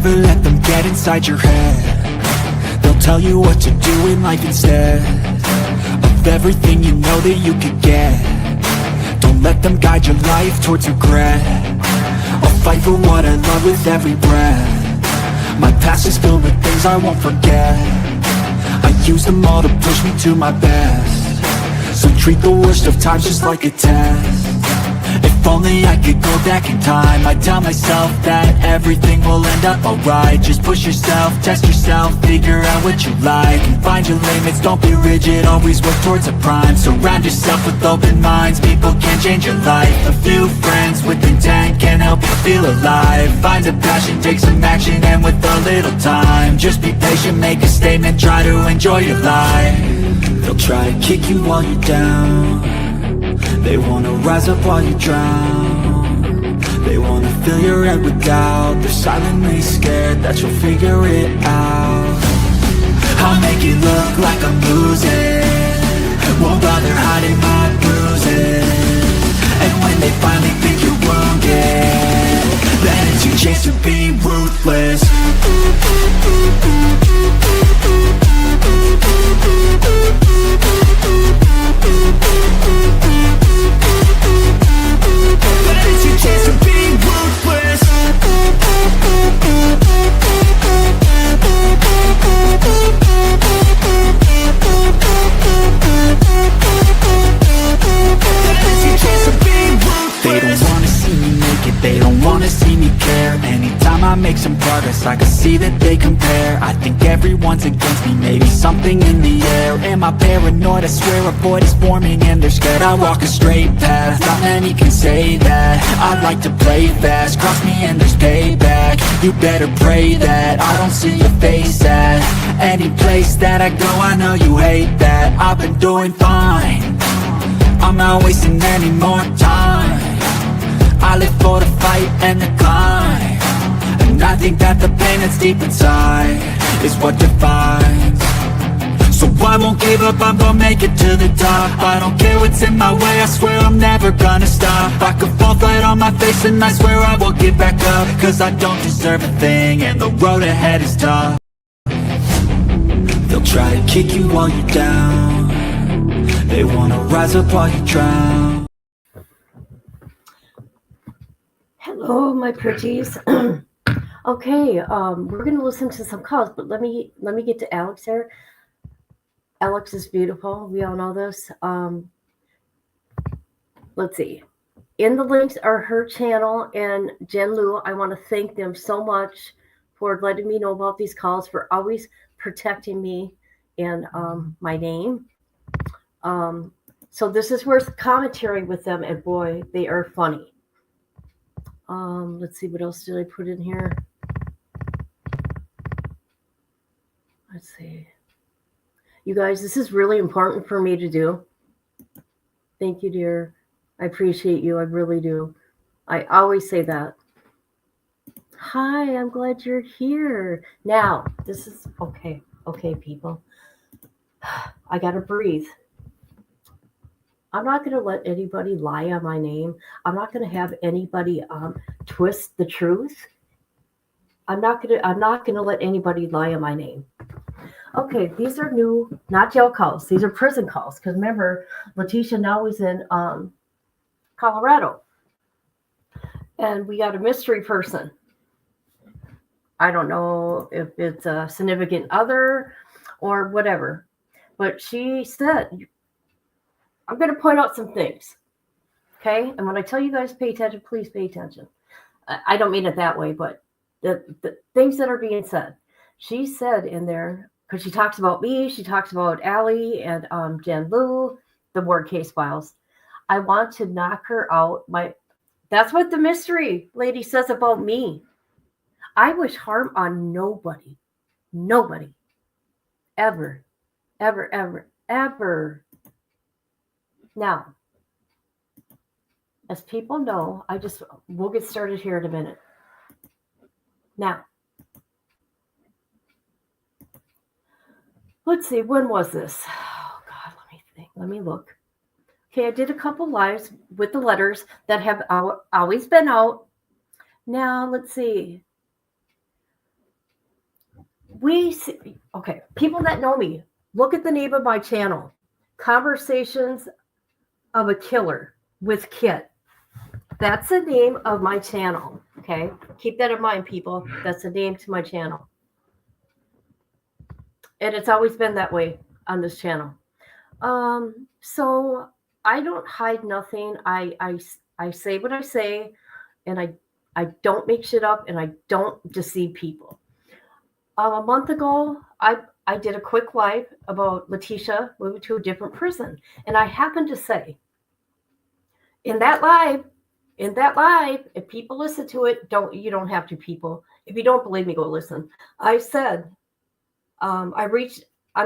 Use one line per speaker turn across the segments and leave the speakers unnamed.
never let them get inside your head. They'll tell you what to do in life instead of everything you know that you could get. Don't let them guide your life towards regret. I'll fight for what I love with every breath. My past is filled with things I won't forget. I use them all to push me to my best. So treat the worst of times just like a test. If only I could go back in time, I'd tell myself that everything will end up alright. Just push yourself, test yourself, figure out what you like, and find your limits, don't be rigid, always work towards a prime. Surround yourself with open minds, people can change your life. A few friends with intent can help you feel alive. Find a passion, take some action, and with a little time, just be patient, make a statement, try to enjoy your life. They'll try to kick you while you're down. They wanna rise up while you drown. They wanna fill your head with doubt. They're silently scared that you'll figure it out. I'll make it look like I'm losing, won't bother hiding my bruises. And when they finally think you're wounded, then it's your chance to be ruthless. It's your chance to be ruthless. It's your chance to be ruthless. They don't wanna see me make it, they don't wanna see me care. Anytime I make some progress, I can see that they compare. I think everyone's against me, maybe something in the air. Am I paranoid? I swear a void is forming and they're scared. I walk a straight path, not many can say that. I like to play fast, cross me and there's payback. You better pray that I don't see your face at any place that I go. I know you hate that. I've been doing fine, I'm not wasting any more time. I live for the fight and the climb, and I think that the pain that's deep inside is what defines. So I won't give up, I'm gonna make it to the top. I don't care what's in my way, I swear I'm never gonna stop. I could fall flat on my face and I swear I won't get back up, cause I don't deserve a thing and the road ahead is tough. They'll try to kick you while you're down. They wanna rise up while you drown.
Hello, my pretties. Okay, we're gonna listen to some calls, but let me get to Alex here. Alex is beautiful. We all know this. Let's see. In the links are her channel and Jen Lu. I want to thank them so much for letting me know about these calls, for always protecting me and my name. So this is worth commentary with them, and boy, they are funny. Let's see, what else did I put in here? Let's see. You guys, this is really important for me to do. Thank you, dear. I appreciate you. I really do. I always say that. Hi, I'm glad you're here. Now, this is okay. Okay, people. I got to breathe. I'm not going to let anybody lie on my name. I'm not going to have anybody twist the truth. I'm not going to let anybody lie on my name. Okay, these are new, not jail calls. These are prison calls. Because remember, Letecia now is in Colorado. And we got a mystery person. I don't know if it's a significant other or whatever. But she said, I'm going to point out some things. Okay? And when I tell you guys pay attention, please pay attention. I don't mean it that way, but the things that are being said. She said in there, because she talks about me, she talks about Allie and Jen Lu, the Ward case files. I want to knock her out. That's what the mystery lady says about me. I wish harm on nobody. Nobody. Ever. Ever, ever, ever. Now, as people know, we'll get started here in a minute. Now, let's see, when was this? Oh, God, let me think. Let me look. Okay, I did a couple lives with the letters that have always been out. Now, let's see. Okay, people that know me, look at the name of my channel, Conversations of a Killer with Kit. That's the name of my channel. Okay, keep that in mind, people. That's the name to my channel, and it's always been that way on this channel. So I don't hide nothing. I say what I say, and I don't make shit up, and I don't deceive people. A month ago, I did a quick live about Letecia moving to a different prison, and I happened to say in that live, if people listen to it, you don't have to, people. If you don't believe me, go listen. I said I'm going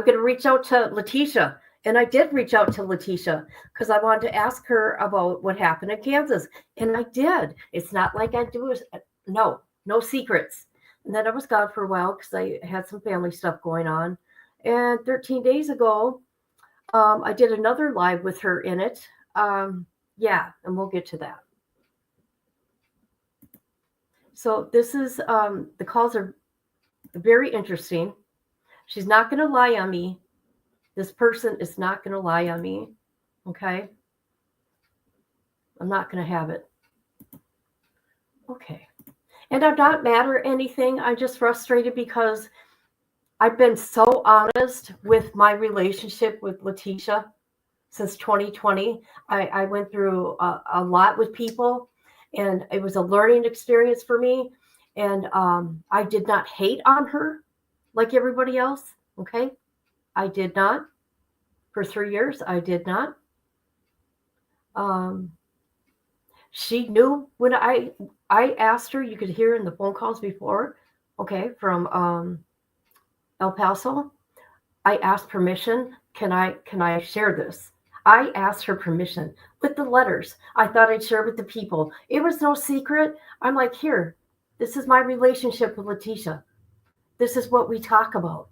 to reach out to Letecia. And I did reach out to Letecia because I wanted to ask her about what happened in Kansas. And I did. It's not like I do. No secrets. And then I was gone for a while because I had some family stuff going on. And 13 days ago, I did another live with her in it. Yeah, and we'll get to that. So this is, the calls are very interesting. She's not going to lie on me. This person is not going to lie on me. Okay? I'm not going to have it. Okay. And I'm not mad or anything. I'm just frustrated because I've been so honest with my relationship with Letecia since 2020. I went through a lot with people, and it was a learning experience for me. And I did not hate on her like everybody else. Okay? I did not. For 3 years, I did not. She knew when I asked her, you could hear in the phone calls before, okay, from El Paso. I asked permission. Can I share this? I asked her permission with the letters. I thought I'd share with the people. It was no secret. I'm like, here, this is my relationship with Letecia. This is what we talk about.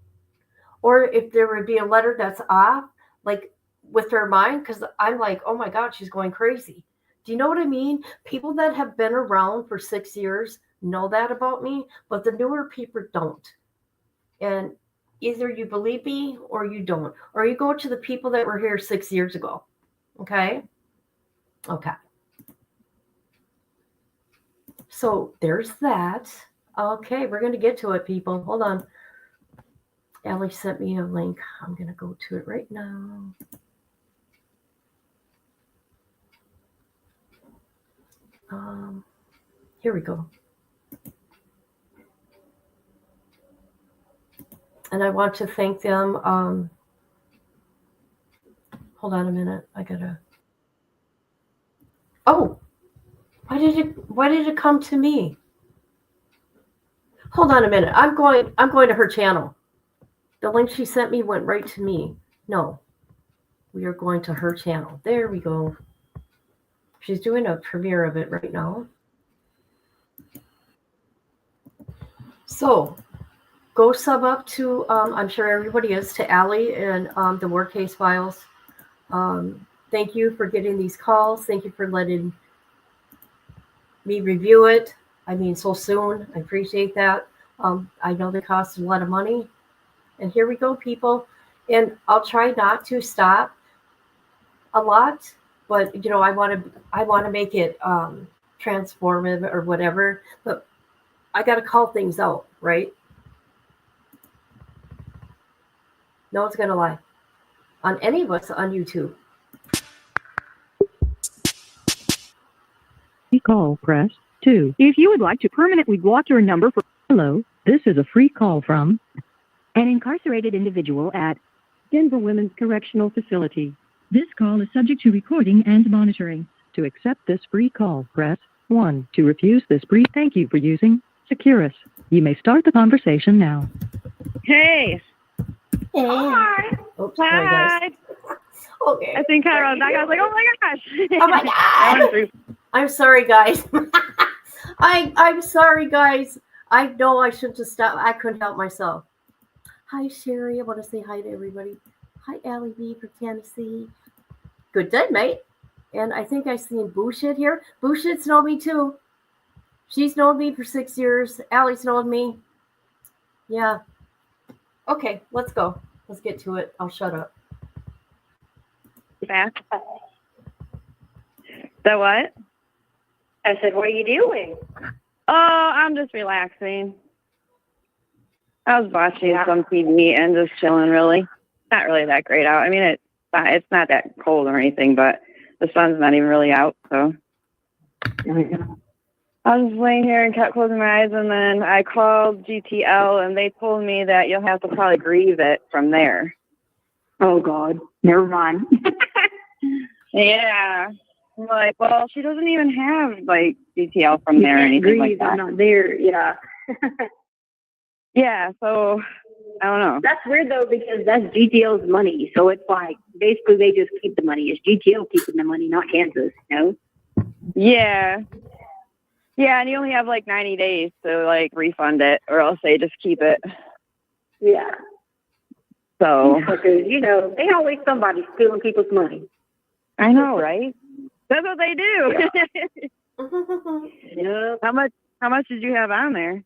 Or if there would be a letter that's off, like with her mind, because I'm like, oh my God, she's going crazy. Do you know what I mean? People that have been around for 6 years know that about me, but the newer people don't. And either you believe me or you don't, or you go to the people that were here 6 years ago. Okay? Okay. So there's that. Okay, we're going to get to it, people. Hold on. Allie sent me a link. I'm going to go to it right now. Here we go. And I want to thank them. Hold on a minute. I gotta. Oh, why did it come to me? Hold on a minute. I'm going to her channel. The link she sent me went right to me. No, we are going to her channel. There we go. She's doing a premiere of it right now. So go sub up to, I'm sure everybody is, to Allie and the Work Case Files. Thank you for getting these calls. Thank you for letting me review it. I mean, so soon. I appreciate that. I know they cost a lot of money. And here we go, people. And I'll try not to stop a lot, but I want to make it transformative or whatever. But I got to call things out, right? No one's gonna lie on any of us on YouTube.
Call, press 2. If you would like to permanently block your number for hello, this is a free call from an incarcerated individual at Denver Women's Correctional Facility. This call is subject to recording and monitoring. To accept this free call, press 1. To refuse this brief, thank you for using Securus. You may start the conversation now.
Hey.
Hey.
Hi.
Oops,
Hi.
sorry, guys. Okay.
I think I was back. I was like, oh my gosh.
Oh my God. I'm sorry, guys. I'm sorry, guys. I know I shouldn't have stopped. I couldn't help myself. Hi, Sherry. I want to say hi to everybody. Hi, Allie B from Tennessee. Good day, mate. And I think I seen Bullshit here. Bullshit's known me too. She's known me for 6 years. Allie's known me. Yeah. Okay, let's go. Let's get to it. I'll shut up.
Back. The what?
I said, what are you doing?
Oh, I'm just relaxing. I was watching some TV and just chilling, really. Not really that great out. I mean, it's not that cold or anything, but the sun's not even really out, so. I was just laying here and kept closing my eyes, and then I called GTL, and they told me that you'll have to probably grieve it from there.
Oh, God. Never mind.
Yeah. I'm like, well, she doesn't even have, like, GTL from there or anything like that.
I'm not there, yeah.
Yeah, so, I don't know.
That's weird, though, because that's GTL's money. So it's like, basically, they just keep the money. It's GTL keeping the money, not Kansas, you know?
Yeah. Yeah, and you only have, like, 90 days to, like, refund it, or else they just keep it.
Yeah.
So.
Because, you know, they always somebody stealing people's money.
I know, right? That's what they do.
Yeah.
How much did you have on there?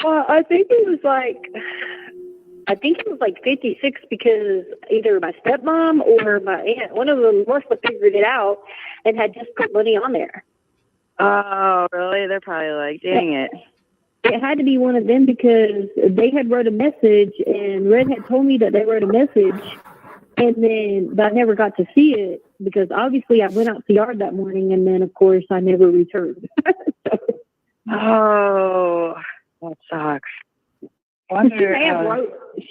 I think it was like 56 because either my stepmom or my aunt, one of them must have figured it out and had just put money on there.
Oh, really? They're probably like, dang it.
It had to be one of them because they had wrote a message and Red had told me that they wrote a message but I never got to see it because obviously I went out to the yard that morning and then of course I never returned.
Oh, that sucks.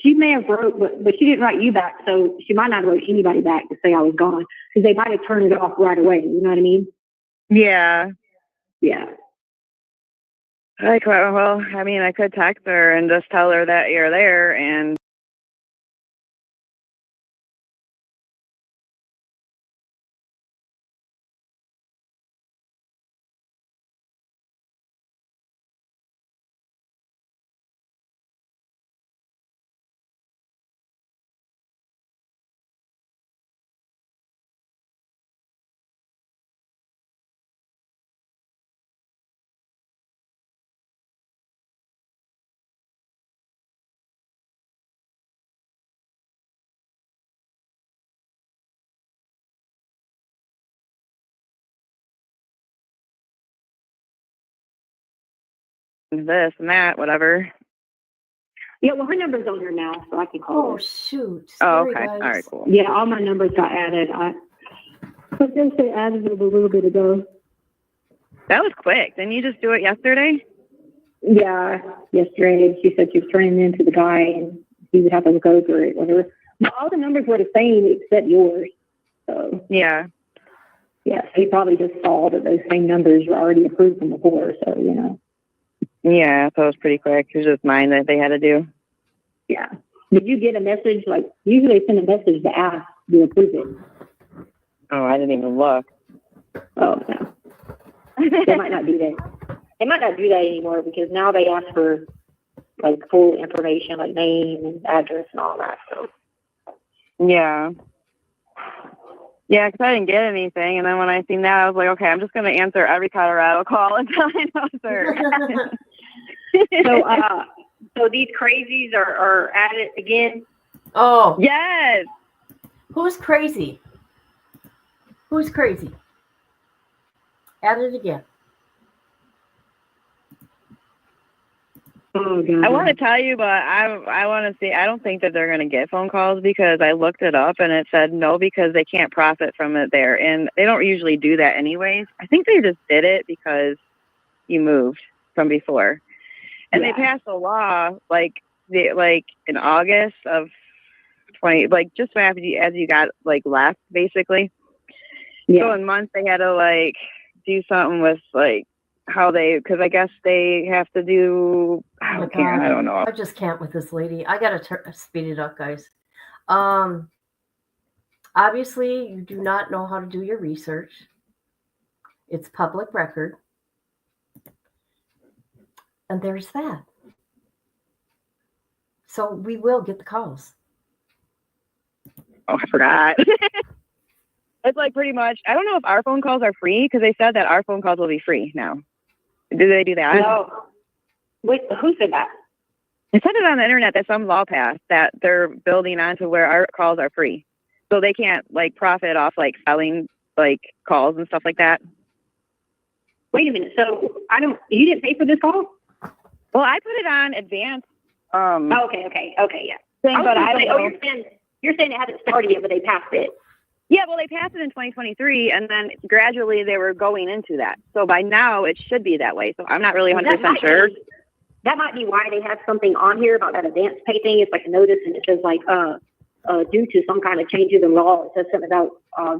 She may have wrote, but she didn't write you back, so she might not have wrote anybody back to say I was gone because they might have turned it off right away. You know what I mean?
Yeah.
Yeah.
Like, well, I mean, I could text her and just tell her that you're there and. This and that, whatever.
Yeah, well, her number's on her now, so I can call her.
Oh, shoot.
Oh,
Sorry,
okay.
guys.
All right, cool.
Yeah, all my numbers got added. I guess they added it a little bit ago.
That was quick. Didn't you just do it yesterday?
Yeah, yesterday she said she was turning in to the guy and he would have to look over it, whatever. But all the numbers were the same except yours. So
Yeah.
yeah, so he probably just saw that those same numbers were already approved from before, so you know.
Yeah, so it was pretty quick. It was just mine that they had to do.
Yeah. Did you get a message? Like, usually they send a message to ask to approve it.
Oh, I didn't even look.
Oh, no. They might not do that. They might not do that anymore because now they ask for, like, full information, like name and address and all that. So.
Yeah. Yeah, because I didn't get anything. And then when I seen that, I was like, okay, I'm just going to answer every Colorado call until I know her.
So these crazies are at it again?
Oh.
Yes.
Who's crazy? Who's crazy? At it again.
Oh, God.
I want to tell you, but I want to see. I don't think that they're going to get phone calls because I looked it up and it said no because they can't profit from it there. And they don't usually do that anyways. I think they just did it because you moved from before. And they passed a law like in August of 20, like just after as you got like left basically. Yeah. So in months they had to like do something with like how they, because I guess they have to do. I don't know.
I just can't with this lady. I gotta speed it up, guys. Obviously, you do not know how to do your research. It's public record. And there's that. So we will get the calls.
Oh, I forgot. It's like pretty much, I don't know if our phone calls are free because they said that our phone calls will be free now. Do they do that?
No. Wait, who said that?
It said it on the internet that some law passed that they're building onto where our calls are free. So they can't like profit off like selling like calls and stuff like that.
Wait a minute. So you didn't pay for this call?
Well, I put it on advance.
Okay, yeah.
But I don't know.
You're saying it hasn't started yet, but they passed it.
Yeah, well, they passed it in 2023, and then gradually they were going into that. So by now it should be that way. So I'm not really 100% sure.
That might be why they have something on here about that advance pay thing. It's like a notice, and it says like, due to some kind of changes in law, it says something about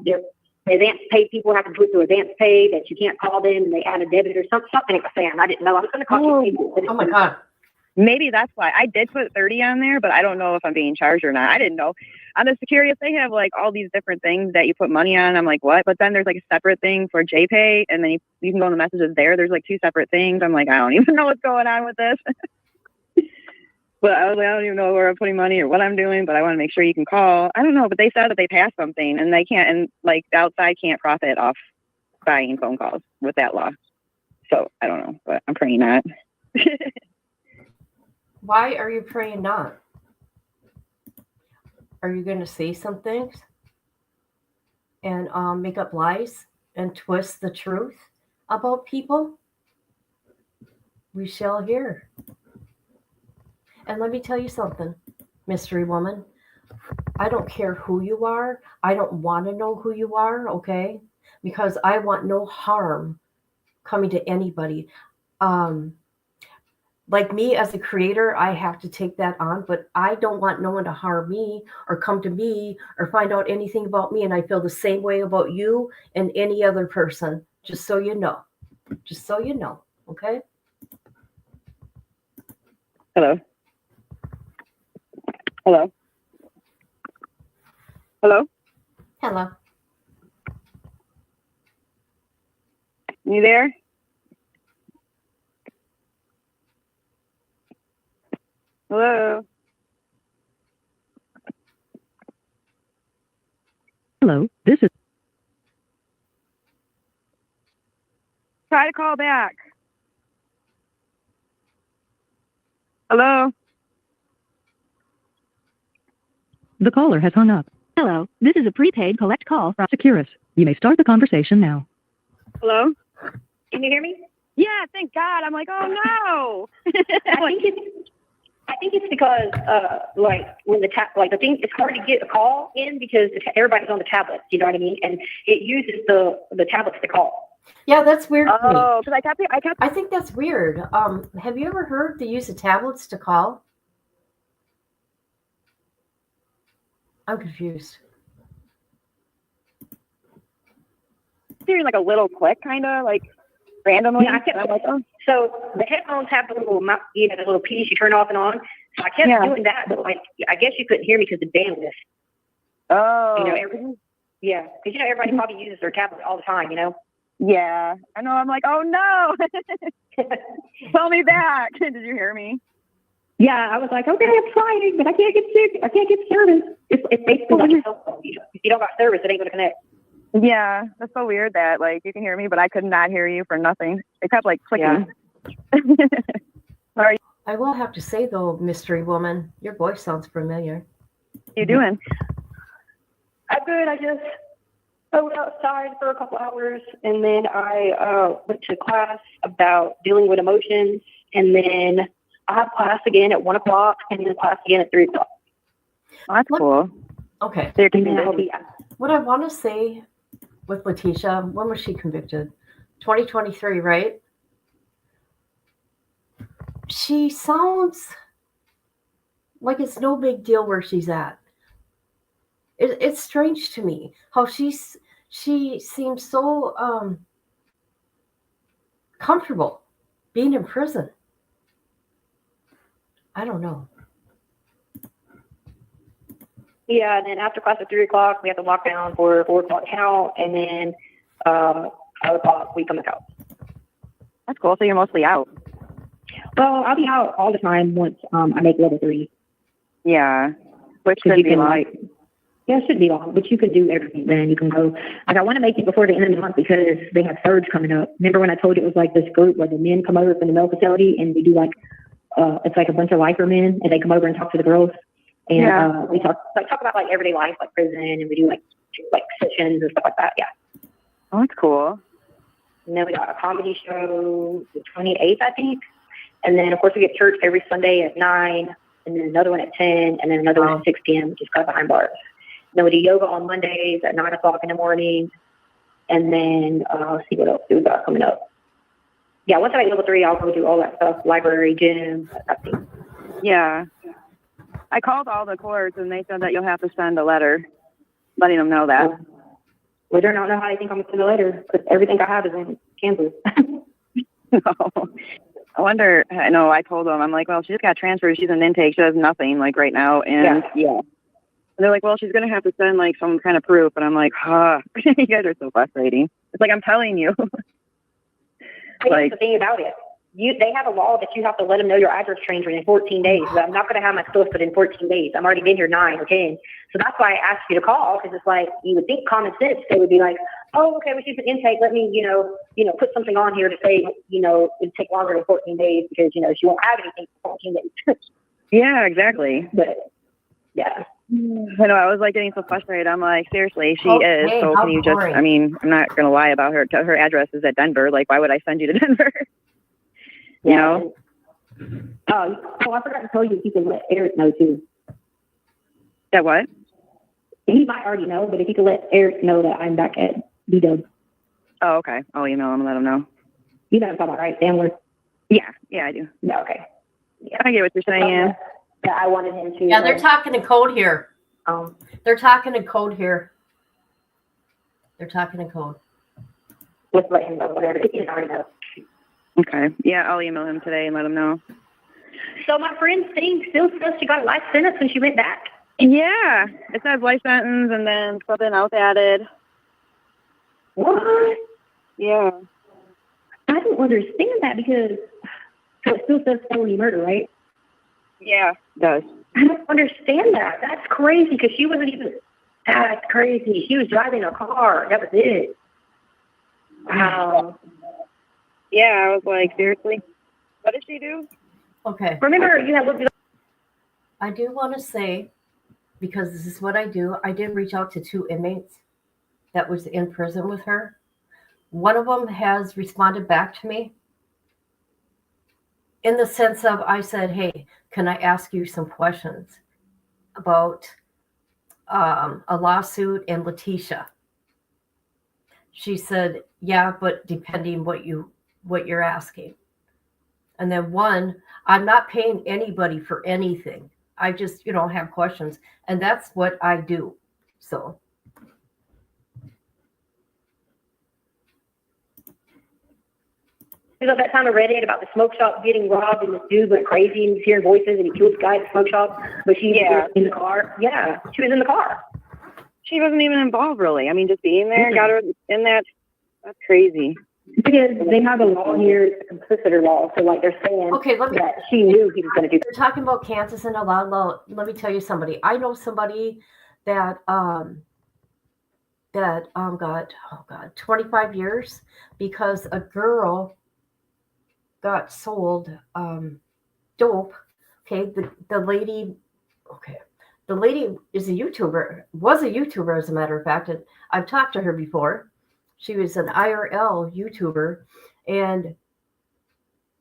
their advance pay people have to do it through advance pay, that you can't call them and they add a debit or something it was saying. I didn't know. I was going to call you people.
Oh my God.
Maybe that's why. I did put 30 on there, but I don't know if I'm being charged or not. I didn't know. On the Securious, they have like all these different things that you put money on. I'm like, what? But then there's like a separate thing for JPay, and then you can go in the messages there. There's like two separate things. I'm like, I don't even know what's going on with this. But I was like, I don't even know where I'm putting money or what I'm doing, but I want to make sure you can call. I don't know, but they said that they passed something, and they can't, and like the outside can't profit off buying phone calls with that law. So I don't know, but I'm praying not.
Why are you praying not? Are you going to say some things and make up lies and twist the truth about people? We shall hear. And let me tell you something, mystery woman. I don't care who you are. I don't want to know who you are, okay? Because I want no harm coming to anybody. Like me as a creator, I have to take that on, but I don't want no one to harm me or come to me or find out anything about me. And I feel the same way about you and any other person, just so you know. Just so you know, okay?
Hello? Hello? Hello?
Hello.
You there? Hello?
Hello, this is...
Try to call back. Hello?
The caller has hung up. Hello, this is a prepaid collect call from Securus. You may start the conversation now.
Hello?
Can you hear me?
Yeah, thank God. I'm like, oh no.
I think it's because, like, when the thing, it's hard to get a call in because everybody's on the tablets, you know what I mean? And it uses the tablets to call.
Yeah, that's weird to me.
Oh, because
I think that's weird. Have you ever heard they use the tablets to call? I'm confused.
hearing like a little click, kind of like randomly.
Yeah,
I'm like, oh.
So the headphones have the little, the little piece you turn off and on. So I kept doing that, but like I guess you couldn't hear me because the bandwidth.
Oh.
Because everybody probably uses their tablet all the time.
Yeah, I know. I'm like, oh no, call me back. Did you hear me?
Yeah, I was like, okay, I'm trying, but I can't get service. It's basically like a cell phone. If you don't got service, it ain't gonna connect.
Yeah, that's so weird that like you can hear me, but I could not hear you for nothing. It kept like clicking. Yeah. How are you?
I will have to say though, mystery woman, your voice sounds familiar.
What you doing?
I'm good. I went outside for a couple hours, and then I went to class about dealing with emotions, and then I have class again at 1 o'clock, and then class again at 3 o'clock.
Oh, that's cool.
Okay.
So
what I want to say with Letecia, when was she convicted? 2023, right? She sounds like it's no big deal where she's at. It's strange to me how she seems so comfortable being in prison. I don't know.
Yeah, and then after class at 3 o'clock, we have to lock down for 4 o'clock count, and then 5 o'clock we come out.
That's cool. So you're mostly out.
Well, I'll be out all the time once I make level 3.
Yeah, which should be long.
Yeah, it should be long, but you can do everything then. You can go. Like, I want to make it before the end of the month because they have surge coming up. Remember when I told you it was like this group where the men come over from the male facility and we do like it's like a bunch of lifer men, and they come over and talk to the girls. And we talk about like everyday life, like prison, and we do like sessions and stuff like that. Yeah.
Oh, that's cool.
And then we got a comedy show the 28th, I think. And then of course we get church every Sunday at 9, and then another one at 10, and then another one at 6 p.m., which is kind of behind bars. And then we do yoga on Mondays at 9 o'clock in the morning. And then let's see what else do we got coming up. Yeah, once I make level 3, I'll go do all that stuff, library, gym, that thing.
Yeah. I called all the courts, and they said that you'll have to send a letter letting them know that.
Well, they don't know how they think I'm going to send a letter, because everything I have is in Kansas.
No. I wonder, I told them, I'm like, well, she just got transferred. She's an intake. She does nothing, like, right now. And, yeah. And they're like, well, she's going to have to send, like, some kind of proof. And I'm like, you guys are so frustrating. It's like, I'm telling you.
That's the thing about it. They have a law that you have to let them know your address change within 14 days. But I'm not going to have my stuff within 14 days. I've already been here 9 or 10. So that's why I asked you to call, because it's like, you would think common sense. They would be like, oh, okay, well, she's an intake. Let me, put something on here to say, it'd take longer than 14 days because, she won't have anything for 14 days.
Yeah, exactly.
But, yeah.
I know, I was like getting so frustrated. I'm like, seriously, she is. So can you just, I'm not going to lie about her. Her address is at Denver. Like, why would I send you to Denver? You know?
I forgot to tell you, you can let Eric know too.
That what?
He might already know, but if you could let Eric know that I'm back at B-Dub.
Oh, okay. I'll email him and let him know.
You know what I'm talking about, right? Sandler?
Yeah, I do.
Yeah, okay.
Yeah, I get what you're saying.
Yeah, I wanted him to.
Yeah, they're talking in code here. They're talking in code here. They're talking in code.
Just let him know whatever. He already knows.
Okay. Yeah, I'll email him today and let him know.
So my friend still says she got a life sentence when she went back.
Yeah. It says life sentence and then something else added.
What?
Yeah.
I don't understand that because so it still says felony murder, right?
Yeah, it does.
I don't understand that. That's crazy because she wasn't even. That's crazy. She was driving a car. That was it. Wow.
Yeah, I was like, seriously? What did she do?
Okay.
Remember, you had looked it up.
I do want to say, because this is what I do, I did reach out to 2 inmates that was in prison with her. One of them has responded back to me in the sense of, I said, hey, can I ask you some questions about a lawsuit in Letecia? She said, yeah, but depending what you're asking. And then one, I'm not paying anybody for anything. I just, have questions. And that's what I do. So.
You know that time I read it about the smoke shop getting robbed and this dude went crazy and he was hearing voices and he killed the guy at the smoke shop, but she was in the car. Yeah, she was in the car.
She wasn't even involved, really. I mean, just being there, got her in that. That's crazy.
Because they have a law here, it's a complicit law. So, like, they're saying that she knew he was going to do that.
They're talking about Kansas and a law. Let me tell you somebody. I know somebody that got 25 years because a girl got sold dope. Okay, the lady is a YouTuber, was a YouTuber as a matter of fact, and I've talked to her before. She was an IRL YouTuber, and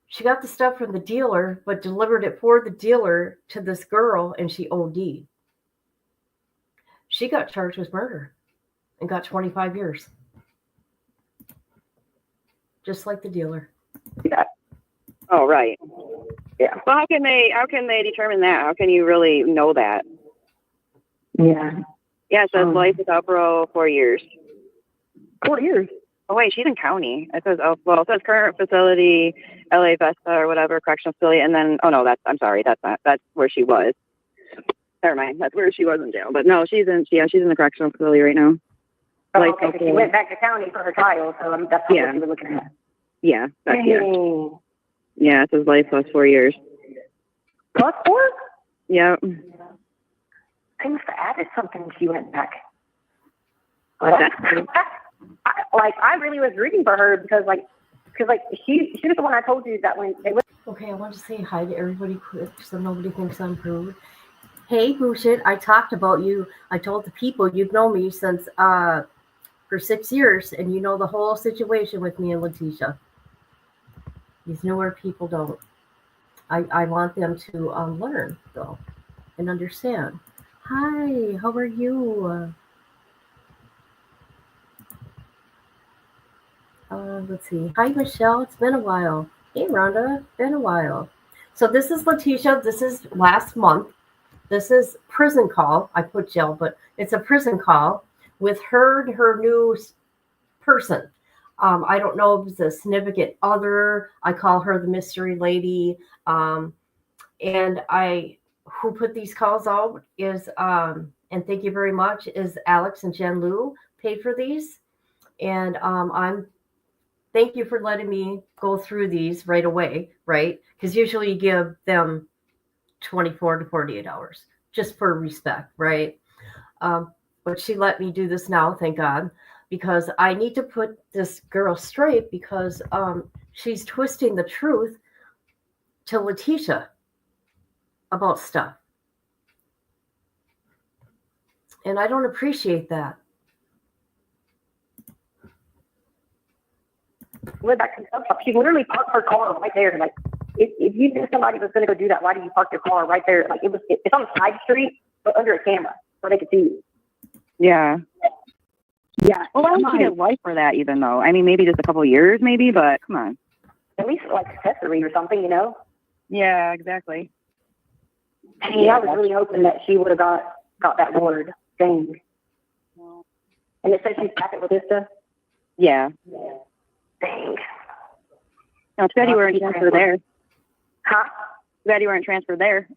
she got the stuff from the dealer, but delivered it for the dealer to this girl, and she OD'd. She got charged with murder and got 25 years. Just like the dealer.
Yeah. Oh, right. Yeah. Well, how can they determine that? How can you really know that?
Yeah.
Yeah, it says life without parole, 4 years.
4 years.
Oh wait, she's in county. It says it says current facility, LA Vesta or whatever, correctional facility, and then that's where she was. Never mind, that's where she was in jail. But no, she's in the correctional facility right now.
Oh, okay, so she went back to county for her trial, so that's what you were looking at.
Yeah, yeah, it says life plus 4 years.
Plus 4?
Yeah.
They must have added something when she went back. I really was rooting for her because she was the one I told you that when they went
Okay, I want to say hi to everybody quick so nobody thinks I'm rude. Hey, Bullshit, I talked about you. I told the people you've known me since for 6 years, and you know the whole situation with me and Letecia. These newer people don't. I want them to learn, though, and understand. Hi, how are you? Let's see. Hi, Michelle. It's been a while. Hey, Rhonda. Been a while. So this is Letecia. This is last month. This is prison call. I put jail, but it's a prison call with her new person. I don't know if it's a significant other. I call her the mystery lady. And who put these calls out is, and thank you very much, is Alex and Jen Lou paid for these. And thank you for letting me go through these right away, right? Because usually you give them 24 to 48 hours just for respect, right? But she let me do this now, thank God, because I need to put this girl straight because she's twisting the truth to Letecia about stuff. And I don't appreciate that.
Went back to the she literally parked her car right there. Like, if you knew somebody was going to go do that, why did you park your car right there? Like, it's on a side street, but under a camera, so they could see you.
Yeah.
Yeah.
Well, why don't you get life for that even though? I mean, maybe just a couple of years, maybe, but come on.
At least like accessory or something, you know?
Yeah, exactly.
I mean, I was really hoping that she would have got that word. Dang. And it says she's back at Letecia?
Yeah.
Dang.
No, it's bad you weren't transferred there.
Huh?
Glad you weren't transferred there.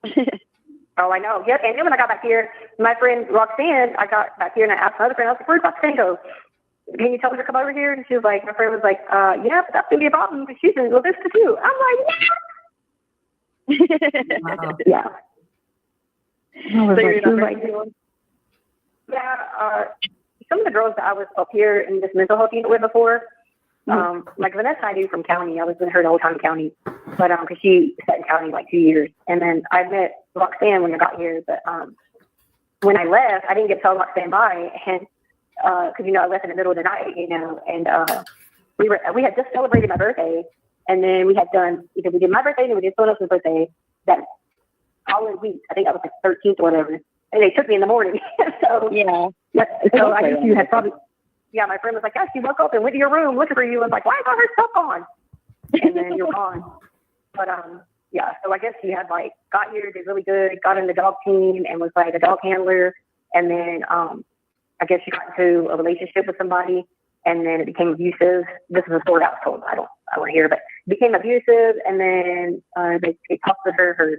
Oh, I know. Yep. And then when I got back here, my friend Roxanne, I got back here and I asked my other friend, I was like, where'd Roxanne go? Can you tell her to come over here? And she was like, my friend was like, yeah, but that's going to be a problem because she's in Letecia too. I'm like, yeah.
Wow.
Yeah.
So you're like,
yeah, some of the girls that I was up here in this mental health unit with before, like Vanessa I knew from county. I was with her the whole time in county, but because she sat in county like 2 years. And then I met Roxanne when I got here, but when I left, I didn't get to tell Roxanne bye, and because I left in the middle of the night, and we had just celebrated my birthday, and then we had done we did my birthday and we did someone else's birthday that following week. I think that was like 13th or whatever. And they took me in the morning. So
yeah.
So I guess you had probably, my friend was like, yeah, she woke up and went to your room looking for you. I was like, why is all her stuff on? And then you're gone. But so I guess you had got here, did really good, got in the dog team and was like a dog handler. And then I guess you got into a relationship with somebody and then it became abusive. This is a story I was told. I want to hear, but it became abusive. And then they talked to her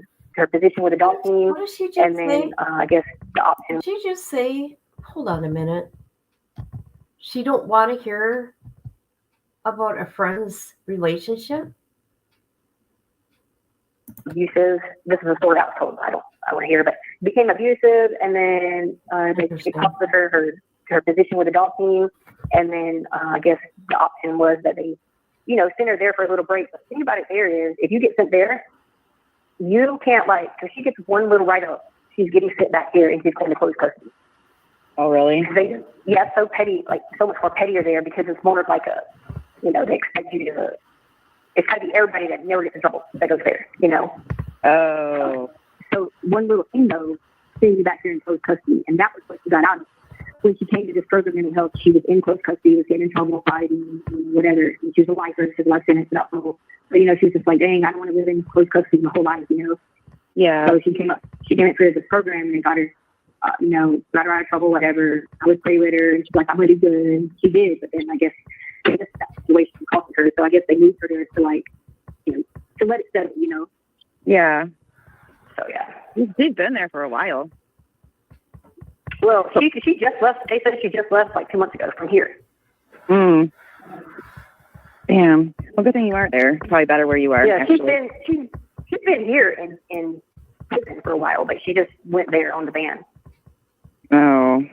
position with the dog team.
What did she just
and then
say?
I guess the option.
Did she just say, hold on a minute, she don't want to hear about a friend's relationship?
Abusive. This is a story I was told. I want to hear, but it became abusive, and then they talked to her position with the dog team, and then I guess the option was that they, send her there for a little break. But the thing about it there is, if you get sent there, you can't because she gets one little write-up, she's getting sent back here and she's going to close custody.
Oh, really?
It's so petty, so much more pettier there because it's more of like they expect you to, it's got to be everybody that never gets in trouble that goes there,
Oh.
So one little thing though, sending you back here in close custody, and that was what she got out of it. When she came to this program mental health, she was in close custody, was getting in trouble, fighting, whatever. And she was a lifer, she was life sentence without trouble. But she was just like, dang, I don't want to live in close custody my whole life,
Yeah.
So she came through this program and got her, got her out of trouble, whatever. I would pray with her, and she's like, I'm really good. And she did, but then I guess that situation cost her. So I guess they moved her there to to let it settle,
Yeah.
So yeah.
She's been there for a while.
Well, she just left. They said she just left 2 months ago from here.
Damn. Well, good thing you aren't there. Probably better where you are.
Yeah,
actually.
she's been here in prison for a while, but she just went there on the ban.
Oh.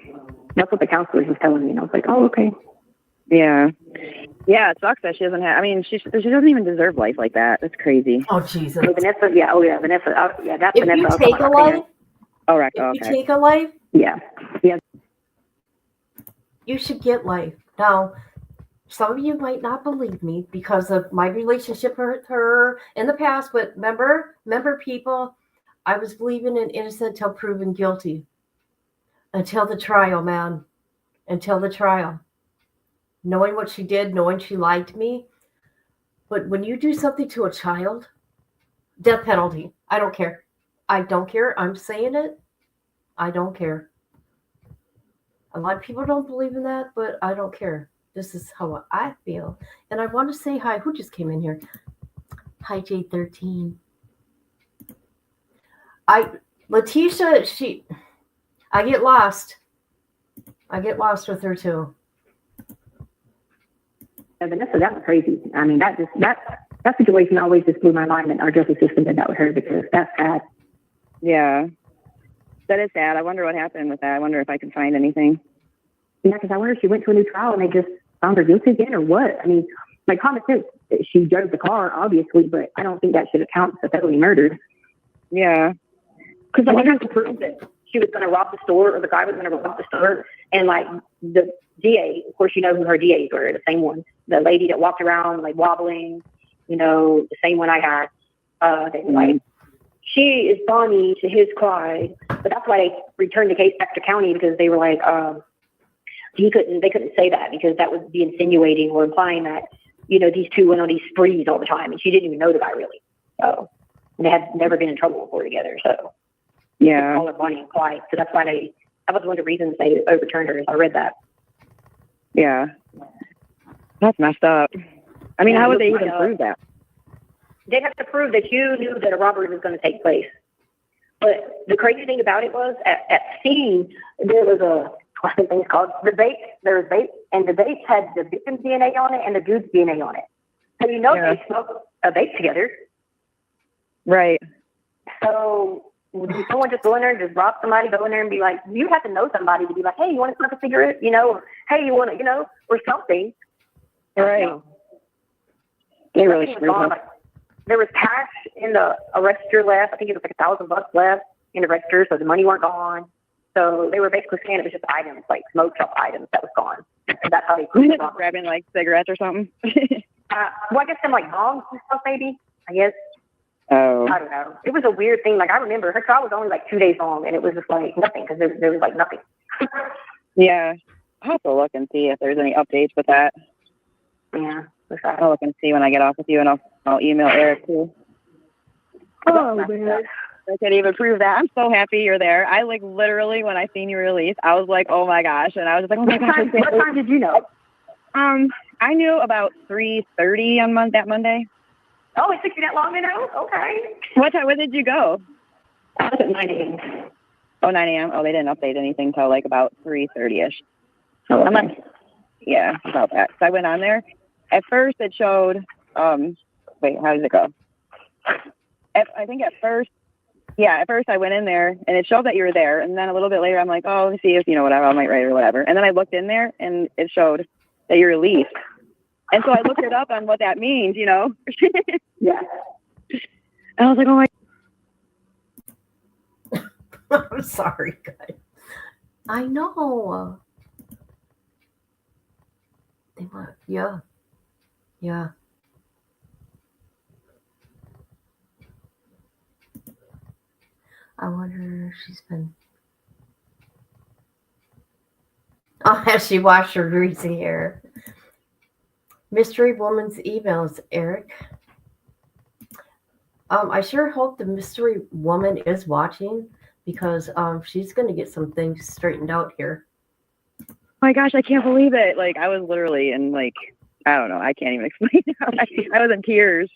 That's what the counselor was telling me, and I was like, oh, okay.
Yeah. Yeah, it sucks that she doesn't have, I mean, she doesn't even deserve life like that. That's crazy.
Oh, Jesus.
Oh, Vanessa, yeah, oh yeah, Vanessa, yeah, that's
If
Vanessa.
you
I was
take
talking
a
about her
life,
opinion.
Oh, right.
if
Oh,
you
okay.
take a life,
Yeah, yeah,
you should get life. Now, some of you might not believe me because of my relationship with her in the past, but remember people, I was believing in innocent till proven guilty. Until the trial, man. Until the trial. Knowing what she did, knowing she lied to me. But when you do something to a child, death penalty. I don't care. I don't care. I'm saying it. I don't care. A lot of people don't believe in that, but I don't care. This is how I feel. And I want to say hi. Who just came in here? Hi, J13. Letecia, I get lost. I get lost with her too.
yeah, Vanessa, that was crazy. I mean, that situation always just blew my mind that our justice system did that with her, because that's sad.
Yeah. That is sad. I wonder what happened with that. I wonder if I can find anything.
Yeah, because I wonder if she went to a new trial and they just found her guilty again, or what. I mean, like, common sense, she drove the car, obviously, but I don't think that should account for felony murder.
Yeah.
Because I have to prove that she was going to rob the store, or the guy was going to rob the store. And like the DA, of course, you know who her DAs were, the same one. The lady that walked around like wobbling, you know, the same one I had. They were like, she is Bonnie to his Clyde. But that's why they returned the case back to county, because they were like, they couldn't say that, because that would be insinuating or implying that, you know, these two went on these sprees all the time, and she didn't even know the guy really. So, and they had never been in trouble before together. So,
yeah,
call her Bonnie and Clyde. So that's why that was one of the reasons they overturned her. I read that.
Yeah, that's messed up. I mean, how would they even prove that?
They'd have to prove that you knew that a robbery was going to take place. But the crazy thing about it was, at scene, there was I think it's called the vape. There was vape, and the vape had the victim's DNA on it and the dude's DNA on it. So you know they smoked a vape together.
Right.
So would someone just go in there and just rob somebody, go in there and be like, you have to know somebody to be like, hey, you want to smoke a cigarette? You know, or hey, you want to, you know, or something.
Right.
You know.
They really screwed up.
Like, there was cash in the register left. I think it was like $1,000 left in the register, so the money weren't gone. So they were basically saying it was just items, like smoke shop items that was gone. And that's how they proved it.
Grabbing like cigarettes or something.
Well, I guess some like bongs and stuff, maybe. I guess.
Oh.
I don't know. It was a weird thing. Like, I remember her trial was only like 2 days long, and it was just like nothing, because there was like nothing.
Yeah. I'll have to look and see if there's any updates with that.
Yeah.
I'll look and see when I get off with you, and I'll email Eric too.
Oh, man.
I can't even prove that. I'm so happy you're there. I like literally, when I seen you release, I was like, oh my gosh. And I was just like, oh my gosh.
What time did you know?
I knew about 3:30 on that Monday.
Oh, it took you that long to know? Okay.
What time? When did you go?
I was at 9 a.m.
Oh, 9 a.m. Oh, they didn't update anything till like about 3:30ish.
Oh,
I'm like, yeah, about that. So I went on there. At first it showed, wait, how does it go? I think at first I went in there and it showed that you were there. And then a little bit later, I'm like, oh, let me see if, you know, whatever, I might write or whatever. And then I looked in there and it showed that you're released. And so I looked it up on what that means, you know?
Yeah.
And I was like, oh my.
I'm sorry, guys. I know. They want, yeah. Yeah. I wonder if she's been. Oh, has she washed her greasy hair? Mystery woman's emails, Eric. I sure hope the mystery woman is watching, because she's going to get some things straightened out here.
Oh my gosh, I can't believe it. Like, I was literally in, like, I don't know. I can't even explain how I was in tears.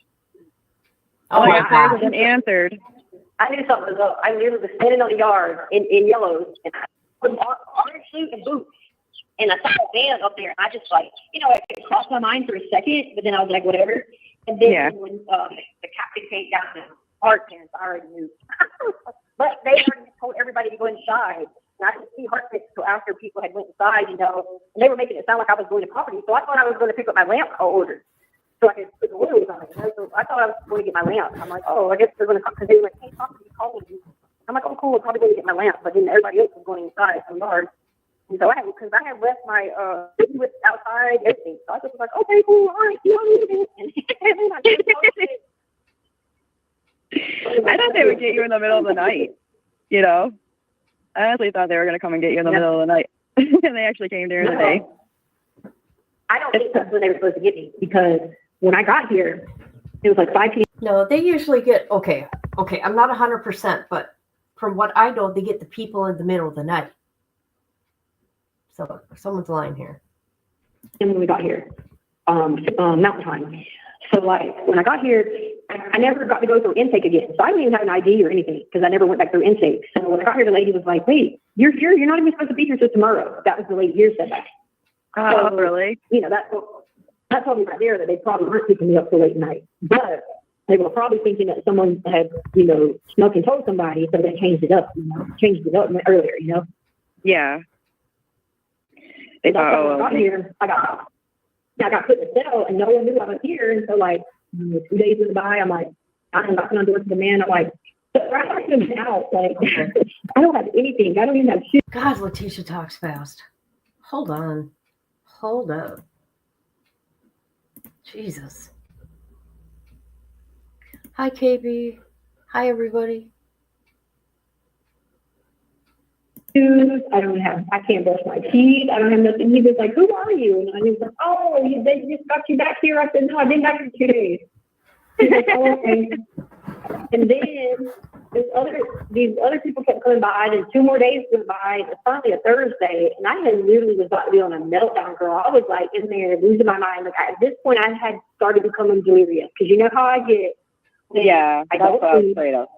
Oh,
my
my
prayers
God.
have been answered.
I knew something was up. I literally was standing on the yard in yellows, and I put an orange suit and boots, and I saw a van up there, and I just, like, you know, it crossed my mind for a second, but then I was like, whatever. And then when the captain came down and parked, and I already knew. But they already told everybody to go inside. And I didn't see harassment until after people had went inside, and they were making it sound like I was going to property. So I thought I was going to pick up my lamp I ordered, so I could put the wheels on it. So I thought I was going to get my lamp. I'm like, oh, I guess they're going to come, because they were like, hey, property, call me. I'm like, oh, cool, I'm probably going to get my lamp. But then everybody else was going inside some yard. And so I had left my whip outside, everything. So I just was like, okay, cool, all right, you don't need it.
I thought they would get you in the middle of the night, I honestly thought they were going to come and get you in the middle of the night. And they actually came during the day.
I don't think that's when they were supposed to get me, because when I got here, it was like 5 p.m.
No, they usually get, okay, I'm not 100%, but from what I know, they get the people in the middle of the night. So someone's lying here.
when we got here, Mountain Time. So like when I got here, I never got to go through intake again. So I didn't even have an ID or anything because I never went back through intake. So when I got here, the lady was like, wait, you're here? You're not even supposed to be here till tomorrow. That was the lady here said that.
Oh, really?
That told me right there that they probably weren't picking me up so late at night. But they were probably thinking that someone had, snuck and told somebody, so they changed it up, earlier,
Yeah. They thought,
when I got here, I got put in a cell and no one knew I was here. And so 2 days went by, I'm like, I'm knocking on doors to the man. I'm like, I don't out. I don't have anything. I don't even have shit.
God, Letecia talks fast. Hold on. Hold up. Jesus. Hi, KB. Hi, everybody.
I can't brush my teeth. I don't have nothing. He was like, who are you? And I was like, oh, they just got you back here. I said, no, I've been back for 2 days. He's like, oh, okay. And then these other people kept coming by, and 2 more days went by. It was finally a Thursday, and I had literally was about to be on a meltdown, girl. I was in there losing my mind. At this point, I had started becoming delirious because you know how I get.
Yeah,
I don't sleep,
straight up.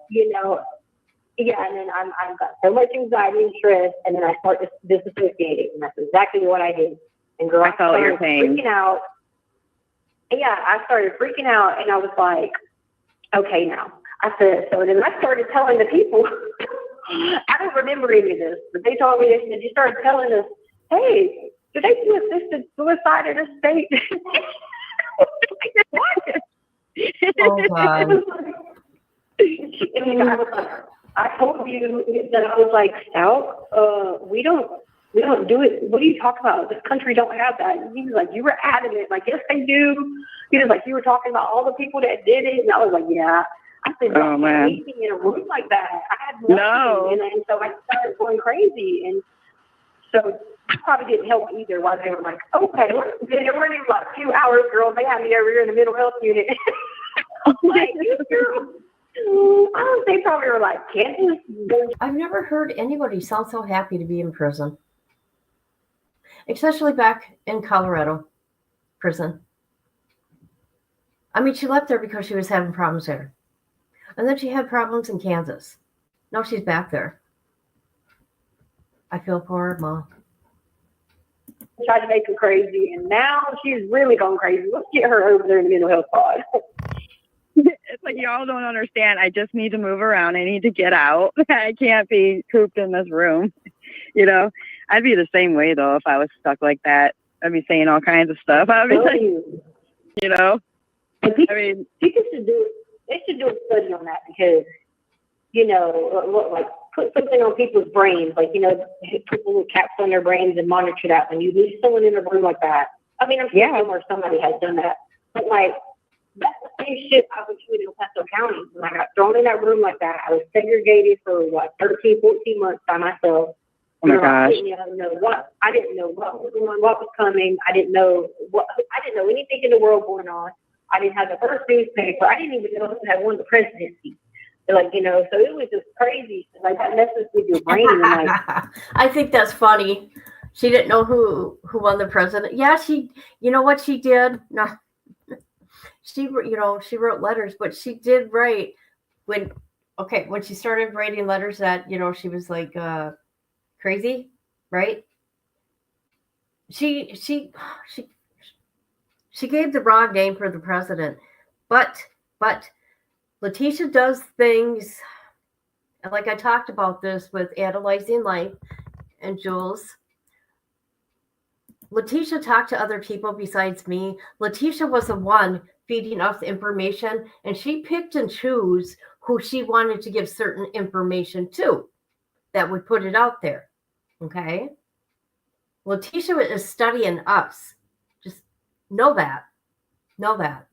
Yeah, and then I've got so much anxiety and stress, and then I start disassociating, and that's exactly what I did. And girl, I
felt your pain.
Freaking out. Yeah, I started freaking out, and I was like, okay, now. I said, so then I started telling the people, I don't remember any of this, but they told me this, and they started telling us, hey, do they do assisted suicide in this state? What?
Oh, God.
I told you that I was like, Stauch, we don't do it. What are you talking about? This country don't have that. And he was like, you were adamant. Like, yes, they do. He was like, you were talking about all the people that did it. And I was like, yeah. I said,
oh, man.
Leave me in a room like that. I had nothing.
No.
And so I started going crazy. And so I probably didn't help either while they were like, okay, they were in like 2 hours, girl. They had me over here in the mental health unit. Like, you girl. They probably were like, Canteen.
I've never heard anybody sound so happy to be in prison, especially back in Colorado prison. I mean, she left there because she was having problems there. And then she had problems in Kansas. Now she's back there. I feel for her, Mom.
Tried to make her crazy, and now she's really gone crazy. Let's get her over there in the mental health pod.
It's like, y'all don't understand. I just need to move around. I need to get out. I can't be cooped in this room. I'd be the same way, though, if I was stuck like that. I'd be saying all kinds of stuff. I'd be like,
I mean, people should do a study on that because, put something on people's brains, put little caps on their brains and monitor that when you leave someone in a room like that. I mean, I'm sure somewhere somebody has done that, but that's the same shit I was doing in El Paso County. When I got thrown in that room like that, I was segregated for 13, 14 months by myself.
Oh my gosh.
I didn't know what was going, what was coming. I didn't know anything in the world going on. I didn't have the first newspaper. I didn't even know who had won the presidency. So it was just crazy. That messes with your brain. And
I think that's funny. She didn't know who won the president. Yeah, you know what she did? No. She wrote letters, but she did write when she started writing letters that, she was like crazy, right? She gave the wrong name for the president, but Letecia does things, like I talked about this with analyzing life, and Jules. Letecia talked to other people besides me. Letecia was the one feeding us the information, and she picked and chose who she wanted to give certain information to that would put it out there. Okay? Letecia is studying us. Just know that. Know that.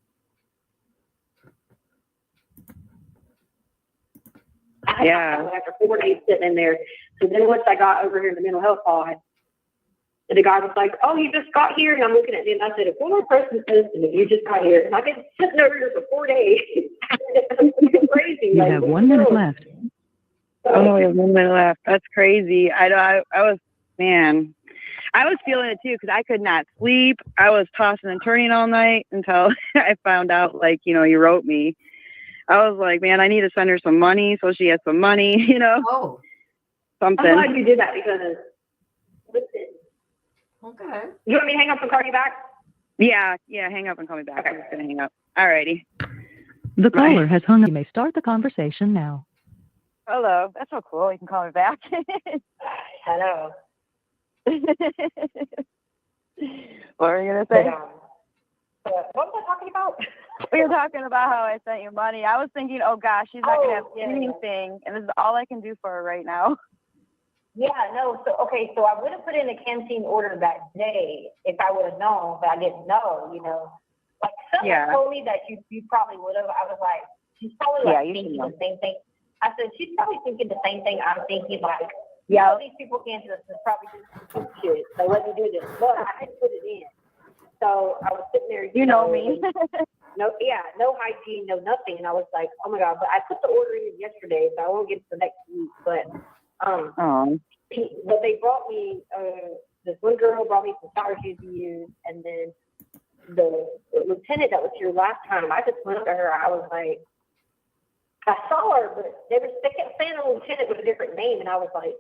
Yeah. After 4 days sitting in there. So then once I got over here in the mental health pod, the guy was like, "Oh, you just got here," and I'm looking at him. I said, "If one more person says to me, you just got here," and I've been sitting over here for 4 days. It's crazy.
You have 1 minute left.
Oh, we have 1 minute left. That's crazy. I was feeling it too, because I could not sleep. I was tossing and turning all night until I found out, like, you wrote me. I was like, man, I need to send her some money so she has some money,
Oh.
something.
I'm glad you did that because, listen.
Okay.
You want me to hang up and call you back?
Yeah, hang up and call me back. Okay. I'm just going to hang up. Alrighty.
The caller has hung up. You may start the conversation now.
Hello. That's so cool. You can call me back.
Hello.
What were you going to say?
What was I talking about?
We were talking about how I sent you money. I was thinking, oh gosh, she's not going to have anything, and this is all I can do for her right now.
Yeah, no. So I would have put in a Canteen order that day if I would have known, but I didn't know. Like someone told me that you probably would have. I was like, she's probably thinking the same thing. I said she's probably thinking the same thing I'm thinking. Like, all these people can't do this. It's probably just some shit. So let me do this, but I didn't put it in. So I was sitting there.
You know me.
No hygiene, no nothing. And I was like, oh my God, but I put the order in yesterday, so I won't get to the next week. But but they brought me, this one girl brought me some sour shoes to use, and then the lieutenant that was here last time, I just went up to her. I was like, I saw her, but they kept saying the lieutenant with a different name, and I was like,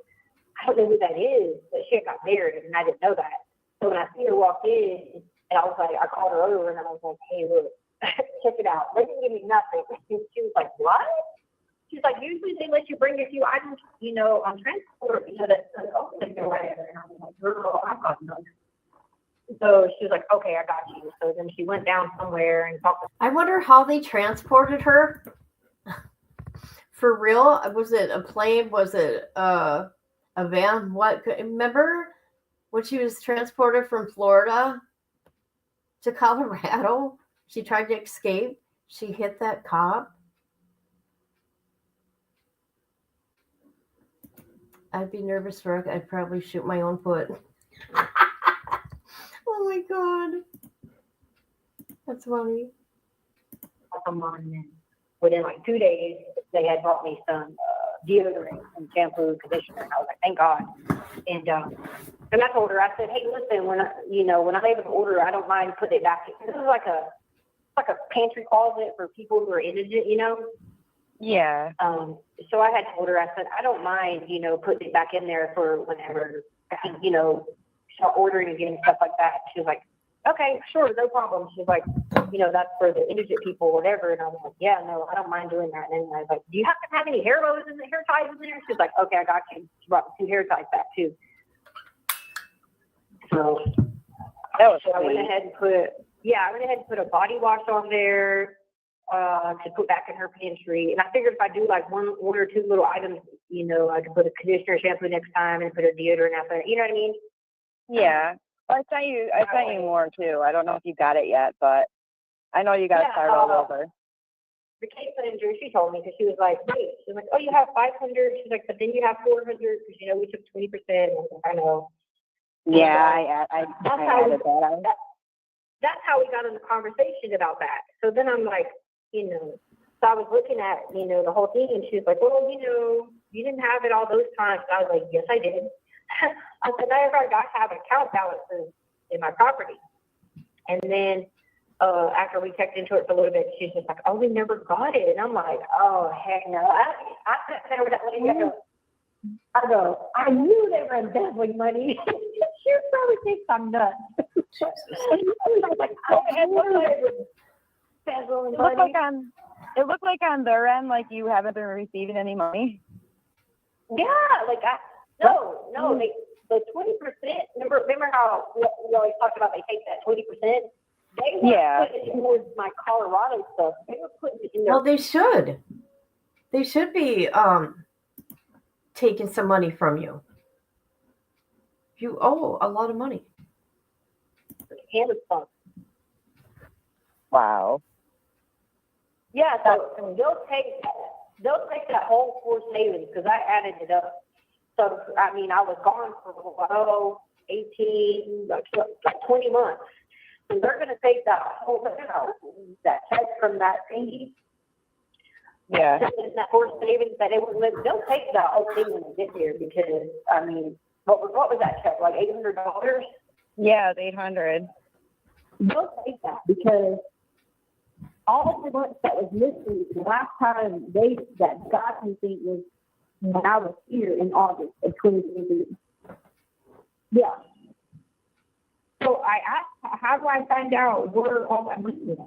I don't know who that is, but she had got married, and I didn't know that. So when I see her walk in, and I was like, I called her over, and I was like, hey, look, check it out. They didn't give me nothing. She was like, what? She's like, usually they let you bring a few items, on transport, that's open or whatever. And I was like, girl, I've got none. So she was like, okay, I got you. So then she went down somewhere and talked to
I wonder how they transported her. For real? Was it a plane? Was it a van? What? Remember when she was transported from Florida to Colorado? She tried to escape. She hit that cop. I'd be nervous wreck. I'd probably shoot my own foot. Oh my God. That's funny.
someone, and within like 2 days, they had brought me some deodorant and shampoo, conditioner. And I was like, thank God. And I told her, I said, hey, listen, when I'm able to order, I don't mind putting it back. This is like a pantry closet for people who are indigent,
Yeah.
So I had told her, I said, I don't mind, putting it back in there for whenever, start ordering again, stuff like that. She was like, okay, sure, no problem. She's like, that's for the indigent people, whatever. And I was like, yeah, no, I don't mind doing that. And I was like, do you happen to have any hair bows and hair ties in there? She's like, okay, I got you. She brought me 2 hair ties back too. So
that was
I went ahead and put a body wash on there to put back in her pantry. And I figured if I do like one or two little items, I could put a conditioner, shampoo next time, and put a deodorant out there. You know what I mean?
Yeah. I sent you more too. I don't know if you got it yet, but I know you got to start all over.
The case manager, she told me, because she was like, wait, she's like, oh, you have 500. She's like, but then you have 400 because we took 20%. I know.
Yeah, I added that.
That's how we got in the conversation about that. So then I'm like, so I was looking at, the whole thing, and she was like, well, you didn't have it all those times. I was like, yes, I did. I said, I have account balances in my property. And then after we checked into it for a little bit, she's just like, oh, we never got it. And I'm like, oh, heck no. I sat over that lady. I go, I knew they were embezzling money. She probably thinks I'm nuts. I was like,
it looked like on their end, like you haven't been receiving any money.
Yeah, like no, the 20%. Remember how we always talked about they take that 20%. They were putting it towards my Colorado stuff. They were putting it in their.
Well, they should. They should be taking some money from you. You owe a lot of money.
Canvas fund.
Wow.
Yeah, so they'll take that whole forced savings because I added it up. So I mean, I was gone for 18, like 20 months. And they're going to take that whole that check from that thingy.
Yeah.
That forced savings that it was. They'll take that whole thing when they get there because I mean, what was that check? Like $800?
Yeah, it's 800.
They'll take that because all the months that was missing the last time that got me thing was when I was here in August of 2023. Yeah. So I asked, how do I find out where all that money is?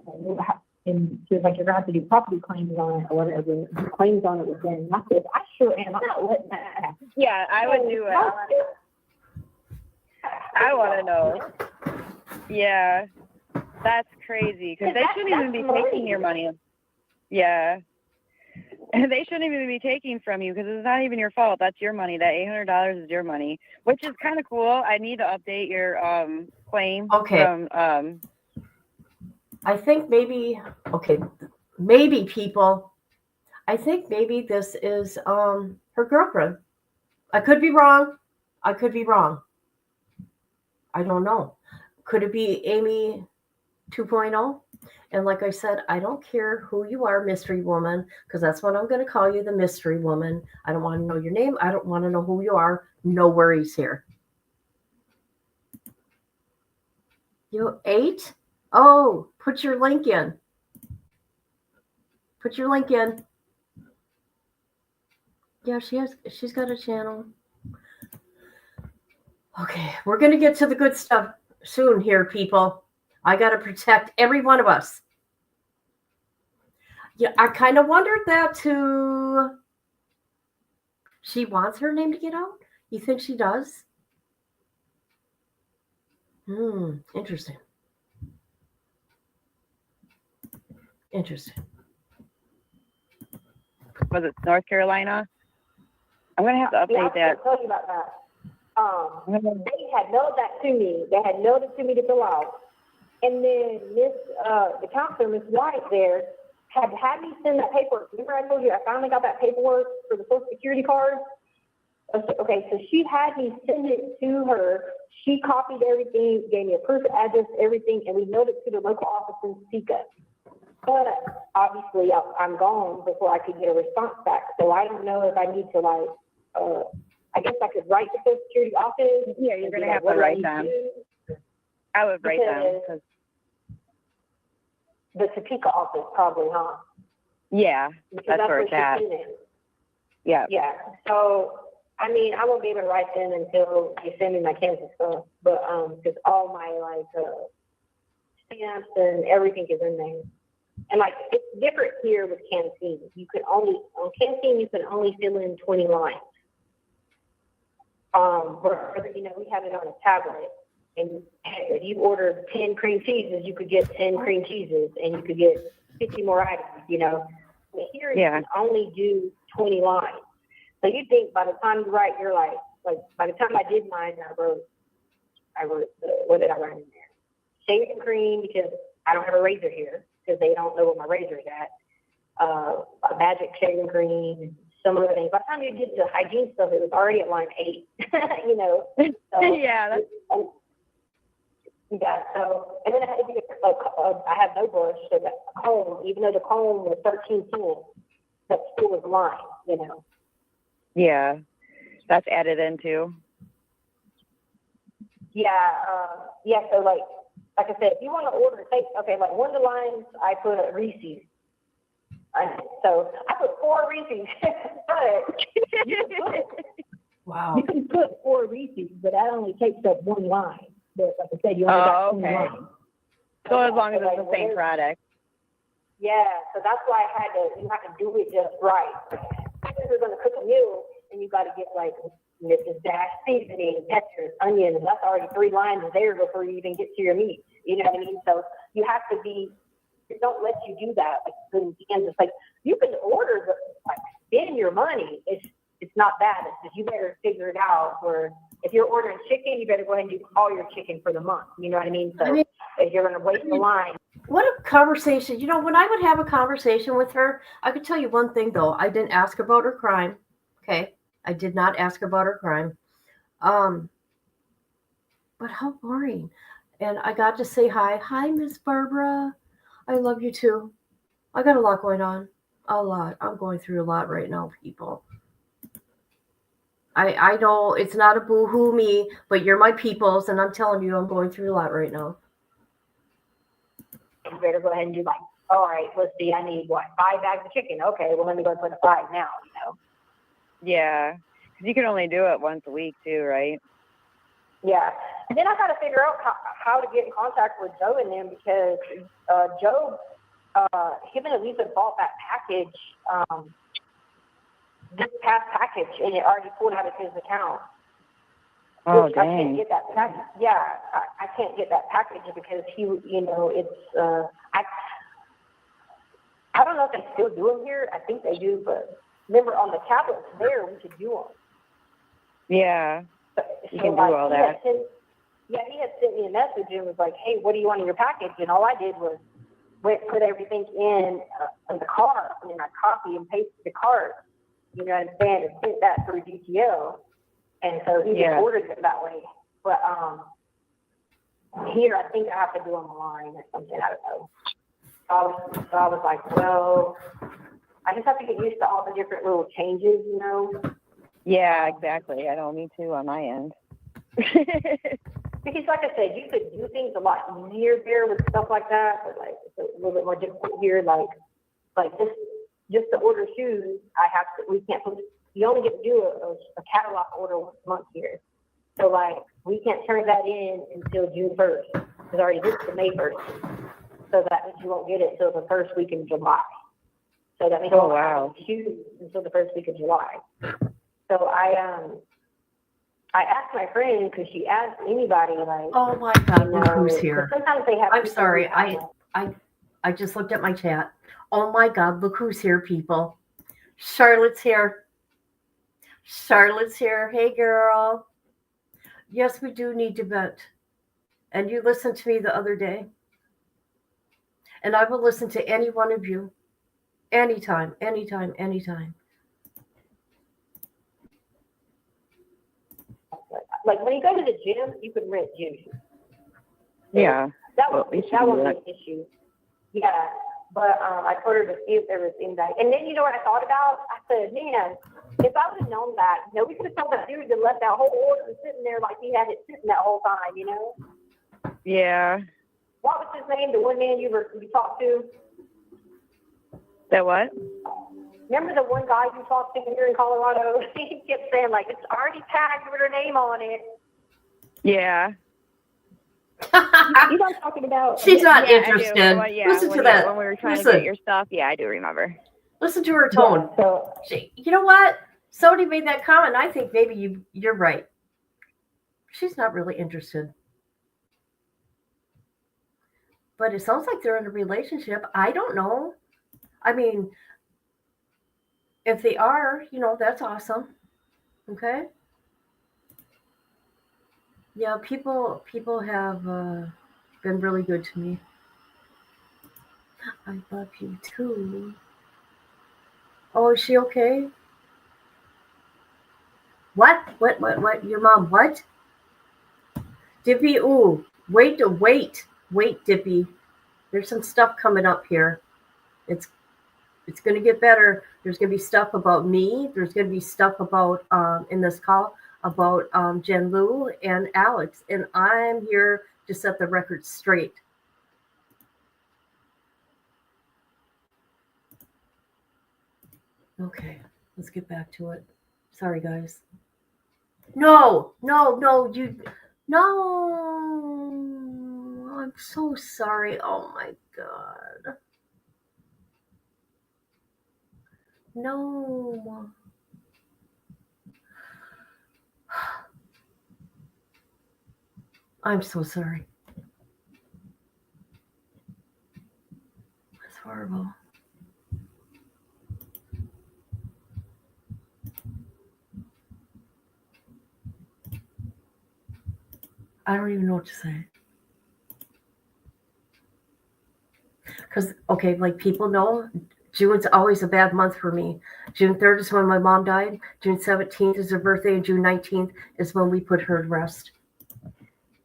And she was like, you're going to have to do property claims on it or whatever. Claims on it with them. And I said, I sure am. I'm not letting that happen.
Yeah, I would do it. I want to know. Yeah. That's crazy because they shouldn't even be taking your money. Yeah. They shouldn't even be taking from you because it's not even your fault. That's your money. That $800 is your money, which is kind of cool. I need to update your claim.
Okay.
From,
I think maybe people. I think maybe this is her girlfriend. I could be wrong. I don't know. Could it be Amy 2.0? And like I said, I don't care who you are, mystery woman, because that's what I'm going to call you, the mystery woman. I don't want to know your name. I don't want to know who you are. No worries here. You 8? Oh, put your link in. Yeah, she's got a channel. Okay, we're going to get to the good stuff soon here, people. I got to protect every one of us. Yeah, I kind of wondered that too. She wants her name to get out? You think she does? Interesting.
was it North Carolina? I'm going to have to update that.
I was tell you about that. They had mailed that to me. They had mailed it to me to fill out. And then the counselor, Miss White there, had me send that paperwork. Remember I told you I finally got that paperwork for the Social Security card? Okay, so she had me send it to her. She copied everything, gave me a proof of address, everything, and we mailed it to the local office in Topeka. But obviously I'm gone before I could get a response back. So I don't know if I need to I guess I could write the Social Security office.
Yeah, you're going to have to write them. I would write them.
The Topeka office, probably, huh?
Yeah, that's where it's at. Yeah.
Yeah. So, I mean, I won't be able to write them until you send me my Kansas stuff. But because all my stamps and everything is in there. And it's different here with Canteen. On Canteen you can only fill in 20 lines. We have it on a tablet. And if you order 10 cream cheeses, you could get 10 cream cheeses, and you could get 50 more items, But here you can only do 20 lines. So you think by the time you write, you're like by the time I did mine, I wrote what did I write in there? Shaving cream, because I don't have a razor here, because they don't know what my razor is at. A magic shaving cream, some other things. By the time you get to hygiene stuff, it was already at line 8, So,
yeah.
Yeah, so, and then I had to get I have no brush, so that comb, even though the comb was 13 cents, that still was mine,
Yeah, that's added in too.
Yeah, so like I said, if you want to order, one of the lines I put Reese's. So I put 4 Reese's, but
wow.
You can put 4 Reese's, but that only takes up 1 line. But like I said, you only got 1 line.
So as long as it's the same product.
Yeah, so that's why you have to do it just right. If you're going to cook a meal, and you got to get this is dash seasoning, peppers, onions. That's already 3 lines there before you even get to your meat. You know what I mean? So you have to be. They don't let you do that. Like in Kansas, like you can order spend your money. It's not bad. It's just you better figure it out. Or if you're ordering chicken, you better go ahead and do all your chicken for the month. You know what I mean? So if you're going to wait the line.
What a conversation. You know, when I would have a conversation with her, I could tell you one thing, though. I didn't ask about her crime. Okay? I did not ask about her crime. But how boring. And I got to say hi. Hi, Miss Barbara. I love you, too. I got a lot going on. A lot. I'm going through a lot right now, people. I know it's not a boo-hoo me, but you're my peoples, and I'm telling you, I'm going through a lot right now.
You better go ahead and do all right, let's see, I need 5 bags of chicken. Okay, well, let me go put 5 now, you know?
Yeah, because you can only do it once a week too, right?
Yeah, and then I got to figure out how to get in contact with Joe and them, because Joe, him and Elisa bought that package, this past package, and it already pulled out of his account.
Oh,
I can't get that package. Yeah, I can't get that package because he, you know, it's, I don't know if they still do them here. I think they do, but remember on the tablets there, we could do them.
Yeah, you can do all that.
He had sent me a message and was like, hey, what do you want in your package? And all I did was put everything in the cart, and I copy and pasted the cart, you know what I'm saying, and sent that through DTO. And so he just ordered it that way. But here, I think I have to do them online or something. I don't know. So I was like, well, I just have to get used to all the different little changes, you know?
Yeah, exactly. I know, me too on my end.
Because like I said, you could do things a lot easier there with stuff like that, but like it's a little bit more difficult here. Like this, just to order shoes, we can't put. You only get to do a catalog order once a month here. So, like, we can't turn that in until June 1st. It's already hit the May 1st. So that means you won't get it until the first week in July. So that means you won't have shoes until the first week of July. So I asked my friend, because she asked anybody, like,
oh my God, look who's here.
Sometimes they have.
I'm sorry. I just looked at my chat. Oh my God, look who's here, people. Charlotte's here. Charlotte's here. Hey, girl. Yes, we do need to vent. And you listened to me the other day. And I will listen to any one of you. Anytime, anytime, anytime.
Like when you go to the gym, you can rent gyms.
Yeah.
That won't be an issue. Yeah. But I told her to see if there was anybody. And then you know what I thought about? I said, man, if I would have known that, you know, we could have told that dude to let that whole order sitting there like he had it sitting that whole time, you know?
Yeah.
What was his name? The one man you talked to?
That what?
Remember the one guy you talked to here in Colorado? He kept saying, like, it's already tagged with her name on it.
Yeah.
You know what I'm talking about?
She's not interested. Listen to that.
When we were trying to get your stuff, I do remember.
Listen to her tone.
Yeah, so,
you know what? Somebody made that comment. I think maybe you're right. She's not really interested. But it sounds like they're in a relationship. I don't know. I mean, if they are, you know, that's awesome. Okay? Yeah, people have been really good to me. I love you too. Oh, is she okay? What? Your mom, what? Dippy, ooh, wait, Dippy. There's some stuff coming up here. It's going to get better. There's going to be stuff about me. There's going to be stuff about, in this call, about Jen Lou and Alex. And I'm here to set the record straight. Okay, let's get back to it. Sorry, guys. No, I'm so sorry. Oh my God. No. I'm so sorry. That's horrible. I don't even know what to say. Because, okay, like people know, June's always a bad month for me. June 3rd is when my mom died. June 17th is her birthday, and June 19th is when we put her to rest.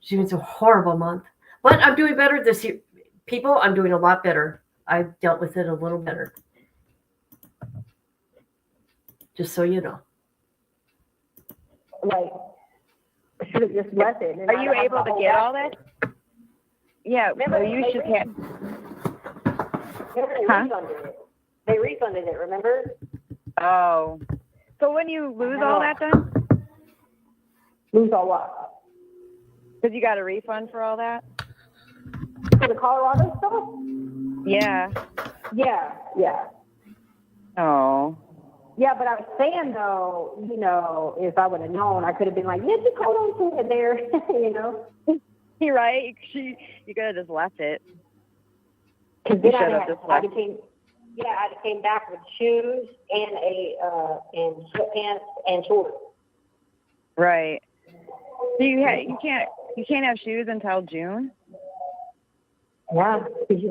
June's a horrible month. But I'm doing better this year. People, I'm doing a lot better. I've dealt with it a little better. Just so you know.
Like, I should have just left it.
Are you able to get all that? Yeah,
Remember,
well, you should have.
Remember they refunded it. They refunded it, remember?
Oh. So when you lose all that then?
Lose all what?
Because you got a refund for all that?
For the Colorado stuff?
Yeah.
Yeah.
Oh.
Yeah, but I was saying though, you know, if I would have known, I could have been like, yeah, just hold on to it there, you know.
You're right. You could have just left it.
Because
You
then
should have just left.
I came back with shoes and and sweatpants and shorts.
Right. So you can't have shoes until June?
Yeah, because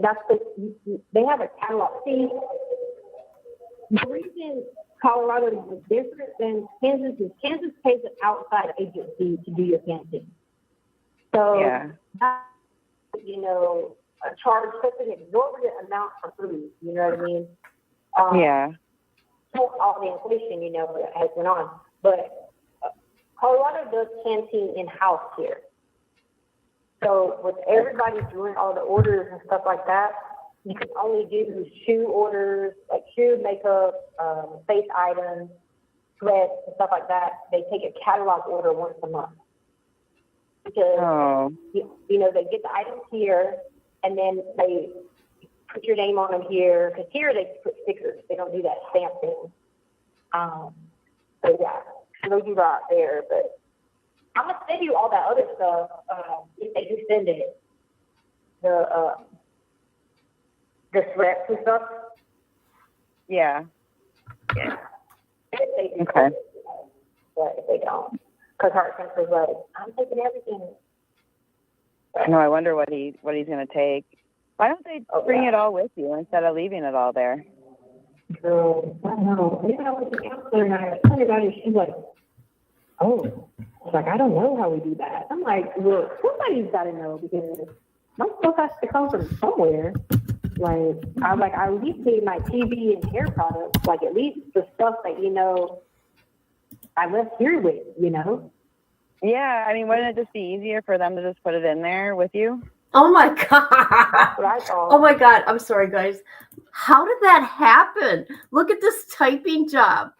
they have a catalog. See, the reason Colorado is different than Kansas is Kansas pays an outside agency to do your canteen. So,
Yeah.
You know, charge such an exorbitant amount for food. You know what I mean?
Yeah.
So all the inflation, you know, that has went on. But Colorado does canteen in-house here. So with everybody doing all the orders and stuff like that, you can only do shoe orders, like shoe, makeup, face items, sweats, and stuff like that. They take a catalog order once a month. Because, you know, they get the items here, and then they put your name on them here. Because here they put stickers. They don't do that stamp thing. So, yeah, they do that there. But I'm going to send you all that other stuff if they do send it. The threats and stuff.
Yeah.
If they do,
Okay.
but if they don't, because Heart Center's like, I'm taking everything.
No, I wonder what he's going to take. Why don't they bring it all with you instead of leaving it all there?
So, I don't know. Even though the counselor and I were talking about it, she's like, oh, she's like, I don't know how we do that. I'm like, well, somebody's got to know because my stuff has to come from somewhere. Like, I at least need my TV and hair products, like at least the stuff that, you know, I left here with, you know?
Yeah, I mean, wouldn't it just be easier for them to just put it in there with you?
Oh my God.
That's what I thought.
Oh my God. I'm sorry, guys. How did that happen? Look at this typing job.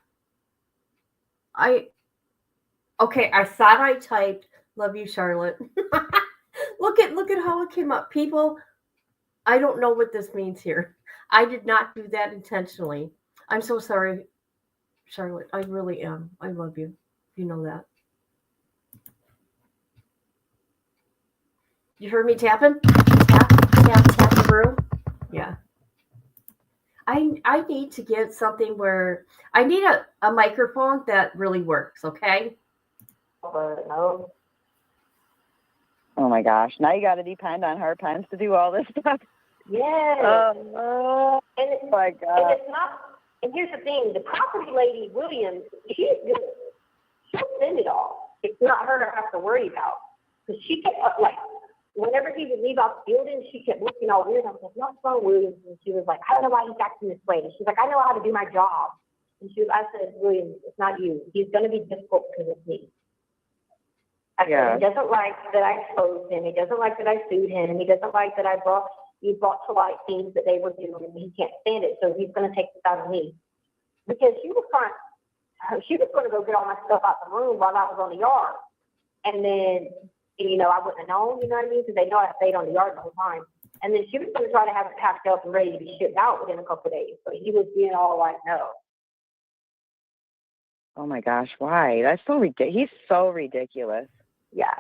I thought I typed, love you, Charlotte. Look at how it came up. People, I don't know what this means here. I did not do that intentionally. I'm so sorry, Charlotte. I really am. I love you. You know that. You heard me tapping? Tap the room? Yeah. I need to get something where I need a microphone that really works, okay?
But no.
Oh my gosh. Now you got to depend on her pens to do all this stuff.
Yes.
Oh my God.
And it's not, and here's the thing, the property lady, Williams, she's good. She'll send it all. It's not her to have to worry about. Because she kept, like, whenever he would leave out the building, she kept looking all weird. I was like, what's wrong, Williams? And she was like, I don't know why he's acting this way. And she's like, I know how to do my job. And I said, Williams, it's not you. He's going to be difficult because it's me. I said, he doesn't like that I exposed him. He doesn't like that I sued him. He doesn't like that you brought to light things that they were doing. He can't stand it. So he's going to take this out of me. Because she was going to go get all my stuff out the room while I was on the yard. And then, you know, I wouldn't have known, you know what I mean? Because they know I stayed on the yard the whole time. And then she was going to try to have it packed up and ready to be shipped out within a couple of days. But he was being all like, no.
Oh my gosh, why? That's so ridiculous. He's so ridiculous.
Yeah.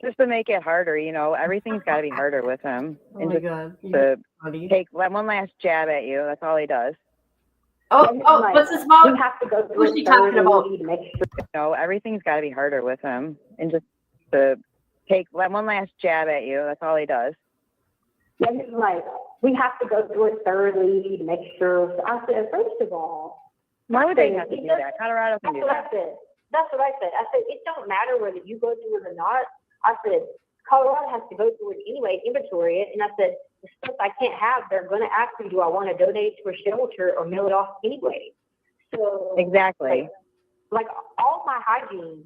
just to make it harder, everything's got to be harder with him.
Oh
And
my
just
God.
to
Funny.
take one last jab at you. That's all he does.
Oh, what's this about?
We have to go through
Who's she talking about?
to make sure.
Everything's got to be harder with him. And just to take one last jab at you. That's all he does.
Yeah, he's like, we have to go through it thoroughly to make sure. I said, first of all,
Why would they have to do that? Colorado can
that's
do
what
that.
I said. That's what I said. I said, it don't matter whether you go through it or not. I said, Colorado has to go through it anyway, inventory it. And I said, the stuff I can't have, they're going to ask me, do I want to donate it to a shelter or mail it off anyway? So
Exactly.
like all my hygiene,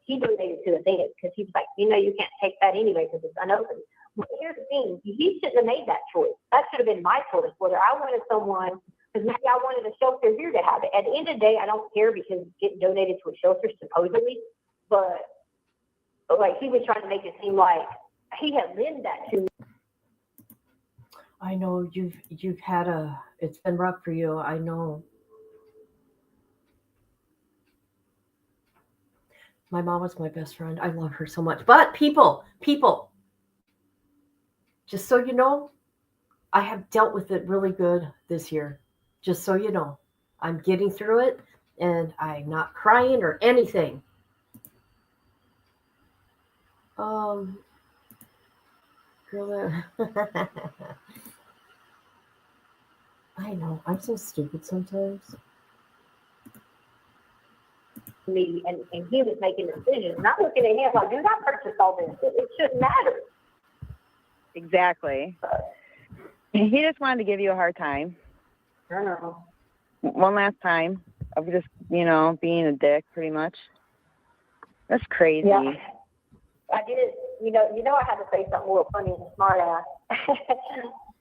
he donated to the thing because he was like, you can't take that anyway because it's unopened. But here's the thing, he shouldn't have made that choice. That should have been my choice, whether I wanted someone, because maybe I wanted a shelter here to have it. At the end of the day, I don't care because it's getting donated to a shelter supposedly, but like he was trying to make it seem like he had lent that to me.
I know you've had it's been rough for you. I know. My mom was my best friend. I love her so much. But people, just so you know, I have dealt with it really good this year. Just so you know, I'm getting through it and I'm not crying or anything. Girl, I know, I'm so stupid sometimes.
Me and he was making decisions. And I'm looking at him like, dude, I purchased all this. It shouldn't matter.
Exactly. He just wanted to give you a hard time.
I don't know.
One last time of just, being a dick, pretty much. That's crazy.
Yeah. I did. I had to say something real funny and smart ass.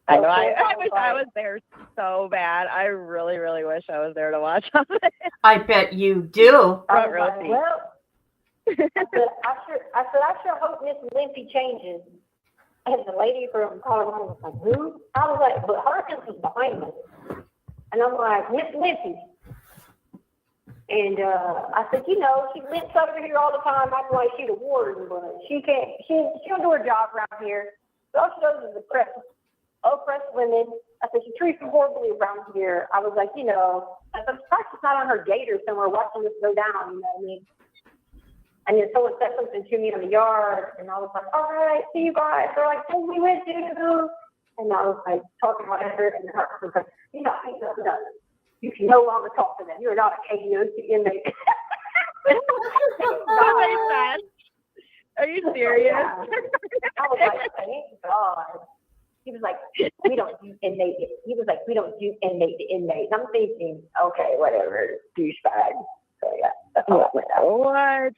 I know. I wish I was there so bad. I really, really wish I was there to watch all this.
I bet you do.
Front row seat.
Well, I sure hope Miss Limpy changes. And the lady from Colorado was like, who? I was like, but Harkins was behind me. And I'm like, Miss Limpy. And I said, she limps over here all the time. I'm like, she's a warden, but she don't do her job around here. So all she does is oppress women. I said, she treats them horribly around here. I was like, I said, I'm surprised she's not on her gator somewhere watching this go down, you know what I mean? And then someone said something to me in the yard, and I was like, all right, see you guys. They're like, oh, we went to, and I was like, talking about her, and her was like, you can no longer talk to them. You're not a KDOC inmate.
Are you serious?
Yeah. I was like, thank God. He was like, we don't do inmate. He was like, we don't do inmate to inmate. And I'm thinking, okay, whatever, douchebag. So yeah, that's all I went out.
What?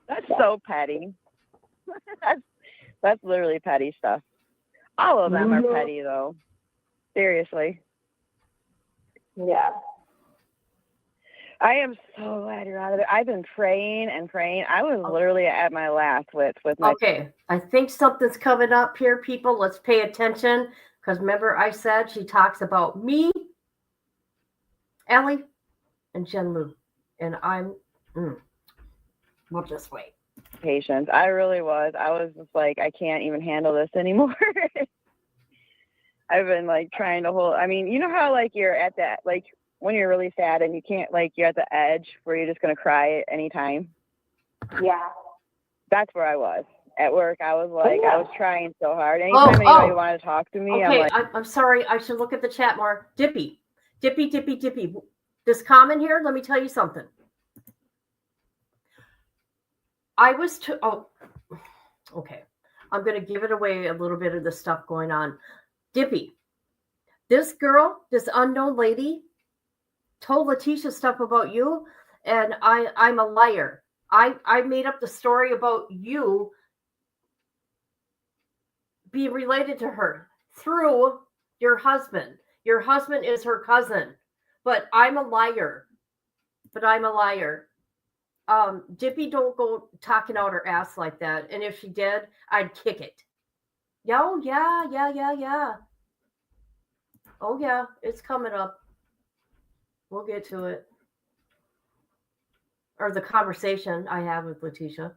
That's so petty. That's literally petty stuff. All of them are petty, though. Seriously.
Yeah.
I am so glad you're out of there. I've been praying and praying. I was literally at my last with my...
Okay, I think something's coming up here, people. Let's pay attention. Because remember I said she talks about me, Ellie, and Jen Lou. And we'll just wait.
Patience. I really was. I was just like, I can't even handle this anymore. I've been like trying to hold. I mean, you know how like you're at that, like when you're really sad and you can't, like you're at the edge where you're just going to cry at any time.
Yeah.
That's where I was. At work, I was like, I was trying so hard. Anytime anybody wanted to talk to me,
okay,
I'm like...
I'm sorry. I should look at the chat more. Dippy. This comment here, let me tell you something. Okay. I'm going to give it away a little bit of the stuff going on. Dippy, this girl, this unknown lady, told Letecia stuff about you, and I'm a liar. I made up the story about you being related to her through your husband. Your husband is her cousin, but I'm a liar. Dippy don't go talking out her ass like that, and if she did, I'd kick it. Yeah. Oh, yeah, it's coming up. We'll get to it. Or the conversation I have with Letecia.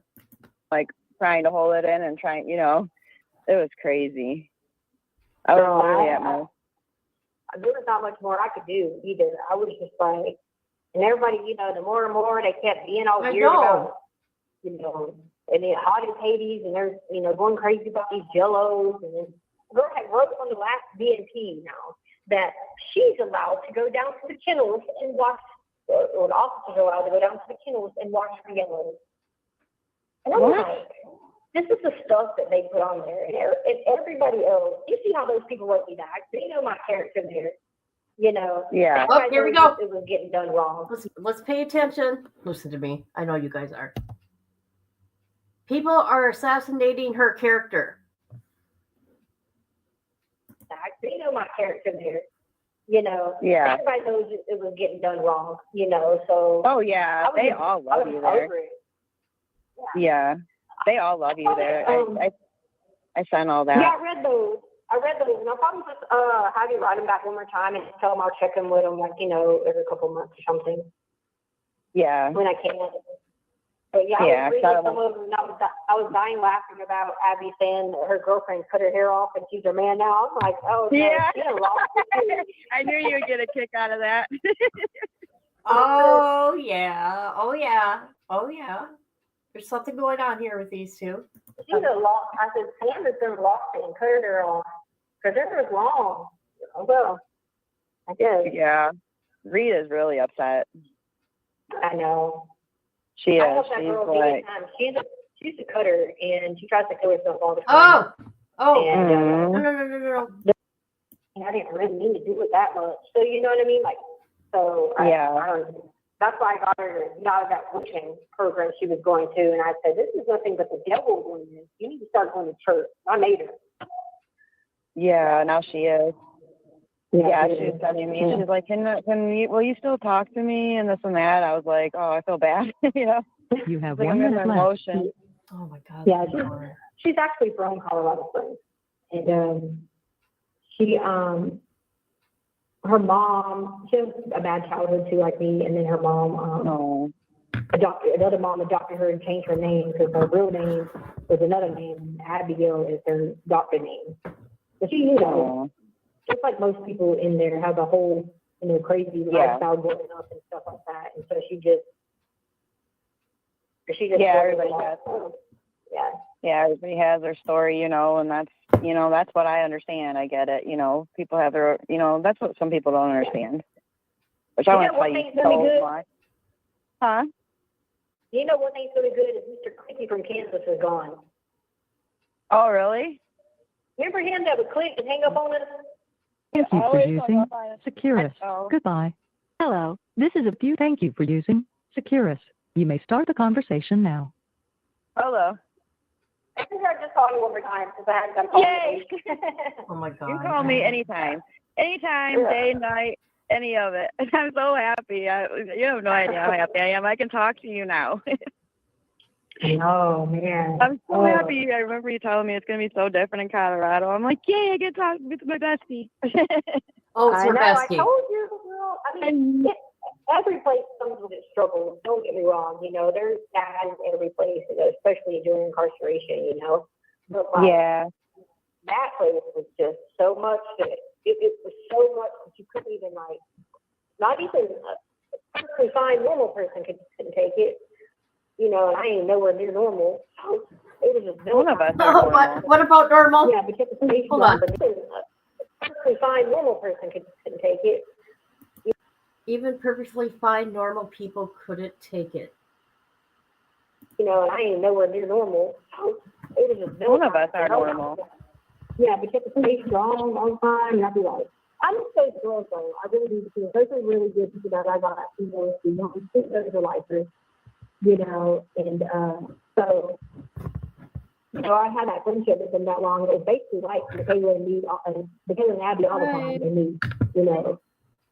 Like, trying to hold it in and trying, it was crazy. I was literally at my.
There was not much more I could do either. I was just like, and everybody, the more and more they kept being all weird about, and then hot as Hades, and they're, going crazy about these jellos. And then girl had wrote on the last BNP now that she's allowed to go down to the kennels and watch, or the officers are allowed to go down to the kennels and watch for yellows. And I'm like, this is the stuff that they put on there. And everybody else, you see how those people wrote me back. They know my character there.
Yeah.
Oh, here we go.
It was getting done wrong.
Let's pay attention. Listen to me. I know you guys are. People are assassinating her character.
They know my character there.
Yeah.
Everybody knows it was getting done wrong. So.
Oh yeah, they all love you there. Yeah, they all love you there. I sent all that.
Yeah, I read those, and I'll probably just have you write them back one more time and tell them I'll check in with them, every couple months or something.
Yeah.
When I can. But yeah, I was reading some of them, and I was dying laughing about Abby saying that her girlfriend cut her hair off and she's her man now. I'm like, oh, no,
yeah.
she done lost it.
I knew you would get a kick out of that.
Oh yeah. Oh yeah. Oh yeah. There's something going on here with these two.
She done lost. I said, Candace done lost it and cut her hair off because her hair was long. Well, I guess.
Yeah. Rita's really upset.
I know.
She is.
I help that
She's
girl
like,
she's a cutter, and she tries to kill herself all the time.
Oh.
And,
No.
and I didn't really mean to do it that much. So you know what I mean? Like, so I don't. That's why I got her out of that witching program she was going to, and I said, "This is nothing but the devil doing this. You need to start going to church." I made her.
Yeah, now she is. Yeah, she's telling me. She's like, will you still talk to me and this and that? I was like, oh, I feel bad.
You have
like
1 minute left.
emotion.
Oh my God.
Yeah, she's actually from Colorado Springs, and she her mom, she has a bad childhood too, like me, and then her mom another mom adopted her and changed her name because her real name was another name. Abigail is her adopted name. But she, just like most people in there, have a whole, crazy lifestyle going up and stuff like that. And so she just
everybody has. Yeah, everybody has their story, and that's what I understand. I get it. People have their, that's what some people don't understand. Which I want to tell you so much. Huh?
You know what thing's really good is Mr. Clicky from Kansas is gone.
Oh, really?
Remember him that would click and hang up on us?
Thank you for using Securus. Goodbye. Hello, this is a few. Thank you for using Securus. You may start the conversation now.
Hello.
I think I just called you one more time because I hadn't done.
Yay!
Oh my God.
You call me anytime. Anytime, day, night, any of it. I'm so happy. You have no idea how happy I am. I can talk to you now.
Oh, man.
I'm so happy. I remember you telling me it's going to be so different in Colorado. I'm like, yay, I get to talk with my bestie.
Oh, it's her bestie.
I told you, girl. I mean, every place comes with its struggles. Don't get me wrong. There's bad in every place, especially during incarceration, But that place was just so much that it was so much that you couldn't even, not even a perfectly fine normal person couldn't take it. And I ain't nowhere near normal. So it was just
none of us are normal.
What about normal?
Yeah, but you have to stay strong. But a perfectly fine normal person couldn't take it.
Even perfectly fine normal people couldn't take it.
And I ain't nowhere near normal. So it was just
none of us are normal.
Yeah, but you have to stay strong all the time. And I'd be like, I'm just so thrilled though. I really do because those are really good people that I got to know. Those are lifers. And so, I had that friendship with them that long. It was basically like Michaela and me, Michaela and Abby all the time, and me,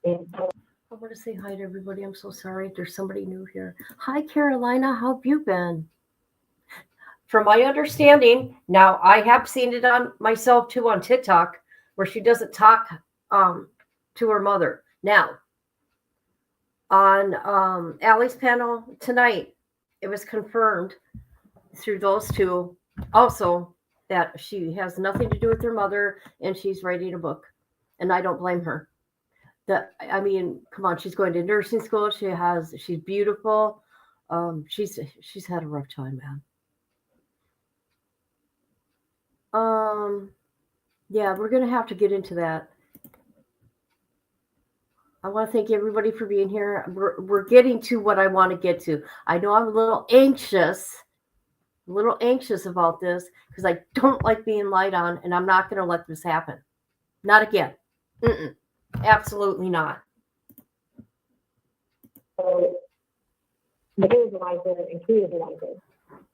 And so,
I want to say hi to everybody. I'm so sorry. There's somebody new here. Hi, Carolina. How have you been? From my understanding, now I have seen it on myself too on TikTok, where she doesn't talk to her mother. Now, on Allie's panel tonight, it was confirmed through those two also that she has nothing to do with her mother and she's writing a book. And I don't blame her. I mean, come on, she's going to nursing school. She's beautiful. She's had a rough time, man. Yeah, we're gonna have to get into that. I want to thank everybody for being here. We're getting to what I want to get to. I know I'm a little anxious about this because I don't like being lied on, and I'm not going to let this happen. Not again. Absolutely not.
So Michaela's Eliza and Tria's Eliza.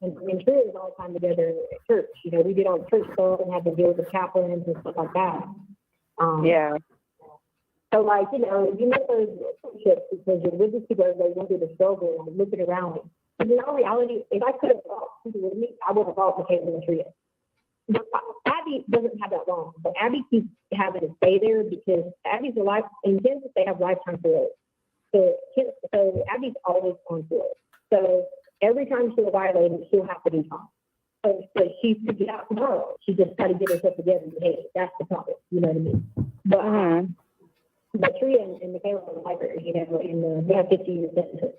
And I mean, Tria was all the time together at church. You know, we did all the church stuff and had to deal with the chaplains and stuff like that.
Yeah.
So, like, you know, you make those relationships because you're with these people, they went through the struggle and looking around. But in all reality, if I could have brought people with me, I would have brought Michaela and Tria. But Abby doesn't have that long, but Abby keeps having to stay there because Abby's a life, in Kansas, they have lifetime parole. So Abby's always on parole. So every time she's violated, she'll have to be home. So she could get out tomorrow. She just got to get herself together and hey, that's the problem. You know what I mean? But Tria and Michaela are like her, you know, and they have 15 years sentences.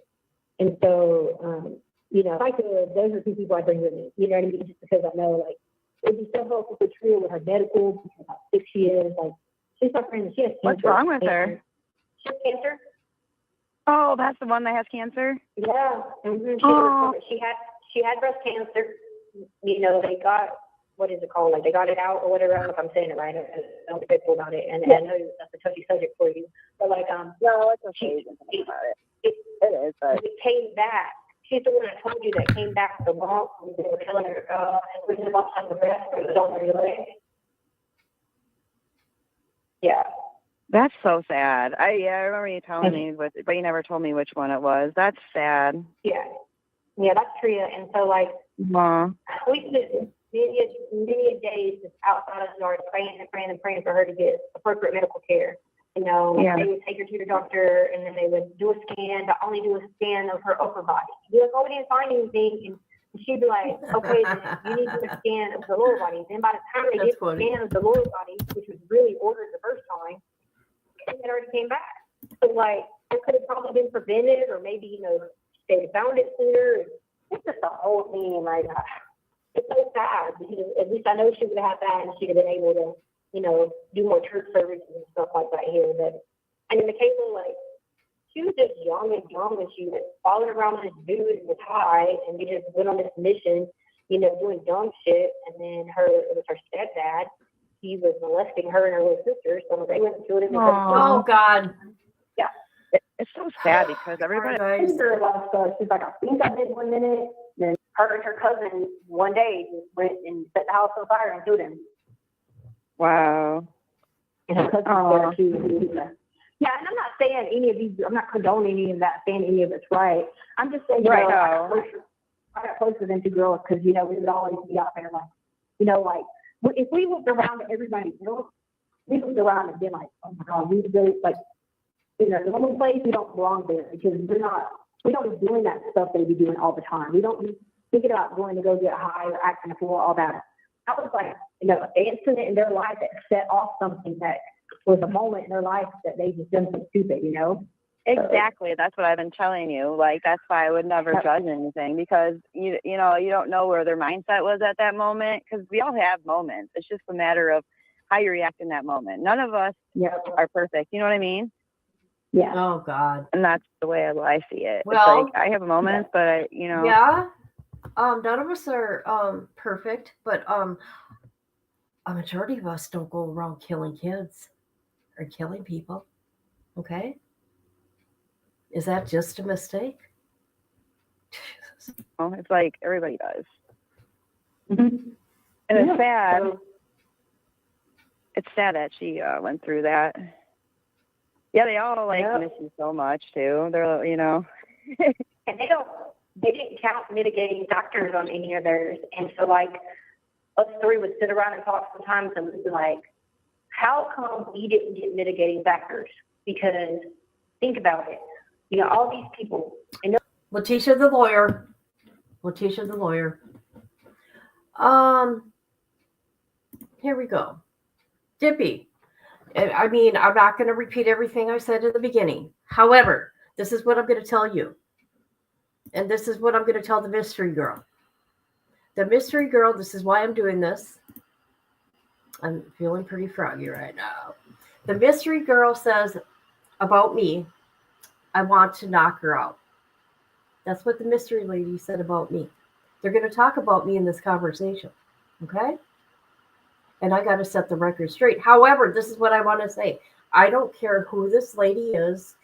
And so, you know, if I could, those are two people I bring with me. You know what I mean? Just because I know, like, it'd be so helpful for Tria with her medical, because how sick she is. Like, she's suffering. She has cancer.
What's wrong with her?
She has cancer.
Oh, that's the one that has cancer?
Yeah. Mm-hmm. She had breast cancer. You know, they got, what is it called? Like, they got it out or whatever. I don't know if I'm saying it right. I don't be faithful about it. And I know that's a touchy subject for you. But, like,
no, it's okay. It is, but
it came back. She's the one I told you that came back the lump. They were killing her. And we did lumps on the breast. It was on her leg. Yeah.
that's so sad. I remember you telling me, but you never told me which one it was. That's sad.
Yeah, that's Tria. And so, like, we spent many days just outside of the yard praying for her to get appropriate medical care. You know, they would take her to the doctor, and then they would do a scan, but only do a scan of her upper body. Be like, oh, we didn't find anything. And she'd be like, okay, then you need to do a scan of the lower body. Then by the time they did the scan of the lower body, which was really ordered the first time, it had already came back. So, like, it could have probably been prevented, or maybe, you know, they found it sooner. It's just a whole thing. Like, it's so sad because at least I know she would have had that, and she'd have been able to, you know, do more church services and stuff like that here. But and then Michaela, like, she was just young, and she was following around with this dude in the tie, and we just went on this mission, you know, doing dumb shit. And then it was her stepdad. He was molesting her and her little sister, so they went to it.
Oh God.
Yeah.
It's so sad because everybody.
She's like, I think I did 1 minute. Then her and her cousin one day just went and set the house on fire and killed him.
Wow.
And her cousin yeah, and I'm not saying any of these, I'm not condoning any of that, saying any of it's right. I'm just saying,
right,
I got closer than two girls because, you know, we would always be out there, like, you know, like, if we looked around at everybody else, we looked around and been like, oh my God, we really, like, you know, the only place we don't belong there because we don't be doing that stuff they be doing all the time. We don't be thinking about going to go get high or acting a fool, all that. That was like, you know, an incident in their life that set off something that was a moment in their life that they just done something stupid, you know?
Exactly. That's what I've been telling you. Like, that's why I would never judge anything because, you know, you don't know where their mindset was at that moment because we all have moments. It's just a matter of how you react in that moment. None of us are perfect. You know what I mean?
Yeah. Oh God.
And that's the way I see it.
Well,
it's like I have moments, but you know.
Yeah. None of us are perfect, but a majority of us don't go around killing kids or killing people. Okay? Is that just a mistake?
Oh, it's like everybody does.
Mm-hmm.
And it's sad. It's sad that she went through that. Yeah, they all miss you so much too. They're, you know.
And they didn't count mitigating factors on any of theirs. And so, like, us three would sit around and talk sometimes and we'd be like, how come we didn't get mitigating factors? Because think about it. You know, all these people. And
Letecia the lawyer. Here we go. Dippy. I mean, I'm not going to repeat everything I said at the beginning. However, this is what I'm going to tell you. And this is what I'm going to tell the mystery girl. The mystery girl, this is why I'm doing this. I'm feeling pretty froggy right now. The mystery girl says about me, I want to knock her out. That's what the mystery lady said about me. They're going to talk about me in this conversation. Okay? And I got to set the record straight. However, this is what I want to say. I don't care who this lady is.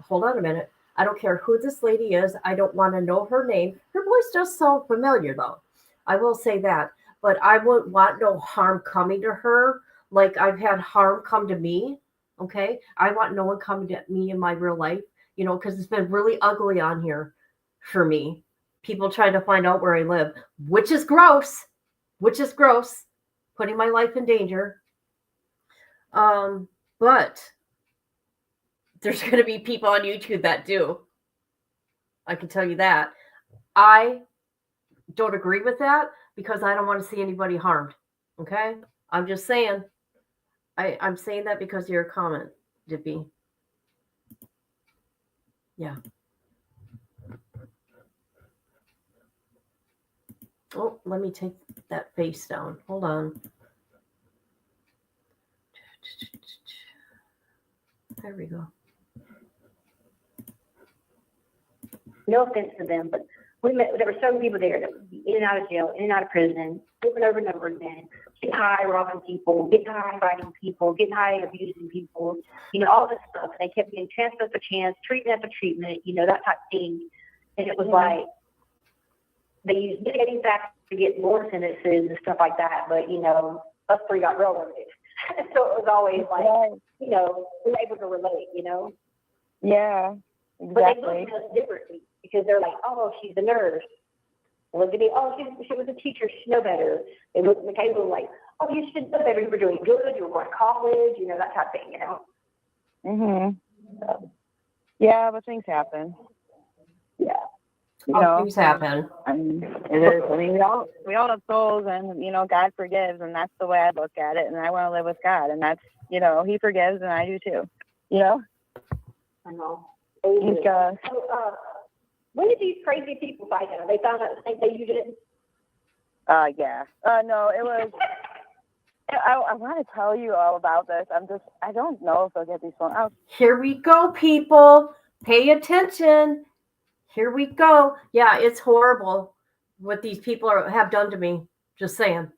Hold on a minute. I don't care who this lady is. I don't want to know her name. Her voice does sound familiar, though. I will say that. But I wouldn't want no harm coming to her like I've had harm come to me. Okay? I want no one coming to me in my real life, you know, because it's been really ugly on here for me. People trying to find out where I live, which is gross. Putting my life in danger. But there's going to be people on YouTube that do. I can tell you that. I don't agree with that because I don't want to see anybody harmed. Okay? I'm just saying. I'm saying that because of your comment, Dippy. Yeah. Oh, let me take that face down. Hold on. There we go.
No offense to them, but there were so many people there that would be in and out of jail, in and out of prison, over and over again, getting high, robbing people, getting high, fighting people, getting high, abusing people, you know, all this stuff. And they kept getting chance after chance, treatment after treatment, you know, that type of thing. And it was like, they used mitigating factors to get more sentences and stuff like that. But, you know, us three got railroaded. So it was always like, you know, we were able to relate, you know?
Yeah, exactly.
But they look at us differently because they're like, oh, she's a nurse. Look at me, oh, she was a teacher, she know better. They look at Michaela like, oh, you should know better. You were doing good, you were going to college, you know, that type of thing, you know?
So, yeah, but things happen.
Yeah.
You know,
things happen.
I mean, it is. I mean, we all have souls, and you know, God forgives, and that's the way I look at it. And I want to live with God, and that's, you know, He forgives, and I do too. You know.
I know.
He's got.
So, when did these crazy people find out? They found out the same day you did?
Yeah. No, it was. I want to tell you all about this. I don't know if I'll get these phone out.
Here we go, people. Pay attention. Here we go. Yeah, it's horrible what these people have done to me. Just saying.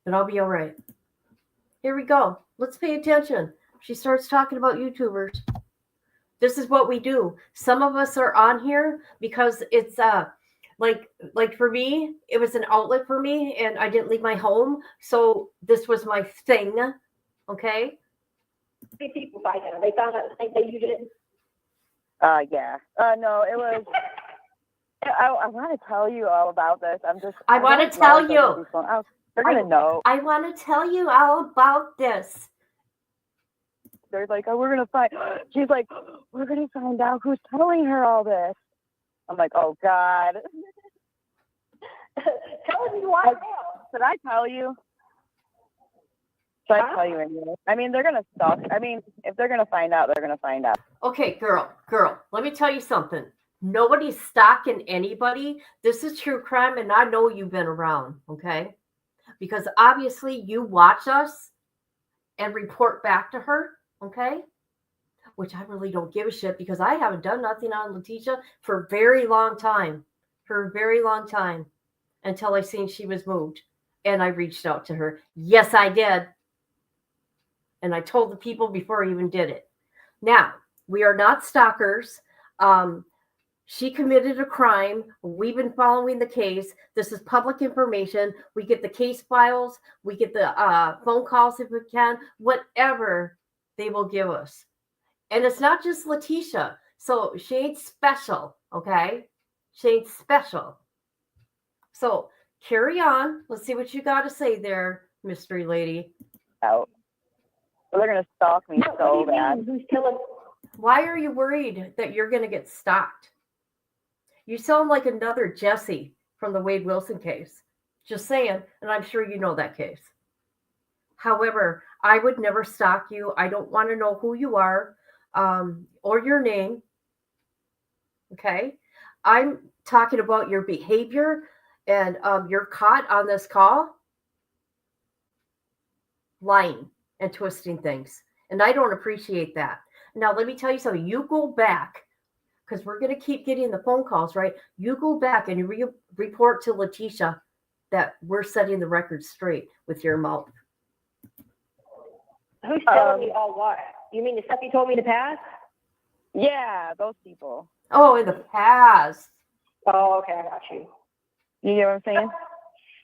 But I'll be all right. Here we go. Let's pay attention. She starts talking about YouTubers. This is what we do. Some of us are on here because it's like for me, it was an outlet for me, and I didn't leave my home, so this was my thing. Okay.
These people find out. They found out the same day you did?
Yeah. No, it was. I want to tell you all about this.
I want to tell you.
They're gonna know.
I want to tell you all about this.
They're like, oh, we're gonna find. She's like, we're gonna find out who's telling her all this. I'm like, oh God.
Tell me why.
Should I tell you? Should I tell you anyway? I mean, they're gonna stalk. I mean, if they're gonna find out, they're gonna find out.
Okay, girl, let me tell you something. Nobody's stalking anybody. This is true crime, and I know you've been around, okay? Because obviously you watch us and report back to her, okay? Which I really don't give a shit because I haven't done nothing on Letecia for a very long time. Until I seen she was moved. And I reached out to her. Yes, I did. And I told the people before I even did it. Now, we are not stalkers. She committed a crime. We've been following the case. This is public information. We get the case files. We get the phone calls if we can. Whatever they will give us. And it's not just Letecia. So she ain't special, okay? She ain't special. So carry on. Let's see what you got to say there, mystery lady.
Out. So they're going to stalk me so bad.
Why are you worried that you're going to get stalked? You sound like another Jesse from the Wade Wilson case. Just saying. And I'm sure you know that case. However, I would never stalk you. I don't want to know who you are or your name. Okay. I'm talking about your behavior, and you're caught on this call lying and twisting things. And I don't appreciate that. Now, let me tell you something. You go back, because we're going to keep getting the phone calls, right? You go back and you report to Letecia that we're setting the record straight with your mouth.
Who's telling me all what? You mean the stuff you told me to pass?
Yeah, those people.
Oh, in the past.
Oh, okay, I got you.
You get what I'm saying?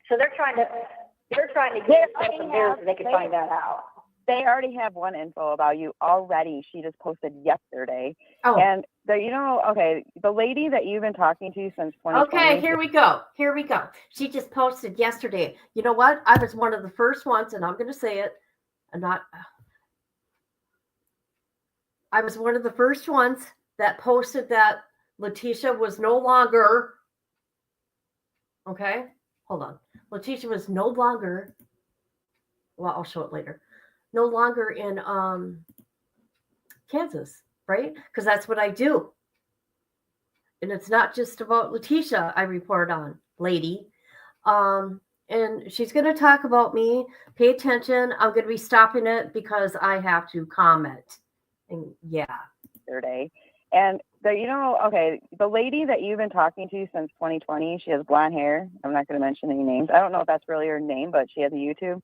So they're trying to get stuff from there so they can find that out.
They already have one info about you already. She just posted yesterday.
Oh.
And the lady that you've been talking to since 2020.
Okay, here we go. She just posted yesterday. You know what? I was one of the first ones, and I'm going to say it. I was one of the first ones that posted that Letecia was no longer. Okay, hold on. Letecia was no longer. Well, I'll show it later. No longer in Kansas, right? Because that's what I do. And it's not just about Letecia I report on, lady. And she's going to talk about me. Pay attention. I'm going to be stopping it because I have to comment. And yeah.
Yesterday. And the lady that you've been talking to since 2020, she has blonde hair. I'm not going to mention any names. I don't know if that's really her name, but she has a YouTube.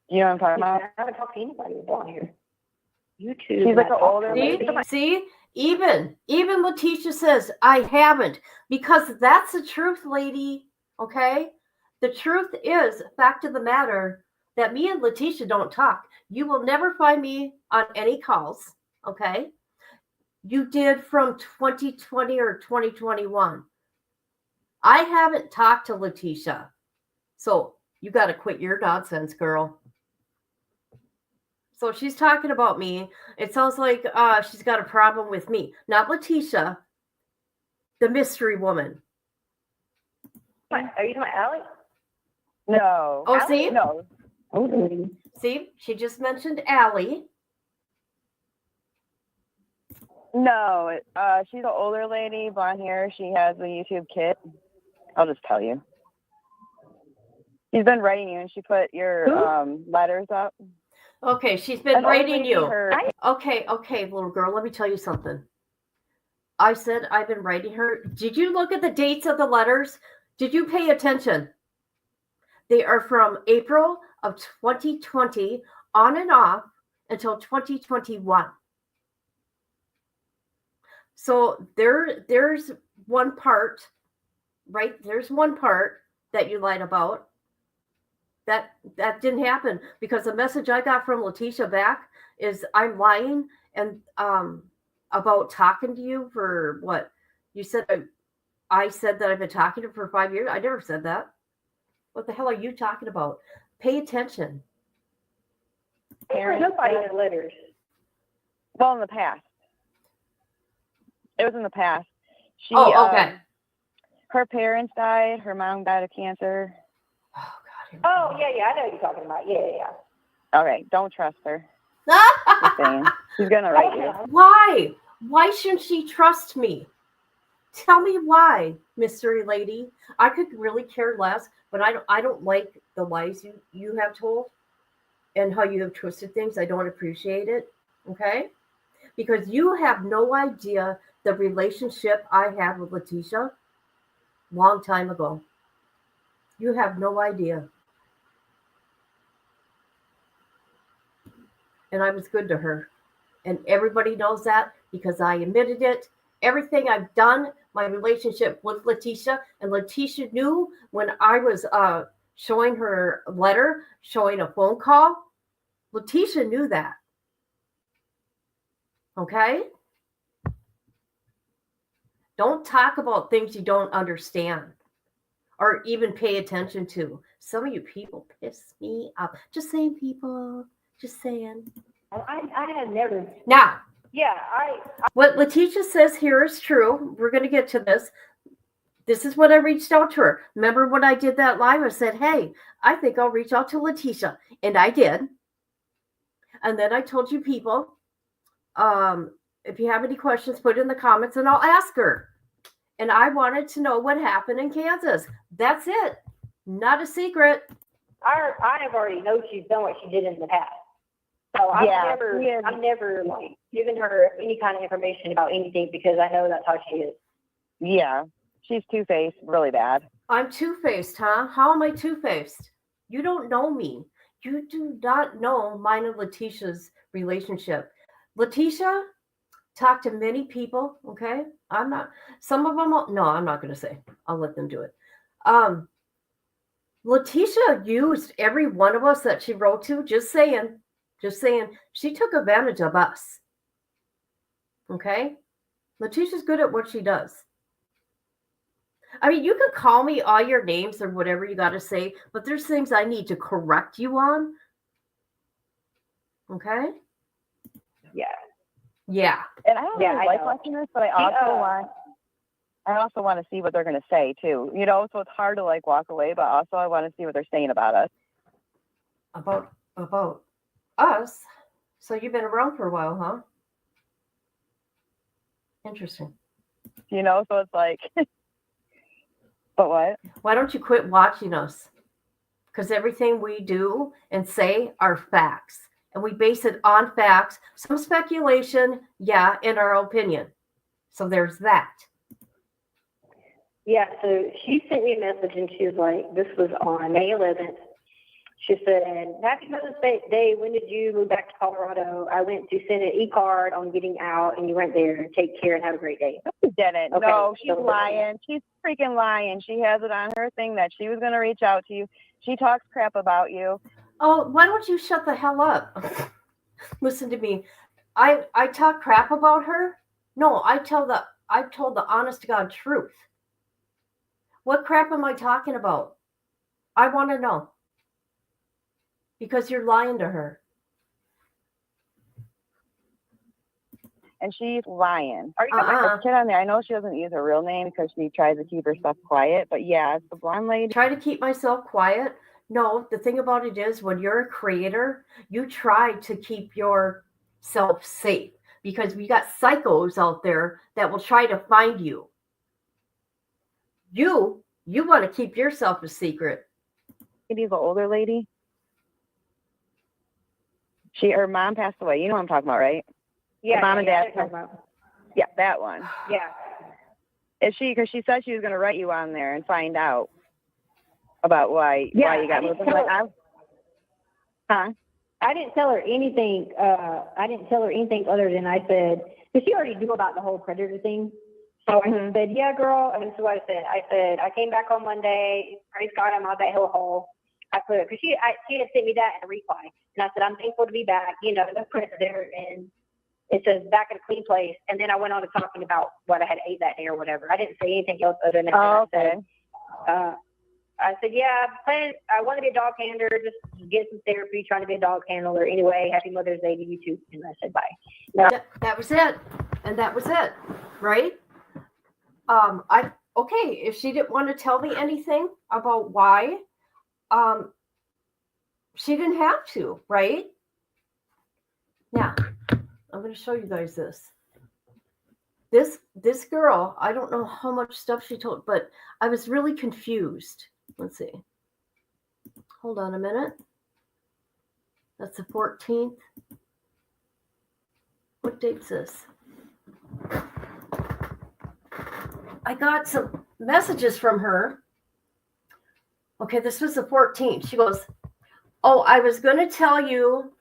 You know what I'm talking about?
I haven't talked to anybody with blonde hair. YouTube.
She's like an older lady.
See? Even Letecia says I haven't, because that's the truth, lady. Okay? The truth is, fact of the matter, that me and Letecia don't talk. You will never find me on any calls. Okay? You did from 2020 or 2021. I haven't talked to Letecia. So you got to quit your nonsense, girl. So she's talking about me. It sounds like she's got a problem with me. Not Letecia, the mystery woman.
Are you talking about Allie?
No.
Oh,
Allie?
see?
No.
Oh,
See? She just mentioned Allie.
No. She's an older lady, blonde hair. She has a YouTube kit. I'll just tell you. She's been writing you, and she put your letters up.
Okay, she's been writing you.
Okay,
little girl, let me tell you something. I said I've been writing her. Did you look at the dates of the letters? Did you pay attention? They are from April of 2020 on and off until 2021. So there's one part, right? There's one part that you lied about. That didn't happen, because the message I got from Letecia back is I'm lying and about talking to you for what? You said I said that I've been talking to her for 5 years. I never said that. What the hell are you talking about? Pay attention.
nobody has letters.
Well, in the past. It was in the past. She,
okay.
Her parents died. Her mom died of cancer.
Oh, yeah, I know what you're talking about. Yeah.
Okay, don't trust her. Just saying. She's going to write you.
Why? Why shouldn't she trust me? Tell me why, mystery lady. I could really care less, but I don't like the lies you have told and how you have twisted things. I don't appreciate it. Okay? Because you have no idea the relationship I had with Letecia long time ago. You have no idea. And I was good to her. And everybody knows that because I admitted it. Everything I've done, my relationship with Letecia, and Letecia knew when I was showing her a letter, showing a phone call. Letecia knew that. Okay? Don't talk about things you don't understand or even pay attention to. Some of you people piss me off. Just saying, people. Just saying.
I had never.
Now,
Yeah,
what Letecia says here is true. We're going to get to this. This is what I reached out to her. Remember when I did that live? I said, hey, I think I'll reach out to Letecia. And I did. And then I told you people, if you have any questions, put it in the comments and I'll ask her. And I wanted to know what happened in Kansas. That's it. Not a secret.
I have already known she's done what she did in the past. So I've never like given her any kind of information about anything because I know that's how she is.
Yeah. She's two-faced really bad.
I'm two-faced, huh? How am I two-faced? You don't know me. You do not know mine and Letecia's relationship. Letecia talked to many people, okay? I'm not, some of them, no, I'm not going to say. I'll let them do it. Letecia used every one of us that she wrote to, just saying, she took advantage of us, okay? Leticia's good at what she does. I mean, you can call me all your names or whatever you got to say, but there's things I need to correct you on. Okay? Yeah.
And I don't really like watching this, but I also want to see what they're going to say too. You know, so it's hard to like walk away, but also I want to see what they're saying about us.
About us? So you've been around for a while, huh? Interesting.
You know, so it's like... But what?
Why don't you quit watching us? Because everything we do and say are facts. And we base it on facts. Some speculation, yeah, in our opinion. So there's that.
Yeah, so she sent me a message and she was like, this was on May 11th. She said, happy Mother's Day. When did you move back to Colorado? I went to send an e-card on getting out and you went there. Take care and have a great day.
She didn't.
Okay,
no, she's lying. She's freaking lying. She has it on her thing that she was going to reach out to you. She talks crap about you.
Oh, why don't you shut the hell up? Listen to me. I talk crap about her? No, I told the honest to God truth. What crap am I talking about? I want to know. Because you're lying to her.
And she's lying. Are you talking about the kid on there? I know she doesn't use her real name because she tries to keep her stuff quiet. But yeah, it's the blonde lady.
Try to keep myself quiet? No, the thing about it is when you're a creator, you try to keep yourself safe. Because we got psychos out there that will try to find you. You want to keep yourself a secret.
She's an older lady. Her mom passed away. You know what I'm talking about, right?
Yeah.
Mom and dad.
Yeah,
that one.
Yeah.
Is she? Because she said she was going to write you on there and find out about why you got moved. Huh?
I didn't tell her anything. I didn't tell her anything other than I said, because she already knew about the whole predator thing. So I said, yeah, girl. And this is what I said. I said, I came back on Monday. Praise God, I'm out that hellhole. I put it because she had sent me that in a reply, and I said I'm thankful to be back. You know, the print there, and it says back in a clean place. And then I went on to talking about what I had ate that day or whatever. I didn't say anything else other than that.
Oh, okay.
I said, yeah, I want to be a dog handler, just get some therapy, trying to be a dog handler. Anyway, happy Mother's Day to you too. And I said bye. No.
That was it, and that was it, right? If she didn't want to tell me anything about why. She didn't have to, right? Now, I'm going to show you guys this. This girl, I don't know how much stuff she told, but I was really confused. Let's see. Hold on a minute. That's the 14th. What date's this? I got some messages from her. Okay, this was the 14th. She goes, oh, I was going to tell you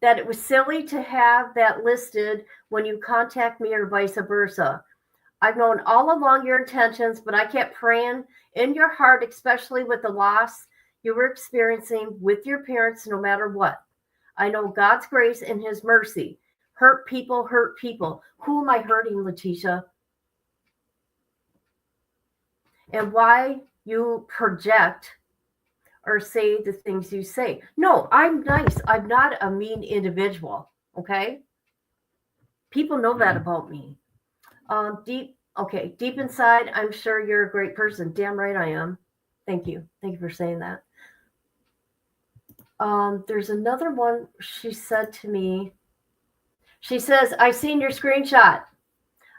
that it was silly to have that listed when you contact me or vice versa. I've known all along your intentions, but I kept praying in your heart, especially with the loss you were experiencing with your parents, no matter what. I know God's grace and his mercy. Hurt people. Who am I hurting, Letecia? And why you project or say the things you say. No, I'm nice. I'm not a mean individual. Okay? People know that about me. Okay, deep inside, I'm sure you're a great person. Damn right I am. Thank you. Thank you for saying that. There's another one she said to me. She says, I seen your screenshot.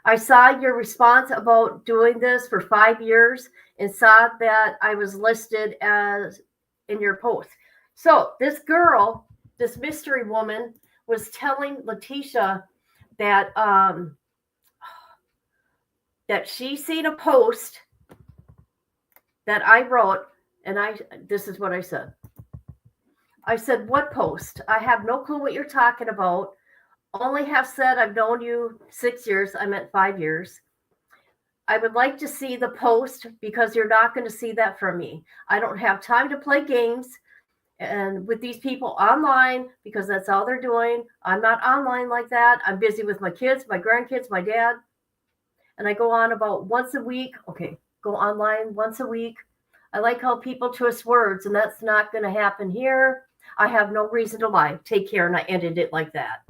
I saw your response about doing this for 5 years and saw that I was listed as in your post. So this girl, this mystery woman, was telling Letecia that that she seen a post that I wrote, and this is what I said. I said, what post? I have no clue what you're talking about. Only have said I've known you 6 years. I meant 5 years. I would like to see the post because you're not going to see that from me. I don't have time to play games and with these people online because that's all they're doing. I'm not online like that. I'm busy with my kids, my grandkids, my dad. And I go on about once a week. Okay, go online once a week. I like how people twist words, and that's not going to happen here. I have no reason to lie. Take care. And I ended it like that.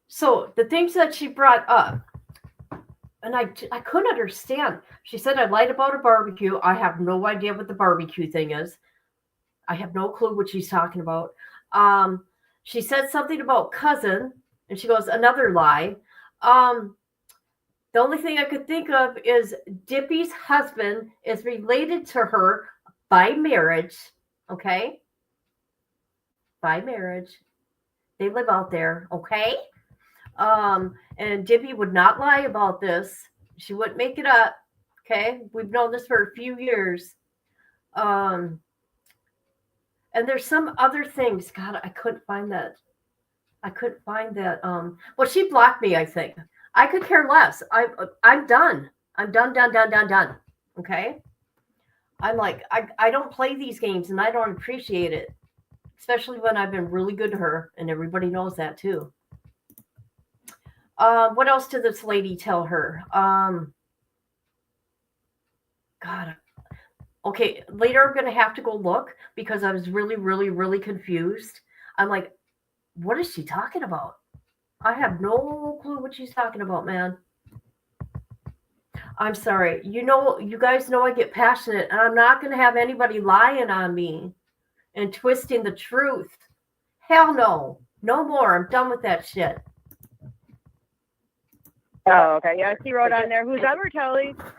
So the things that she brought up, and I couldn't understand. She said, I lied about a barbecue. I have no idea what the barbecue thing is. I have no clue what she's talking about. She said something about cousin, and she goes, another lie. The only thing I could think of is Dippy's husband is related to her by marriage. Okay? By marriage. They live out there. Okay? And Dippy would not lie about this. She wouldn't make it up. Okay? We've known this for a few years. And there's some other things. God, I couldn't find that. Well, she blocked me, I think. I could care less. I'm done. I'm done. Okay? I'm like, I don't play these games and I don't appreciate it. Especially when I've been really good to her, and everybody knows that too. What else did this lady tell her? God. Okay, later I'm going to have to go look because I was really, really, really confused. I'm like, what is she talking about? I have no clue what she's talking about, man. I'm sorry. You guys know I get passionate, and I'm not going to have anybody lying on me and twisting the truth. Hell no. No more. I'm done with that shit.
Oh, okay. Yeah, she wrote on there,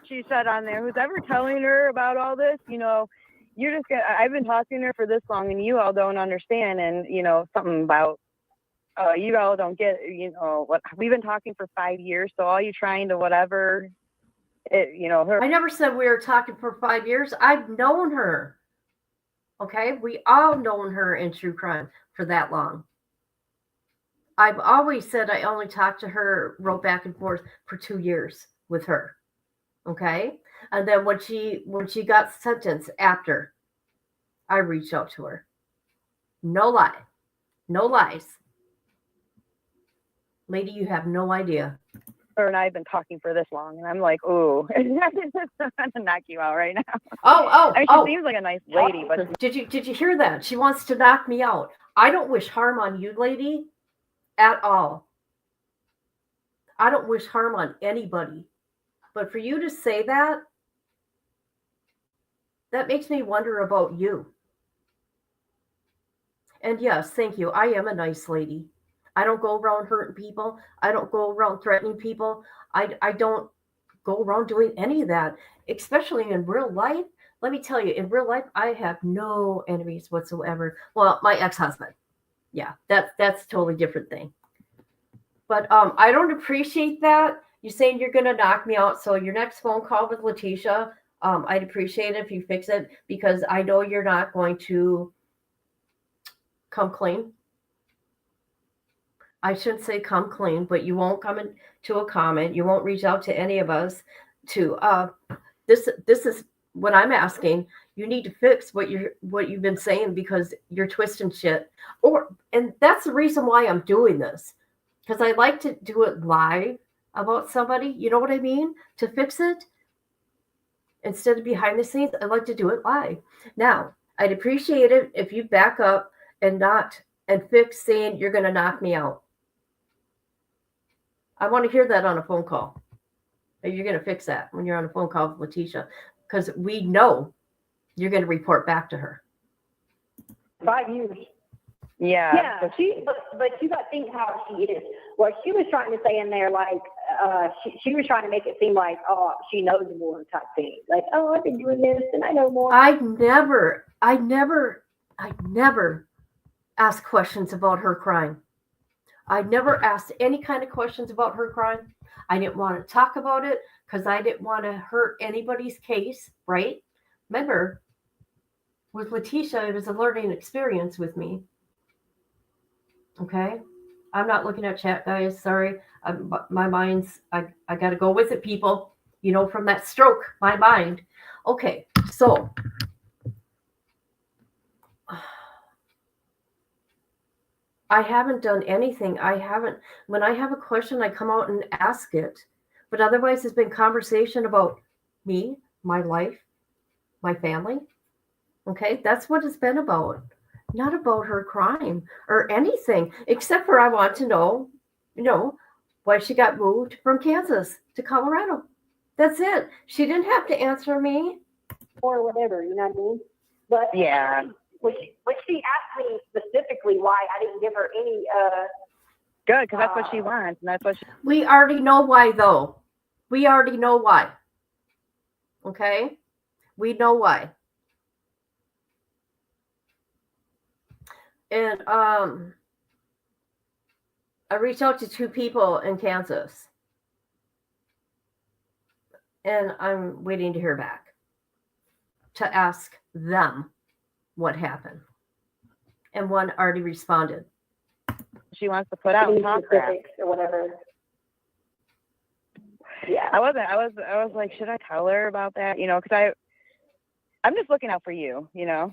she said on there, who's ever telling her about all this, you're just gonna, I've been talking to her for this long and you all don't understand. And, something about, you all don't get, what we've been talking for 5 years. So all you trying to whatever, her.
I never said we were talking for 5 years. I've known her. Okay. We all known her in true crime for that long. I've always said I only talked to her, wrote back and forth for 2 years with her. Okay. And then when she got sentenced after, I reached out to her. No lie. No lies. Lady, you have no idea.
Her and I have been talking for this long, and I'm like, ooh, I'm going to knock you out right now. She seems like a nice lady, but
did you hear that? She wants to knock me out. I don't wish harm on you, lady, at all. I don't wish harm on anybody. But for you to say that makes me wonder about you. And yes, thank you. I am a nice lady. I don't go around hurting people. I don't go around threatening people. I don't go around doing any of that, especially in real life. Let me tell you, in real life, I have no enemies whatsoever. Well, my ex-husband. Yeah, that's a totally different thing. But I don't appreciate that. You're saying you're going to knock me out. So your next phone call with Letecia, I'd appreciate it if you fix it because I know you're not going to come clean. I shouldn't say come clean, but you won't come into a comment. You won't reach out to any of us to this is what I'm asking. You need to fix what you've been saying because you're twisting shit. And that's the reason why I'm doing this. Because I like to do it live about somebody. You know what I mean? To fix it. Instead of behind the scenes, I like to do it live. Now, I'd appreciate it if you back up and fix saying you're going to knock me out. I want to hear that on a phone call. You're going to fix that when you're on a phone call with Letecia, because we know you're going to report back to her.
5 years.
Yeah.
Yeah, but you got to think how she is. What she was trying to say in there, like, she was trying to make it seem like, oh, she knows more type thing. Like, oh, I've been doing this and I know more.
I never asked questions about her crime. I never asked any kind of questions about her crime. I didn't want to talk about it because I didn't want to hurt anybody's case, right? Remember, with Letecia, it was a learning experience with me. Okay? I'm not looking at chat, guys. Sorry. My mind's, I got to go with it, people. You know, from that stroke, my mind. Okay, so I haven't done anything. When I have a question, I come out and ask it. But otherwise, it's been conversation about me, my life, my family. Okay, that's what it's been about. Not about her crime or anything, except for I want to know, why she got moved from Kansas to Colorado. That's it. She didn't have to answer me.
Or whatever, you know what I mean? But
Yeah.
When she asked me specifically why I didn't give her any
Good, because that's what she wants, and that's what she.
We already know why, though. We already know why. Okay? We know why. And I reached out to 2 people in Kansas. And I'm waiting to hear back to ask them what happened. And one already responded.
She wants to put out
any
talk crap.
specifics or whatever. Yeah.
I was like, should I tell her about that? Because I'm just looking out for you,
Yeah.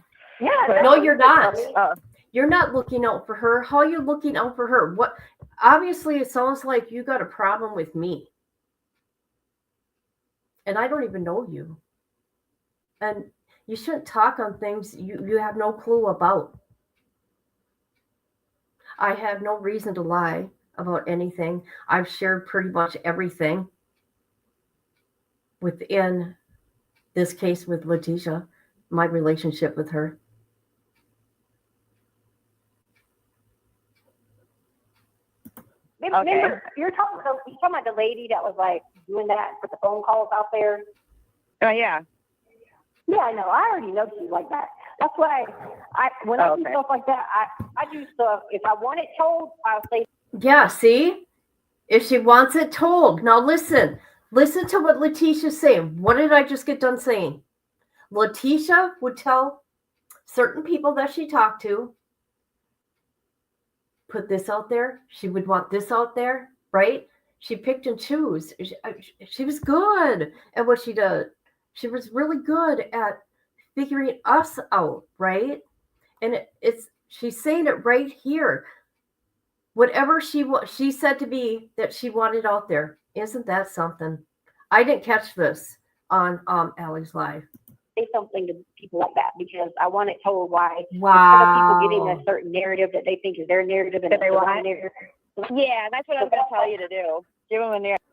No, you're not.
Oh.
You're not looking out for her. How are you looking out for her? What? Obviously, it sounds like you got a problem with me. And I don't even know you. And you shouldn't talk on things you have no clue about. I have no reason to lie about anything. I've shared pretty much everything within this case with Letecia, my relationship with her.
Remember, you're talking about the lady that was like doing that with the phone calls out there.
Oh yeah.
Yeah, I know. I already know she's like that. That's why when I do stuff like that, I do stuff. If I want it told, I'll say.
Yeah, see? If she wants it told. Now listen to what Letecia's saying. What did I just get done saying? Letecia would tell certain people that she talked to, put this out there. She would want this out there, right? She picked and chose. She was good at what she did. She was really good at figuring us out, right? And she's saying it right here. Whatever she said to me that she wanted out there, isn't that something? I didn't catch this on Allie's Live.
Say something to people like that because I want it told why.
Wow.
Instead of people getting a certain narrative that they think is their narrative and
they want
narrative.
Yeah, that's what I was going to tell you to do. Give them a narrative.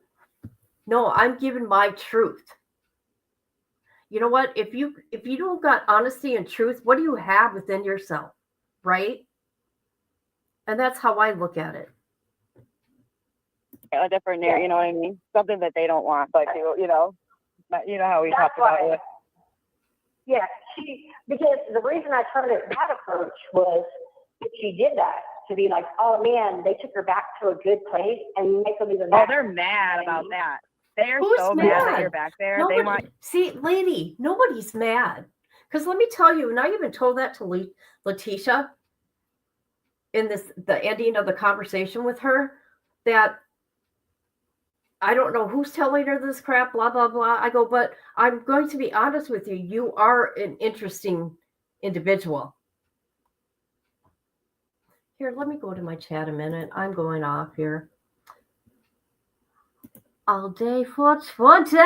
No, I'm giving my truth. You know what? If you don't got honesty and truth, what do you have within yourself, right? And that's how I look at it.
A different narrative, you know what I mean? Something that they don't want, but you know how we talked about it.
Yeah, because the reason I turned it that approach was if she did that to be like, oh man, they took her back to a good place and make them even mad.
Oh, they're mad about that. They're
Who's
so mad that you're back there.
Nobody, see, lady, nobody's mad. Because let me tell you, and I even told that to Letecia in the ending of the conversation with her, that I don't know who's telling her this crap, blah, blah, blah. I go, but I'm going to be honest with you. You are an interesting individual. Here, let me go to my chat a minute. I'm going off here. All day for 20.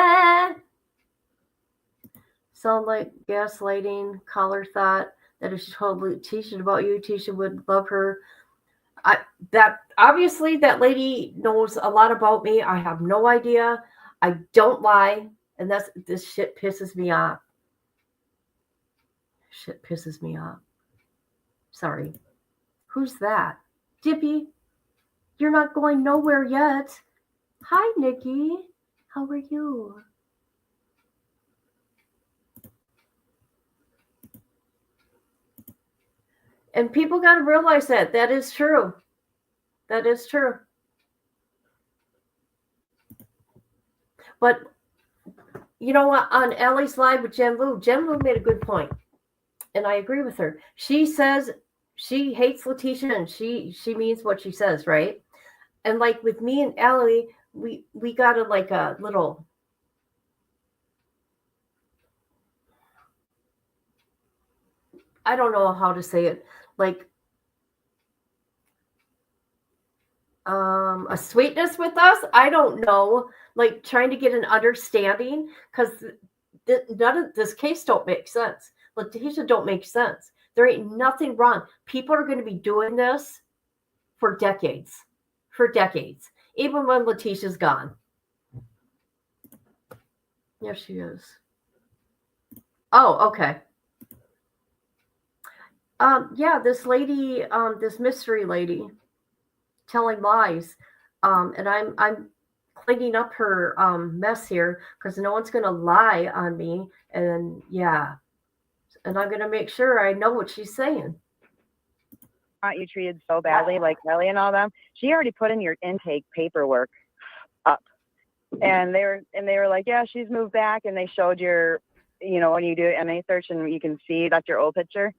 Sound like gaslighting. Caller thought that if she told Letecia about you, Letecia would love her. That obviously that lady knows a lot about me. I have no idea. I don't lie, and this shit pisses me off. Shit pisses me off. Sorry. Who's that? Dippy, you're not going nowhere yet. Hi, Nikki. How are you? And people got to realize that. That is true. That is true. But you know what? On Ellie's live with Jen Lu made a good point. And I agree with her. She says she hates Letecia and she means what she says, right? And like with me and Ellie, we got a little I don't know how to say it, like a sweetness with us. I don't know, like trying to get an understanding, because none of this case don't make sense. Letecia don't make sense. There ain't nothing wrong. People are going to be doing this for decades, even when Letecia's gone. Yes, she is. Oh, okay. Yeah, this lady, this mystery lady, telling lies, and I'm cleaning up her mess here because no one's gonna lie on me, and yeah, and I'm gonna make sure I know what she's saying.
You treated so badly, like Ellie and all them. She already put in your intake paperwork up, and they were like, yeah, she's moved back, and they showed your, when you do MA search and you can see that's your old picture.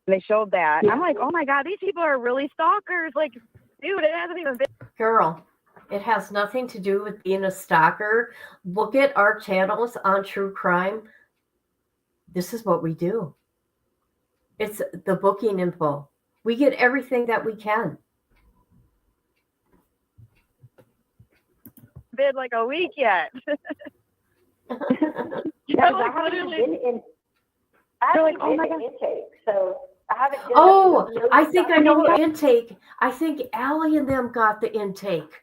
And they showed that. Yeah. I'm like, oh my God, these people are really stalkers. Like, dude, it hasn't even been.
Girl, it has nothing to do with being a stalker. Look at our channels on true crime. This is what we do. It's the booking info. We get everything that we can.
Been like a week yet.
Yeah, I haven't been in. I haven't been in intake, so.
I think I know the intake. I think Allie and them got the intake.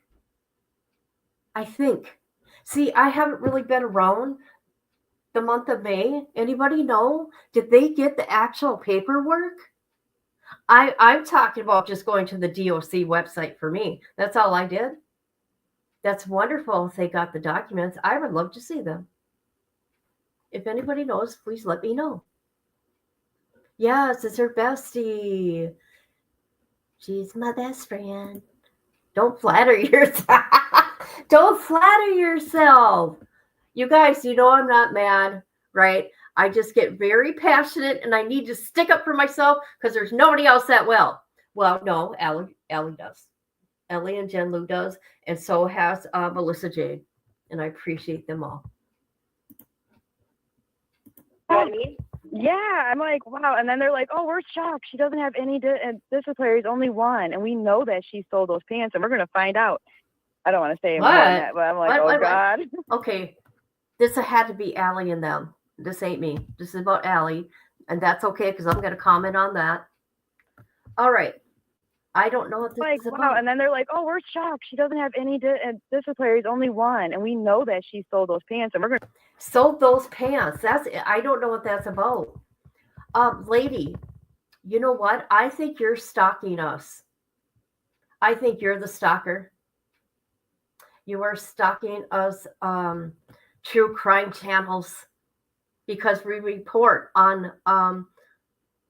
I think. See, I haven't really been around the month of May. Anybody know? Did they get the actual paperwork? I'm talking about just going to the DOC website for me. That's all I did. That's wonderful if they got the documents. I would love to see them. If anybody knows, please let me know. Yes, it's her bestie. She's my best friend. Don't flatter yourself. Don't flatter yourself. You guys, I'm not mad, right? I just get very passionate and I need to stick up for myself because there's nobody else that will. Well, no, Ellie does. Ellie and Jen Lu does. And so has Melissa Jade. And I appreciate them all.
You know what I mean?
Yeah, I'm like, wow. And then they're like, oh, we're shocked. She doesn't have any disciplinary, only one. And we know that she stole those pants, and we're going to find out. I don't want to say more than that, but I'm like, God.
Okay, this had to be Allie and them. This ain't me. This is about Allie, and that's okay because I'm going to comment on that. All right. I don't know what this is about.
Wow. And then they're like, oh, we're shocked. She doesn't have any disciplinary, only one. And we know that she stole those pants, and we're going to.
Sold those pants. I don't know what that's about. Lady, you know what? I think you're stalking us. I think you're the stalker. You are stalking us, true crime channels, because we report on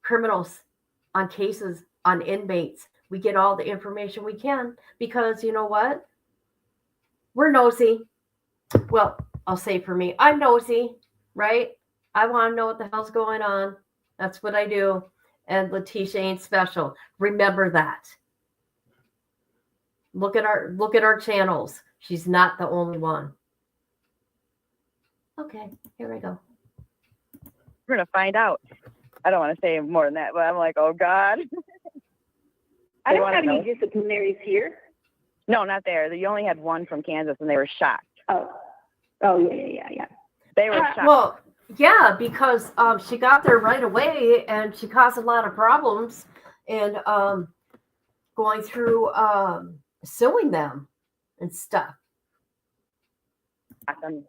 criminals, on cases, on inmates. We get all the information we can because you know what? We're nosy. Well, I'll say for me, I'm nosy, right? I want to know what the hell's going on. That's what I do. And Letecia ain't special. Remember that. Look at our channels. She's not the only one. Okay, here we go.
We're going to find out. I don't want to say more than that, but I'm like, oh, God.
I don't have any disciplinaries here.
No, not there. You only had one from Kansas, and they were shocked.
Oh, yeah.
They were shocked.
Well, yeah, because she got there right away, and she caused a lot of problems. And going through suing them and stuff.
I'm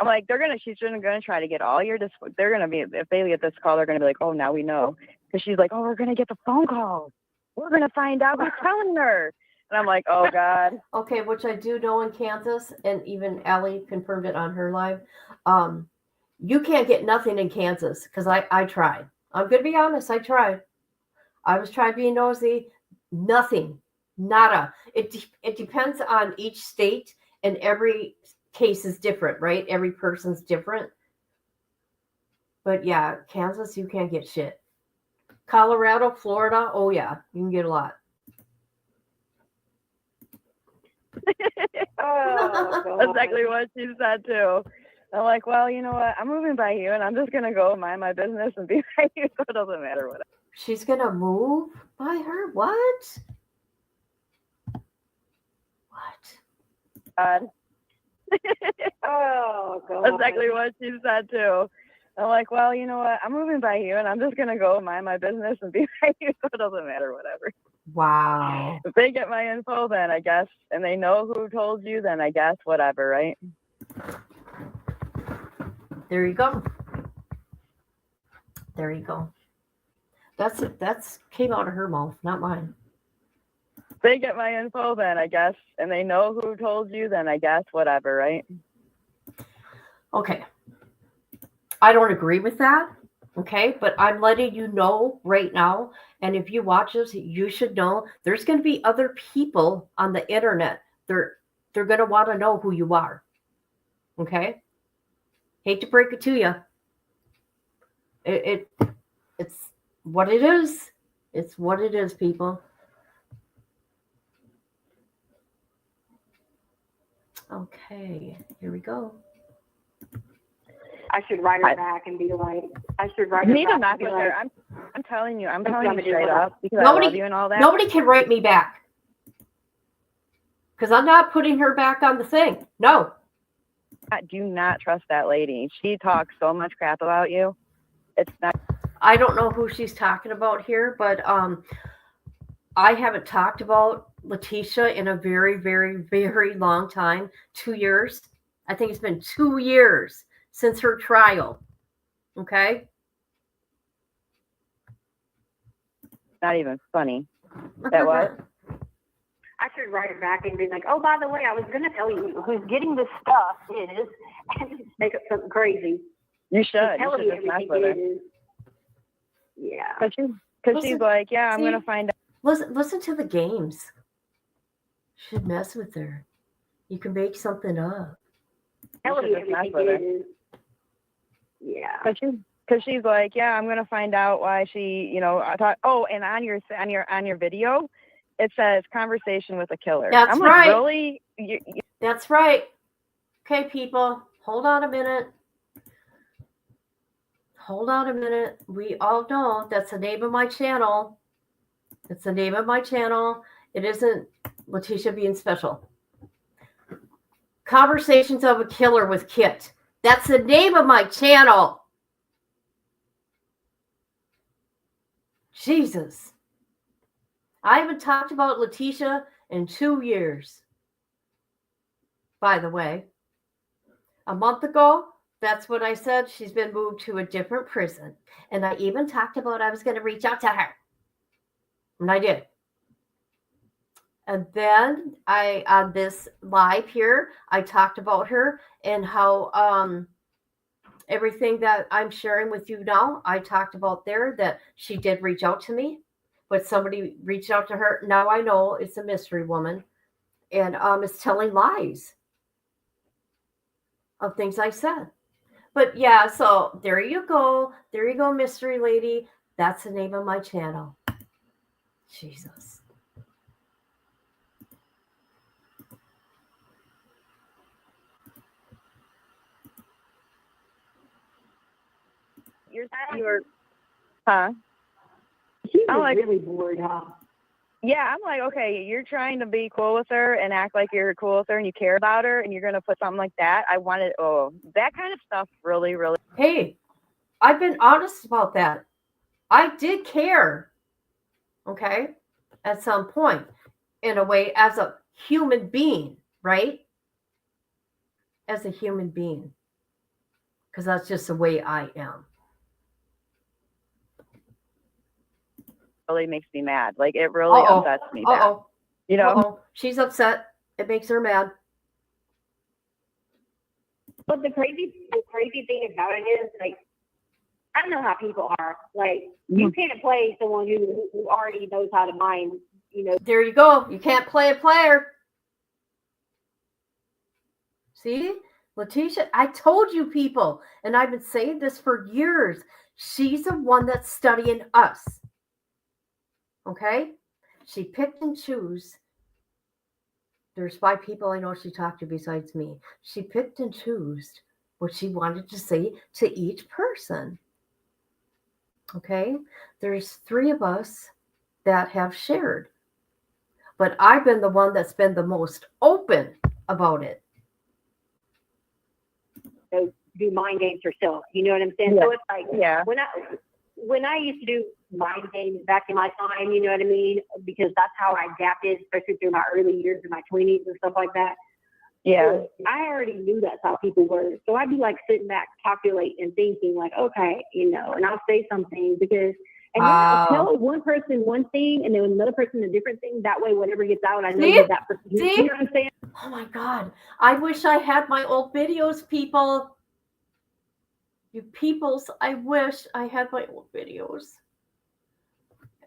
like, she's gonna try to get all your, they're gonna be, if they get this call, they're gonna be like, oh, now we know. Because she's like, oh, we're gonna get the phone call. We're gonna find out who's telling her. And I'm like, oh God.
Okay, which I do know in Kansas, and even Allie confirmed it on her live. You can't get nothing in Kansas because I tried. I'm gonna be honest, I tried. I was trying being nosy. Nothing, nada. It depends on each state, and every case is different, right? Every person's different. But yeah, Kansas, you can't get shit. Colorado, Florida, oh yeah, you can get a lot.
Oh, that's exactly what she said too. I'm like, well, you know what? I'm moving by you, and I'm just gonna go mind my business and be by you, so it doesn't matter what.
She's gonna move by her? What? What?
God.
Oh, God.
That's exactly what she said too. I'm like, well, you know what? I'm moving by you, and I'm just gonna go mind my business and be by you, so it doesn't matter whatever.
Wow.
If they get my info, then I guess, and they know who told you, then I guess whatever, right?
There you go. There you go. That's came out of her mouth, not mine.
If they get my info, then I guess, and they know who told you, then I guess whatever, right?
Okay. I don't agree with that. Okay, but I'm letting you know right now, and if you watch this, you should know there's going to be other people on the internet. They're going to want to know who you are. Okay? Hate to break it to you. It's what it is. It's what it is, people. Okay, here we go.
I should write her back and be like,
You need to mess with her. I'm telling you, I'm telling you straight up because I love you and all that.
Nobody can write me back because I'm not putting her back on the thing. No.
Do not trust that lady. She talks so much crap about you. It's not.
I don't know who she's talking about here, but I haven't talked about Letecia in a very, very, very long time. 2 years. I think it's been 2 years since her trial. Okay?
Not even funny. That was.
I should write her back and be like, oh, by the way, I was going to tell you who's getting this stuff is, and just make up something crazy.
You should.
Tell
You
you
should just mess
everything
with her.
it is. Yeah.
Because she's like, yeah, I'm going to find out.
Listen to the games. Should mess with her. You can make something up.
Tell you
just mess
everything
with her.
it is. Yeah.
Because she's like, yeah, I'm going to find out why she, I thought, oh, and on your video, it says conversation with a killer.
That's
I'm
right.
Like, really?
That's right. Okay, people, hold on a minute. Hold on a minute. We all know that's the name of my channel. It's the name of my channel. It isn't Letecia being special. Conversations of a Killer with Kit. That's the name of my channel. Jesus. I haven't talked about Letecia in 2 years. By the way, a month ago, that's what I said. She's been moved to a different prison. And I even talked about I was going to reach out to her. And I did. And then on this live here, I talked about her and how everything that I'm sharing with you now, I talked about there that she did reach out to me, but somebody reached out to her. Now I know it's a mystery woman, and it's telling lies of things I said. But yeah, so there you go. There you go, mystery lady. That's the name of my channel. Jesus.
You're huh?
She's
I'm like,
really bored, huh?
Yeah, I'm like, okay, you're trying to be cool with her and act like you're cool with her and you care about her and you're going to put something like that. That kind of stuff really, really.
Hey, I've been honest about that. I did care. Okay? at some point, in a way, as a human being, right? As a human being. Because that's just the way I am.
Really makes me mad. Like, it really upsets me. Bad. You know?
She's upset. It makes her mad.
But the crazy thing about it is, like, I don't know how people are. Like, you can't play someone who already knows how to mine, you know.
There you go. You can't play a player. See? Letecia, I told you people, and I've been saying this for years. She's the one that's studying us. Okay? She picked and chose. There's 5 people I know she talked to besides me. She picked and chose what she wanted to say to each person. Okay? There's 3 of us that have shared. But I've been the one that's been the most open about it.
So do mind games herself. You know what I'm saying?
Yeah.
So it's like, when I used to do mind games back in my time, you know what I mean? Because that's how I adapted, especially through my early years in my 20s and stuff like that.
Yeah.
So I already knew that's how people were. So I'd be like sitting back, calculating and thinking like, okay, you know, and I'll say something because, and then I'll tell one person one thing and then another person a different thing. That way, whatever gets out, I know that person. You know what I'm saying?
Oh my God. I wish I had my old videos, people. You peoples, I wish I had my old videos.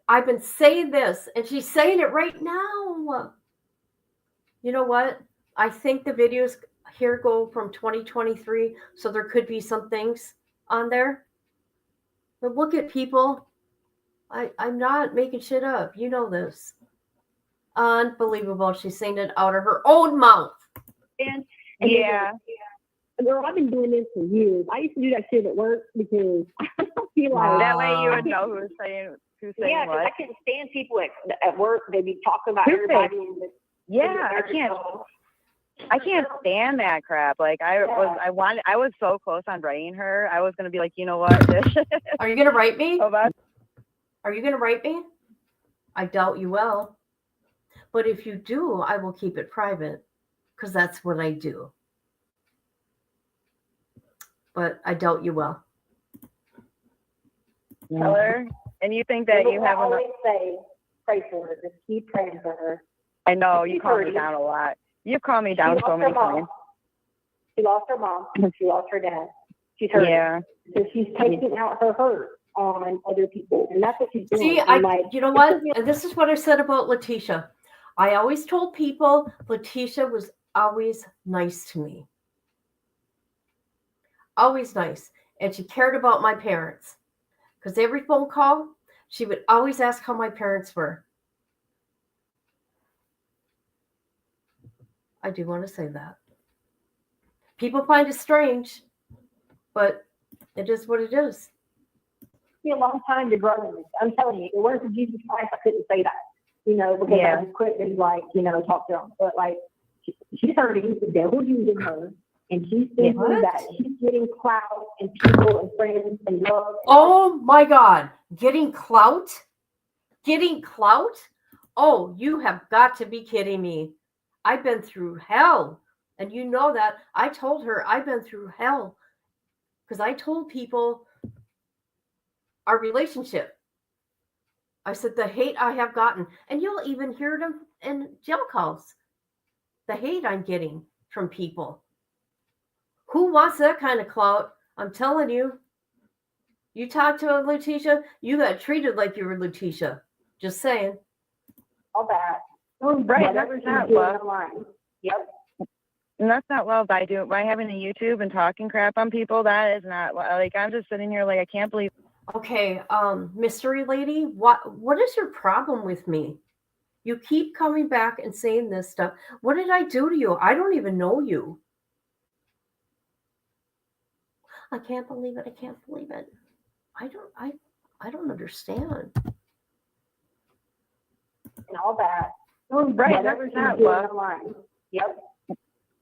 I've been saying this, and she's saying it right now. You know what? I think the videos here go from 2023, so there could be some things on there. But look at people. I'm not making shit up. You know this. Unbelievable. She's saying it out of her own mouth.
And girl, I've been doing this for years. I used to do that shit at work because I feel like
that way you would know who's saying what.
I can't stand people at work. They be talking about everybody.
I can't stand that crap. Like I was so close on writing her. I was gonna be like, you know what?
Are you gonna write me? Are you gonna write me? I doubt you will. But if you do, I will keep it private because that's what I do. But I doubt you will.
Tell her, and you think that you have enough.
always say, pray for her. Just keep praying for her.
I know you calm me down a lot. You've calmed me down so many times.
She lost her mom. She lost her dad. She's hurt.
Yeah.
So she's taking out her hurt on other people, and that's what she's doing.
See, you know what? And this is what I said about Letecia. I always told people Letecia was always nice to me. Always nice. And she cared about my parents. Because every phone call, she would always ask how my parents were. I do want to say that. People find it strange, but it is what it is.
It's a long time to grow in this. I'm telling you, the words of Jesus Christ, I couldn't say that, you know, because I was quick and like, you know, talk to them. But like, she's hurting, the devil using her, and she's thinking that she's getting clout and people and friends and love.
Oh my God, getting clout? Getting clout? Oh, you have got to be kidding me. I've been through hell. And you know that. I told her I've been through hell. Because I told people our relationship. I said the hate I have gotten. And you'll even hear them in jail calls. The hate I'm getting from people. Who wants that kind of clout? I'm telling you. You talk to a Letecia, you got treated like you were Letecia. Just saying.
All that.
Right, that's not love.
Yep.
And that's not love. By having a YouTube and talking crap on people, that is not like, I'm just sitting here like, I can't believe.
Okay, mystery lady, what is your problem with me? You keep coming back and saying this stuff. What did I do to you? I don't even know you. I can't believe it. I can't believe it. I don't understand.
And all that.
Right, that's not love.
Yep.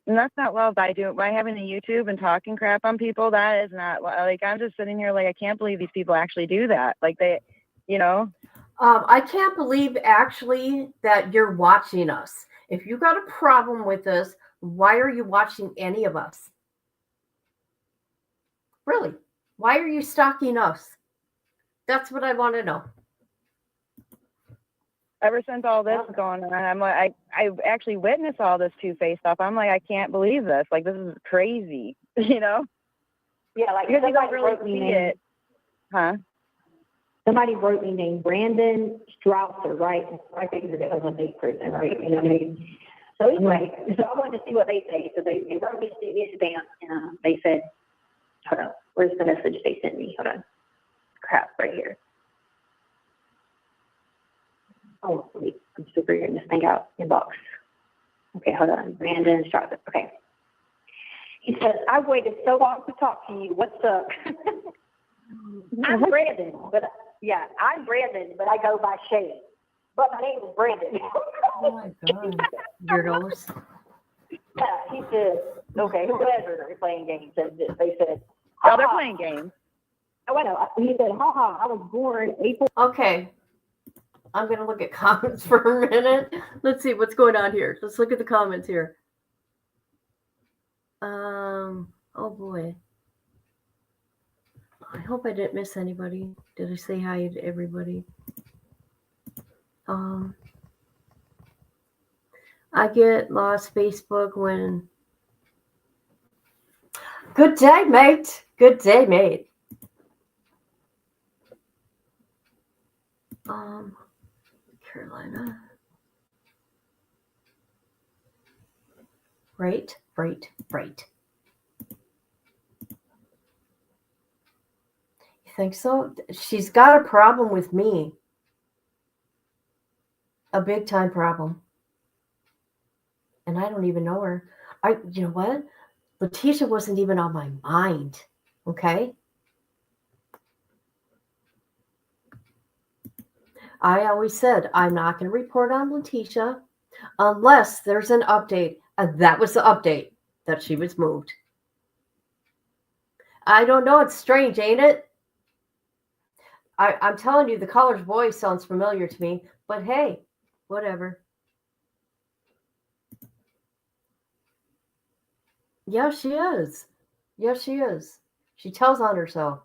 And that's not love. By having a YouTube and talking crap on people, that is not like, I'm just sitting here like, I can't believe these people actually do that. Like they, you know.
I can't believe actually that you're watching us. If you got a problem with us, why are you watching any of us? Really? Why are you stalking us? That's what I want to know.
Ever since all this is going on, I'm like, I've actually witnessed all this two-faced stuff. I'm like, I can't believe this. Like, this is crazy, you know?
Yeah, like
Because you don't
somebody
really
wrote me
see
named,
it. Huh?
somebody wrote me named Brandon Strausser, right? I figured it was a big person, right? You know what I mean? So anyway, so I wanted to see what they say. So they wrote me a stamp, and they said, hold on, where's the message they sent me? Hold on. Crap, right here. Oh, wait, I'm still figuring this thing out. Inbox. Okay, hold on. Brandon Strausser. Okay. He says, I've waited so long to talk to you. What's up? I'm Brandon, but I go by Shay. But my name is Brandon.
Oh my God. Weirdos.
Yeah, he said, okay, whoever is playing games said this. They said,
Oh, they're playing games.
oh, I know. He said, I was born April.
Okay. I'm going to look at comments for a minute. Let's see what's going on here. Let's look at the comments here. Oh boy. I hope I didn't miss anybody. Did I say hi to everybody? I get lost Facebook when. Good day, mate. Good day, mate. Carolina. Right. You think so? She's got a problem with me. A big time problem. And I don't even know her. You know what? Letecia wasn't even on my mind. Okay? I always said I'm not going to report on Letecia unless there's an update. And that was the update, that she was moved. I don't know. It's strange, ain't it? I'm telling you, the caller's voice sounds familiar to me. But hey, whatever. Yeah, she is. Yes, she is. She tells on herself.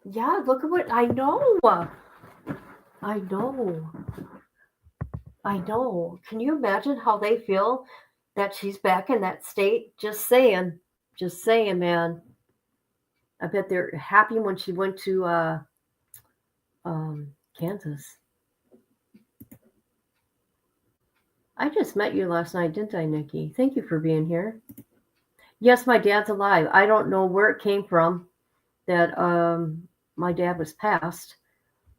Yeah, look at what I know. I know. Can you imagine how they feel that she's back in that state? Just saying, man. I bet they're happy when she went to Kansas. I just met you last night, didn't I, Nikki? Thank you for being here. Yes, my dad's alive. I don't know where it came from that my dad was passed.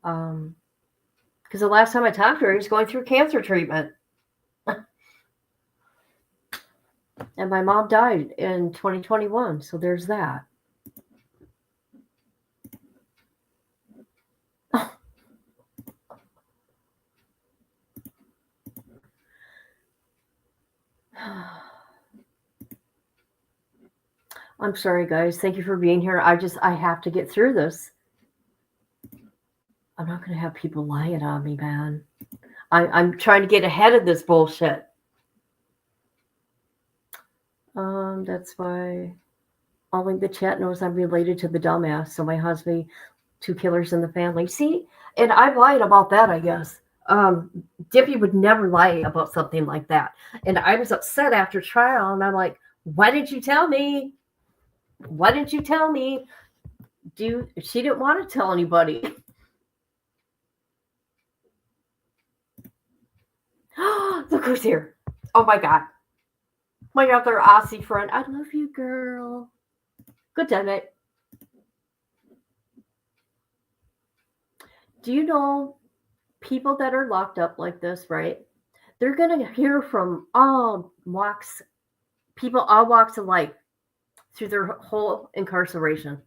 Because the last time I talked to her, he was going through cancer treatment. And my mom died in 2021. So there's that. I'm sorry, guys. Thank you for being here. I have to get through this. I'm not going to have people lying on me, man. I'm trying to get ahead of this bullshit. That's why only the chat knows I'm related to the dumbass. So my husband, 2 killers in the family. See, and I lied about that, I guess. Dippy would never lie about something like that. And I was upset after trial, and I'm like, why didn't you tell me? Why didn't you tell me? She didn't want to tell anybody. Look who's here. Oh my God. My other Aussie friend. I love you, girl. Good damn it. Do you know people that are locked up like this, right? They're going to hear from all walks of life through their whole incarceration.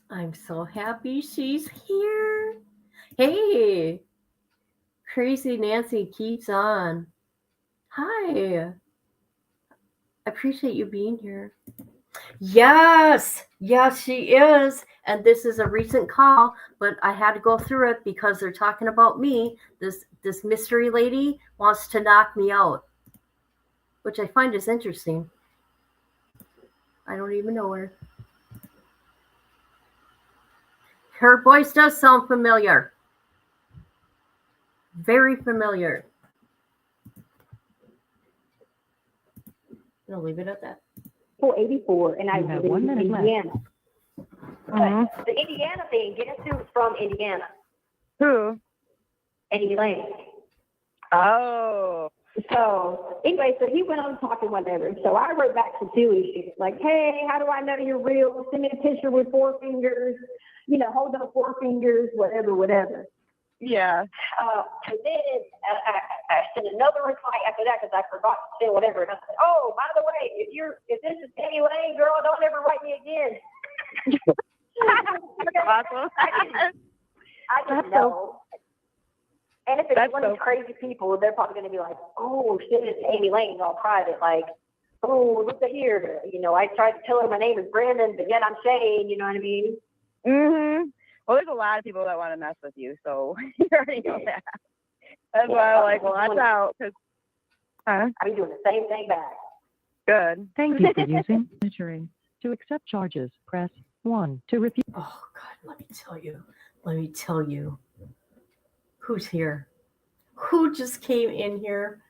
I'm so happy she's here. Hey, Crazy Nancy keeps on. Hi. I appreciate you being here. Yes, yes, she is. And this is a recent call, but I had to go through it because they're talking about me. This mystery lady wants to knock me out, which I find is interesting. I don't even know her. Her voice does sound familiar. Very familiar. I'll leave it at that.
484, and I
You have
live
1
in
minute left.
Indiana.
Mm-hmm.
The Indiana thing, guess who's from Indiana?
Who?
Eddie Lane.
Oh.
So anyway, so he went on talking whatever. So I wrote back to Dewey, she was like, hey, how do I know you're real? Send me a picture with 4 fingers, hold up 4 fingers, whatever.
Yeah.
And then I sent another reply after that because I forgot to say whatever. And I said, oh, by the way, if this is Eddie Lane, girl, don't ever write me again.
Awesome.
I didn't know. And if it's one of these crazy people, they're probably going to be like, oh, shit, it's Amy Lane, all private. Like, oh, look at here. I tried to tell her my name is Brandon, but yet I'm Shane. You know what I mean?
Mm-hmm. Well, there's a lot of people that want to mess with you, so you already know that. That's why I'm like, watch out.
I'll be doing the same thing back.
Good.
Thank you for using monitoring. To accept charges, press 1. To refuse.
Oh, God, let me tell you. Who's here? Who just came in here?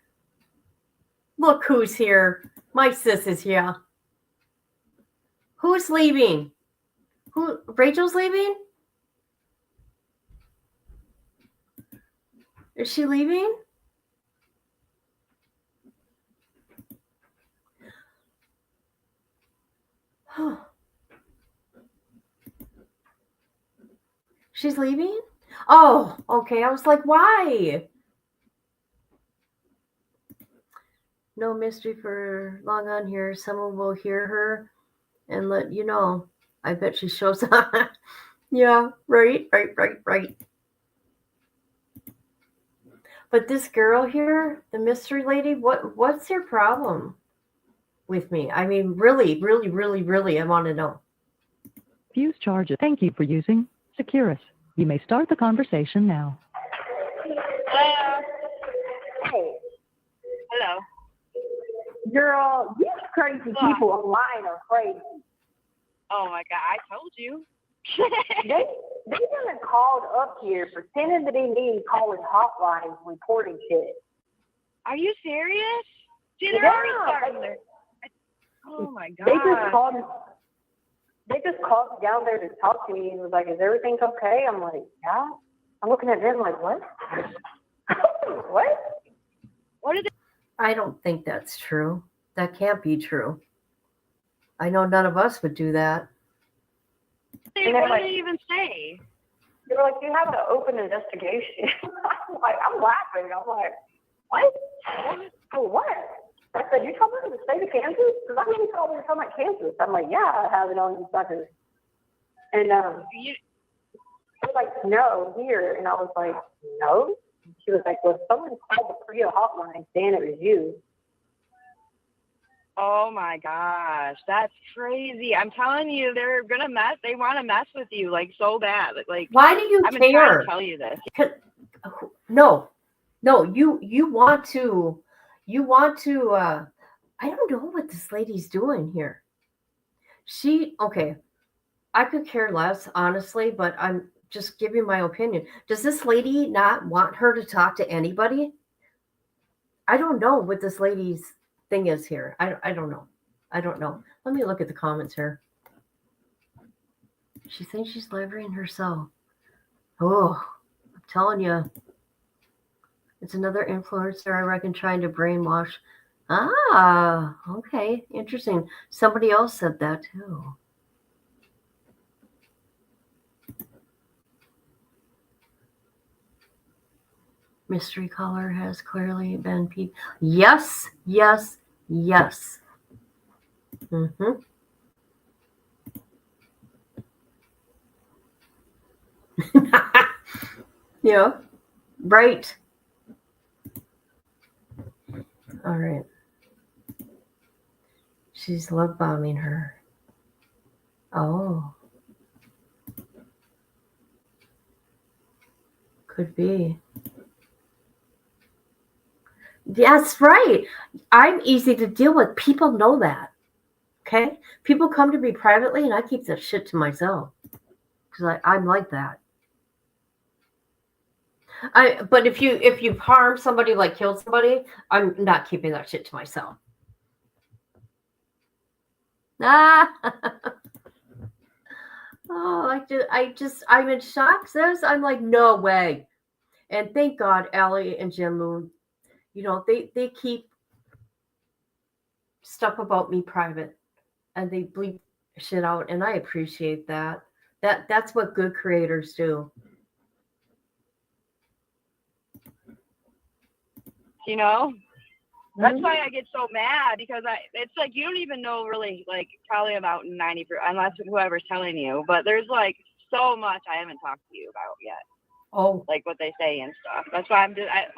Look who's here. My sis is here. Who's leaving? Rachel's leaving? Is she leaving? She's leaving? Oh, okay. I was like, why? No mystery for long on here. Someone will hear her and let you know. I bet she shows up. Yeah, right. But this girl here, the mystery lady, what's your problem with me? I mean, really, I want to know.
Refuse charges. Thank you for using Securus. You may start the conversation now.
Hey,
Hello.
girl, these crazy people online are crazy.
Oh, my God. I told you.
They done called up here pretending to be me calling hotlines reporting shit.
Are you serious? See, they're
Yeah,
already starting there. Oh, my God.
They just called me down there to talk to me and was like, is everything okay? I'm like, yeah. I'm looking at them like, what? What?
What did
I don't think that's true. That can't be true. I know none of us would do that.
what did they even say?
They were like, you have an open investigation. I'm laughing. I'm like, what? For what? I said, you talking about the state of Kansas? Because I really thought we were talking about Kansas. I'm like, yeah, I have it on these suckers. And they're like, no, here. And I was like, no. She was like, well, someone called the Priya hotline saying it was you.
Oh, my gosh. That's crazy. I'm telling you, they're going to mess. They want to mess with you, like, so bad. Like,
Why do you
I've been trying
care?
to tell you this.
No, you want to, I don't know what this lady's doing here. Okay, I could care less, honestly, but I'm just giving my opinion. Does this lady not want her to talk to anybody? I don't know what this lady's thing is here. I don't know. Let me look at the comments here. She thinks she's levering herself. Oh, I'm telling you. It's another influencer, I reckon, trying to brainwash. Ah, okay. Interesting. Somebody else said that too. Mystery caller has clearly been peeped. Yes. Mm-hmm. Yeah, right. All right. She's love bombing her. Oh, could be. That's right. I'm easy to deal with. People know that. Okay? People come to me privately and I keep that shit to myself. Because I'm like that. But if you've harmed somebody, like killed somebody, I'm not keeping that shit to myself. Ah. Oh, I'm in shock, sis. I'm like, no way. And thank God, Allie and Jim Moon, they keep stuff about me private, and they bleep shit out, and I appreciate that. That's what good creators do.
You know, that's why I get so mad, because it's like you don't even know really, like, probably about 90%, unless whoever's telling you. But there's like so much I haven't talked to you about yet.
Oh,
like what they say and stuff. That's why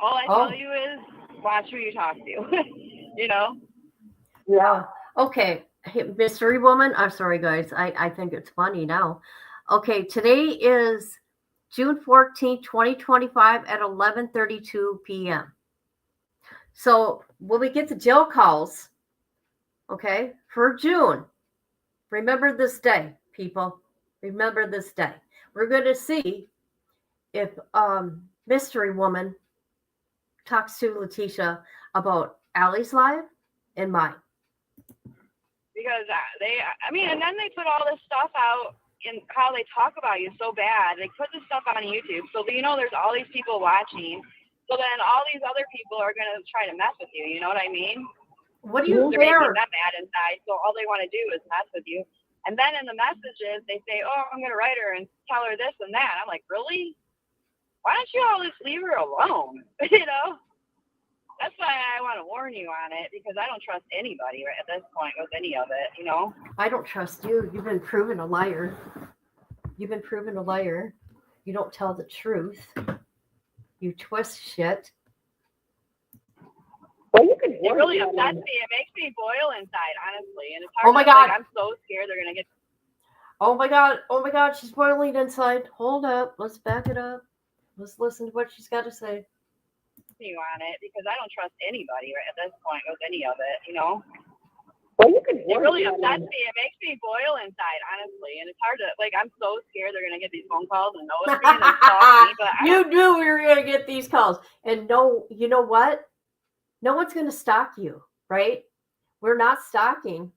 all I tell you is watch who you talk to. You know.
Yeah. Okay, hey, mystery woman. I'm sorry, guys. I think it's funny now. Okay, today is June 14th, 2025 at 11:32 p.m. So when we get the jail calls, okay, for June, remember this day, people. Remember this day. We're going to see if mystery woman talks to Letecia about Allie's life and mine.
Because and then they put all this stuff out in how they talk about you so bad. They put this stuff on YouTube, so there's all these people watching. So then all these other people are going to try to mess with you. You know what I mean?
What do you
They're making them mad inside, so all they want to do is mess with you. And then in the messages, they say, oh, I'm going to write her and tell her this and that. I'm like, really? Why don't you all just leave her alone? That's why I want to warn you on it, because I don't trust anybody at this point with any of it,
I don't trust you. You've been proven a liar. You don't tell the truth. You twist shit.
Well,
it really upsets me. It makes me boil inside, honestly. And it's hard.
Oh my God.
I'm so scared they're going to get.
Oh my God. She's boiling inside. Hold up. Let's back it up. Let's listen to what she's got to say.
You on it, because I don't trust anybody at this point with any of it,
Well,
it really upsets me. It makes me boil inside, honestly. And it's hard to, I'm so scared they're going to get these phone calls and know it's me and stalk me. But
you knew we were going to get these calls. And no, you know what? No one's going to stalk you, right? We're not stalking.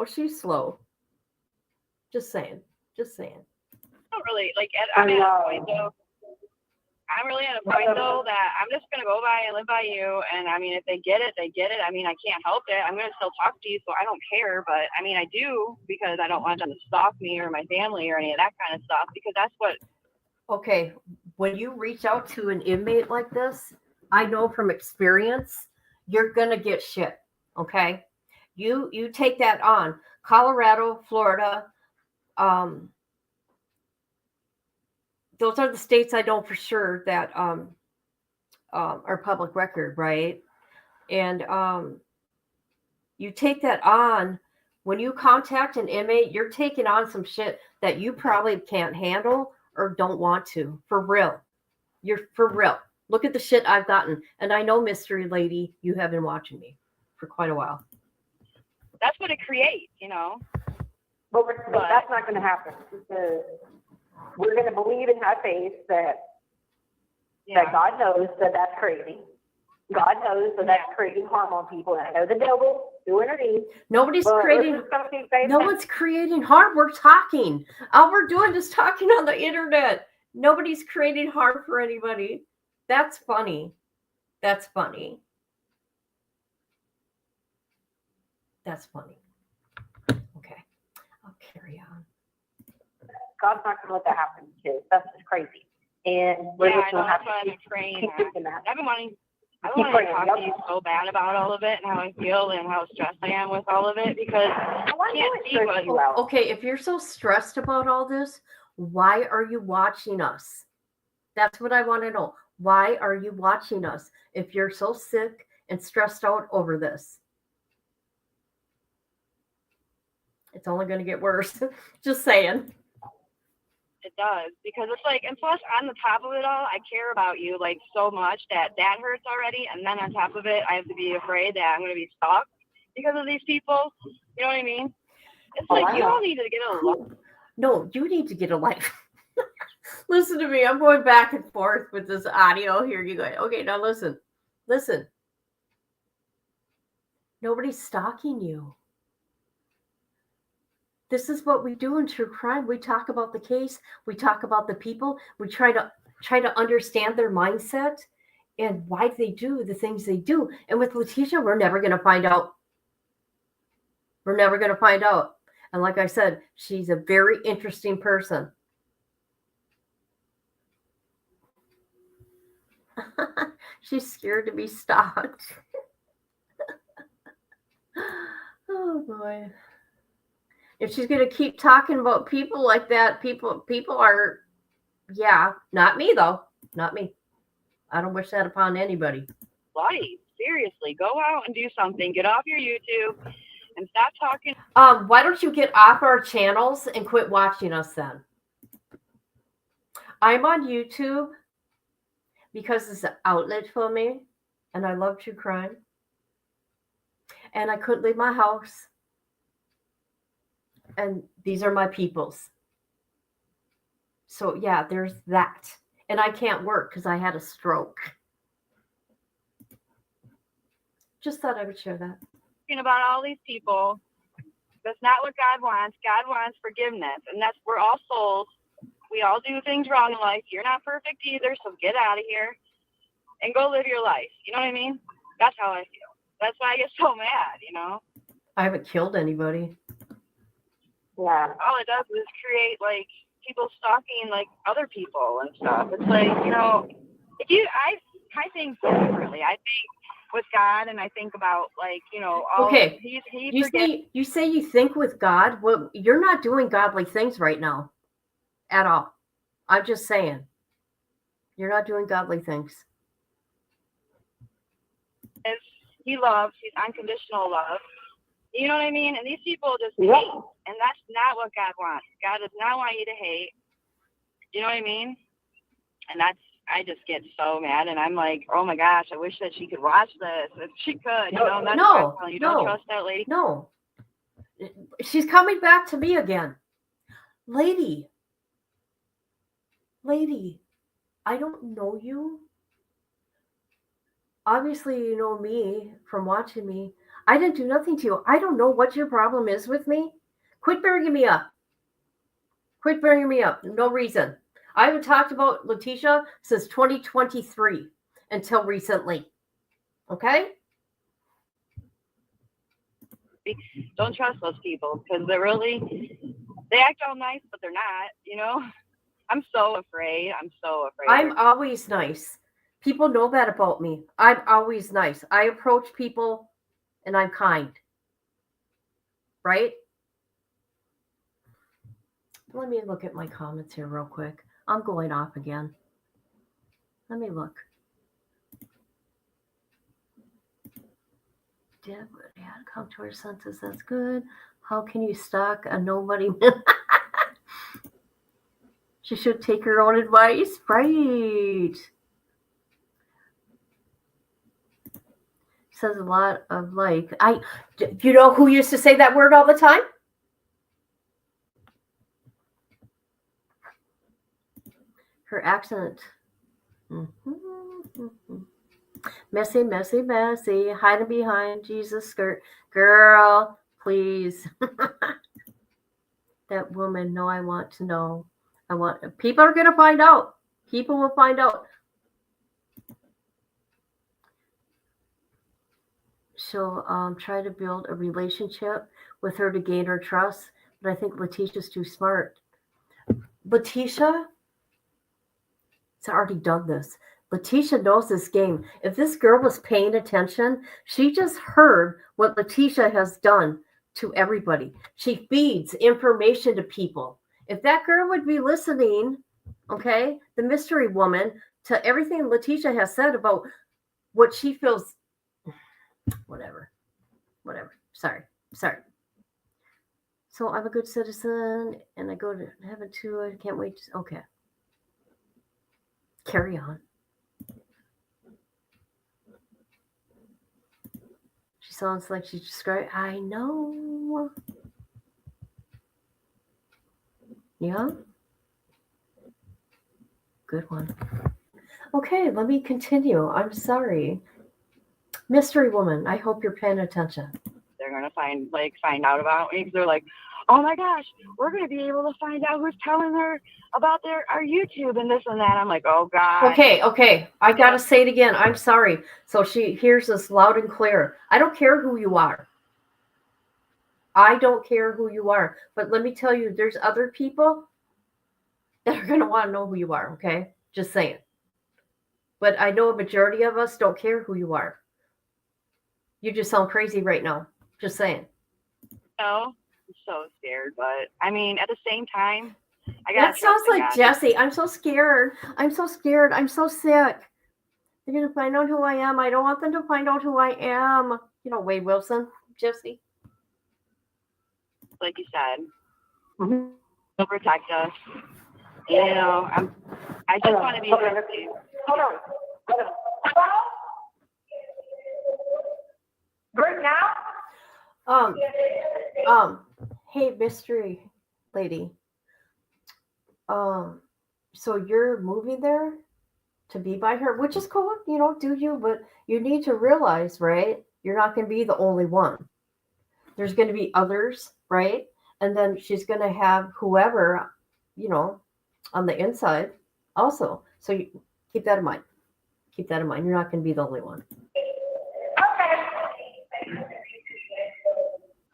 She's slow. Just saying.
I don't really, I'm at a point, though. I'm really at a point, though, that I'm just going to go by and live by you. And, if they get it, they get it. I can't help it. I'm going to still talk to you, so I don't care. But, I do, because I don't want them to stalk me or my family or any of that kind of stuff, because that's what.
Okay, when you reach out to an inmate like this, I know from experience, you're going to get shit, okay? You take that on. Colorado, Florida, those are the states I know for sure that are public record, right? And you take that on. When you contact an inmate, you're taking on some shit that you probably can't handle or don't want to. For real. You're for real. Look at the shit I've gotten. And I know, Mystery Lady, you have been watching me for quite a while.
That's what it creates,
But that's not going to happen, because we're going to believe and have faith that God knows that that's crazy. God knows that that's creating harm on people. And I know the devil doing it. No
one's creating harm. We're talking. All we're doing is talking on the internet. Nobody's creating harm for anybody. That's funny. Okay. I'll carry on.
God's not going to let that happen, kids. That's just crazy. And we're just going to have to keep thinking that.
I've been wanting I want to talk to you so bad about all of it and how I feel and how stressed I am with all of it because I can't see what you out.
Okay, if you're so stressed about all this, why are you watching us? That's what I want to know. Why are you watching us if you're so sick and stressed out over this? It's only going to get worse. Just saying.
It does, because it's like, and plus on the top of it all, I care about you like so much that hurts already. And then on top of it, I have to be afraid that I'm going to be stalked because of these people. You know what I mean? It's like, you all need to get a life.
No, you need to get a life. Listen to me. I'm going back and forth with this audio here. You go, okay, now listen. Listen. Nobody's stalking you. This is what we do in true crime. We talk about the case. We talk about the people. We try to understand their mindset and why they do the things they do. And with Letecia, we're never going to find out. We're never going to find out. And like I said, she's a very interesting person. She's scared to be stalked. Oh boy. If she's going to keep talking about people like that, people are, yeah, not me though. Not me. I don't wish that upon anybody.
Life, seriously, go out and do something. Get off your YouTube and stop talking.
Why don't you get off our channels and quit watching us then? I'm on YouTube because it's an outlet for me, and I love true crime. And I couldn't leave my house. And these are my peoples. So yeah, there's that. And I can't work because I had a stroke. Just thought I would share that.
About all these people, that's not what God wants. God wants forgiveness, and that's, we're all souls. We all do things wrong in life. You're not perfect either, so get out of here and go live your life. You know what I mean? That's how I feel. That's why I get so mad, you know?
I haven't killed anybody.
Yeah. All it does is create like people stalking like other people and stuff. It's like, you know, if you, I think so differently. I think with God, and I think about like, you know, all
okay.
You
say you think with God. Well, you're not doing godly things right now at all. I'm just saying, you're not doing godly things.
He loves, he's unconditional love. You know what I mean? And these people just hate. And that's not what God wants. God does not want you to hate. You know what I mean? And that's, I just get so mad. And I'm like, oh my gosh, I wish that she could watch this. If she could, you know, that's why I'm telling you, don't trust that lady.
No. She's coming back to me again. Lady, I don't know you. Obviously, you know me from watching me. I didn't do nothing to you. I don't know what your problem is with me. Quit bringing me up. Quit bringing me up. No reason. I haven't talked about Letecia since 2023 until recently. Okay?
Don't trust those people because they act all nice, but they're not, you know? I'm so afraid. I'm
always nice. People know that about me. I'm always nice. I approach people and I'm kind. Right? Let me look at my comments here real quick. I'm going off again. Let me look. Deb had come to her senses. That's good. How can you stalk a nobody? She should take her own advice. Right. Says a lot of like. You know who used to say that word all the time? Her accent. Messy, messy, messy. Hiding behind Jesus' skirt. Girl, please. That woman, no, I want to know. People are going to find out. People will find out. She'll try to build a relationship with her to gain her trust. But I think Letecia's too smart. Letecia has already done this. Letecia knows this game. If this girl was paying attention, she just heard what Letecia has done to everybody. She feeds information to people. If that girl would be listening, okay, the mystery woman, to everything Letecia has said about what she feels, whatever. Sorry. So I'm a good citizen and I go to heaven too. I can't wait. Okay. Carry on. She sounds like she's described. I know. Yeah. Good one. Okay, let me continue. I'm sorry. Mystery woman, I hope you're paying attention.
They're going to find out about me, because they're like, oh my gosh, we're going to be able to find out who's telling her about our YouTube and this and that. I'm like, oh God.
Okay. I got to say it again. I'm sorry. So she hears this loud and clear. I don't care who you are. But let me tell you, there's other people that are going to want to know who you are, okay? Just saying. But I know a majority of us don't care who you are. You just sound crazy right now. Just saying.
No, I'm so scared. But, I mean, at the same time,
that sounds like Jesse. I'm so scared. I'm so sick. They're going to find out who I am. I don't want them to find out who I am. You know, Wade Wilson, Jesse.
Like you said, they'll protect us. You know, I just want to be rescued.
Hold on. Break now?
Hey, mystery lady. So you're moving there to be by her, which is cool, you know, do you? But you need to realize, right? You're not going to be the only one. There's going to be others, right? And then she's going to have whoever, you know, on the inside also. So you keep that in mind. You're not going to be the only one.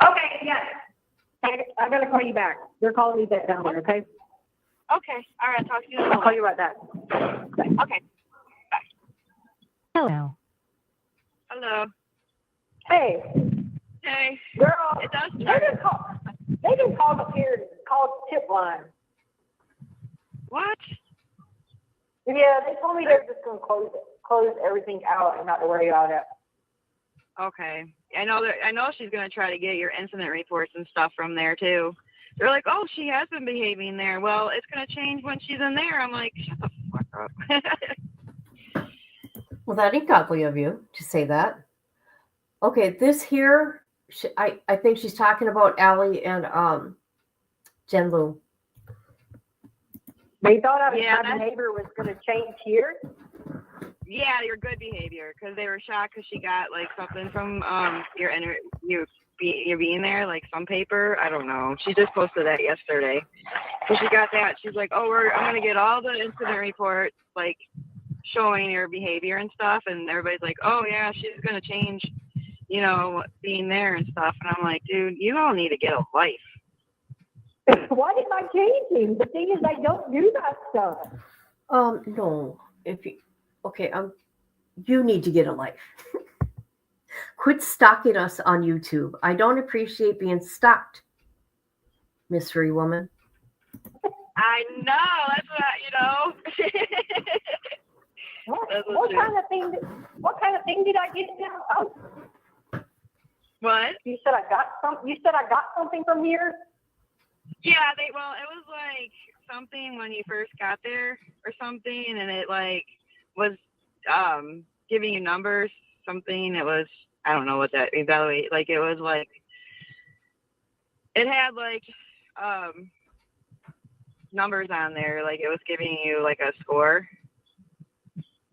Okay, yes. I gotta call you back. They're calling me back down there, okay?
Okay, all right, talk to you.
I'll call you right back.
Okay, bye.
Hello.
Hey, girl,
It does
they just called up here and called the tip line.
What?
Yeah, they told me they're just gonna close everything out and not to worry about it.
Okay. I know she's going to try to get your incident reports and stuff from there too. They're like, oh, she has been behaving there. Well, it's going to change when she's in there. I'm like, shut the fuck up.
Well, that ain't godly of you to say that. Okay, this here, I think she's talking about Allie and Jen Lu.
They thought my behavior was going to change here.
Yeah, your good behavior, because they were shocked because she got like something from you being there, like some paper. I don't know. She just posted that yesterday. So she got that. She's like, oh, I'm gonna get all the incident reports, like showing your behavior and stuff. And everybody's like, oh yeah, she's gonna change, you know, being there and stuff. And I'm like, dude, you all need to get a life.
Why am I changing? The thing is, I don't do that stuff.
No. You need to get a life. Quit stalking us on YouTube. I don't appreciate being stalked, mystery woman.
I know. That's what, you know.
What kind of thing did I get now?
What?
You said I got something from here?
Yeah, it was like something when you first got there or something, and it like was giving you numbers, something. It was, I don't know what that evaluate, like it was like, it had like numbers on there, like it was giving you like a score.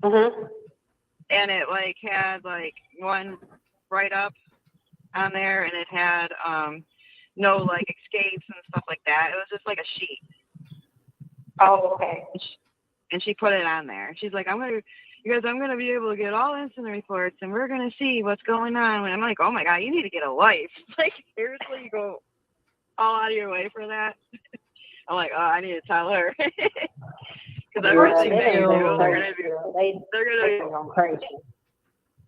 And it like had like one write up on there, and it had no like escapes and stuff like that. It was just like a sheet.
Oh, okay.
And she put it on there. She's like, I'm gonna be able to get all incident reports, and we're gonna see what's going on. And I'm like, oh my god, you need to get a life. Like seriously, you go all out of your way for that. I'm like, oh, I need to tell her. Because everything they do,
do.
they're gonna be. They're gonna
go crazy.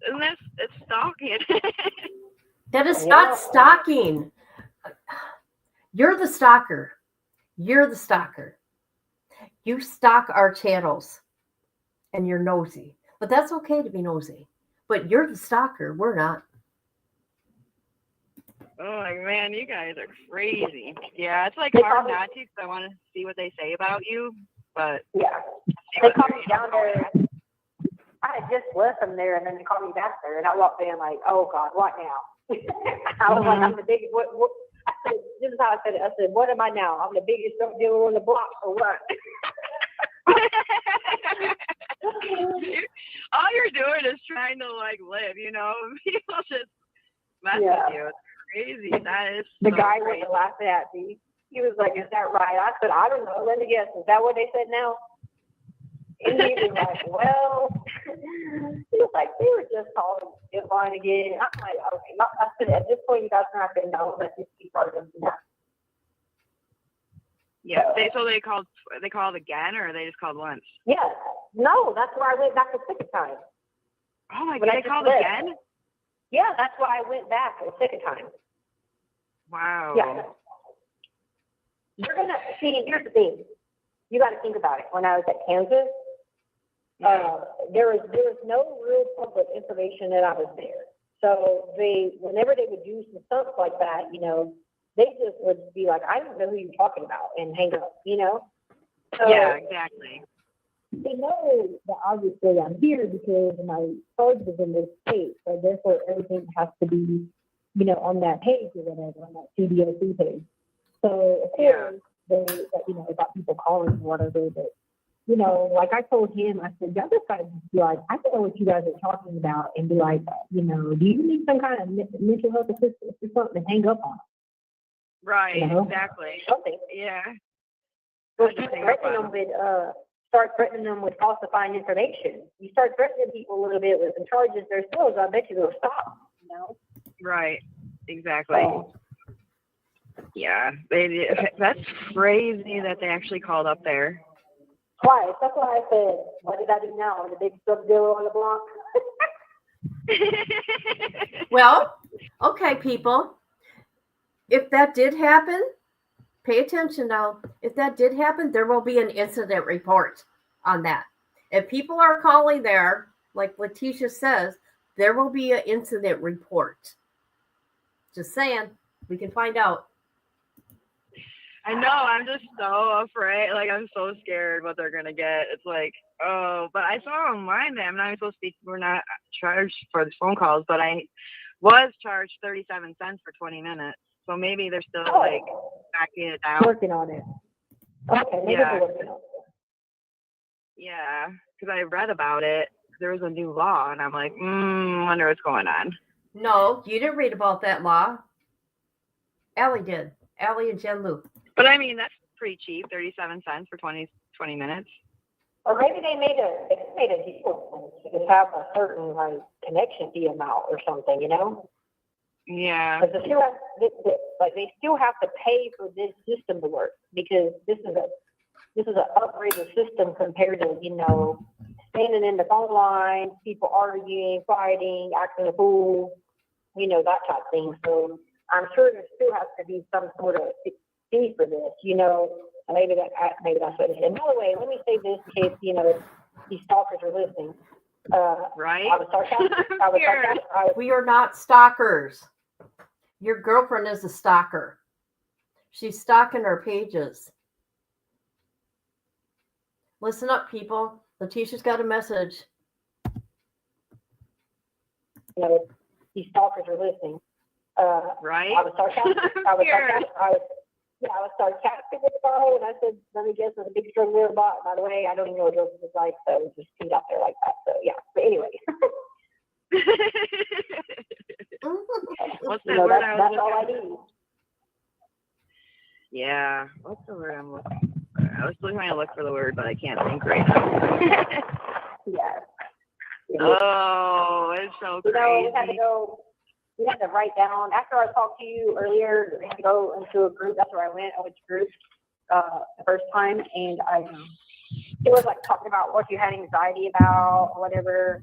Isn't this? It's stalking.
That is not stalking. You're the stalker. You're the stalker. You stalk our channels and you're nosy. But that's okay to be nosy. But you're the stalker. We're not.
Oh my man, you guys are crazy. Yeah, it's like hard not to because I want to see what they say about you. But
yeah, they called me down there. I had just left them there, and then they called me back there, and I walked in like, oh God, what now? I was like, I'm the biggest. What? I said, this is how I said it. I said, what am I now? I'm the biggest drug dealer on the block, or what?
All you're doing is trying to like live, you know. People just mess with you. It's crazy. That is
the
so
guy
crazy.
was laughing at me. He was like, "Is that right?" I said, "I don't know. Let me guess. Is that what they said now?" And he was like, "Well," he was like, "They were just calling Defying again." I'm like, "Okay." I said, "At this point, you guys are not going to know. Let's just keep arguing."
Yeah. So they called again, or they just called once?
Yeah. No, that's where I went back the second time.
Oh my
When
God! They called again?
Yeah, that's why I went back the second time.
Wow.
Yeah. You're gonna see. Here's the thing. You got to think about it. When I was at Kansas, there was no real public information that I was there. So whenever they would do some stuff like that, you know, they just would be like, "I don't know who you're talking about," and hang up. You know. So,
yeah, exactly.
they know that obviously I'm here because my charge is in this state, so therefore everything has to be, you know, on that page or whatever, on that CDOC page. So of course they, you know, got people calling or whatever, but you know, like I told him, I said, y'all just gotta be like, I don't know what you guys are talking about, and be like, you know, do you need some kind of mental health assistance or something to hang up on?
Right.
You know?
Exactly.
Something.
Yeah.
Well, start threatening them with falsifying information. You start threatening people a little bit with some charges themselves, I bet you they'll stop, you know?
Right. Exactly.
So,
yeah. That's crazy that they actually called up there.
twice. That's why I said, what did I do now? I'm the biggest drug dealer on the block.
Well, okay, people. If that did happen, pay attention now. If that did happen, there will be an incident report on that. If people are calling there, like Letecia says, there will be an incident report. Just saying, we can find out.
I know, I'm just so afraid. Like, I'm so scared what they're going to get. It's like, oh, but I saw online that I'm not even supposed to be, we're not charged for the phone calls, but I was charged 37 cents for 20 minutes. So maybe they're still, like, backing it down.
Working on it. Okay, maybe they're working on it.
Yeah, because I read about it. There was a new law, and I'm like, wonder what's going on.
No, you didn't read about that law. Allie did. Allie and Jen Luke.
But I mean, that's pretty cheap, 37 cents for 20 minutes.
Or maybe they made a deal to have a certain like connection fee amount or something, you know?
Yeah.
Because they still have to pay for this system to work, because this is an upgraded system compared to, you know, standing in the phone line, people arguing, fighting, acting a fool, you know, that type of thing. So I'm sure there still has to be some sort of fee for this, you know. Maybe that's what it is. And by the way, let me say this in case, you know, these stalkers are listening.
Right?
I was sarcastic.
We are not stalkers. Your girlfriend is a stalker. She's stalking our pages. Listen up, people. Letecia's got a message.
You know, these stalkers are listening.
Right?
I was sarcastic. I was sarcastic with the guy, and I said, let me guess, it's a big drug dealer bot. By the way, I don't even know what drugs is like, so just put it out there like that. So, yeah. But anyway.
What's that
you know,
word
that's all I need.
Yeah. What's the word I'm looking for? I was trying to look for the word, but I can't think right now.
Yeah.
Oh, it's so crazy.
You know, we had to write down, after I talked to you earlier, we had to go into a group. That's where I went to groups the first time, and It was like talking about what you had anxiety about or whatever.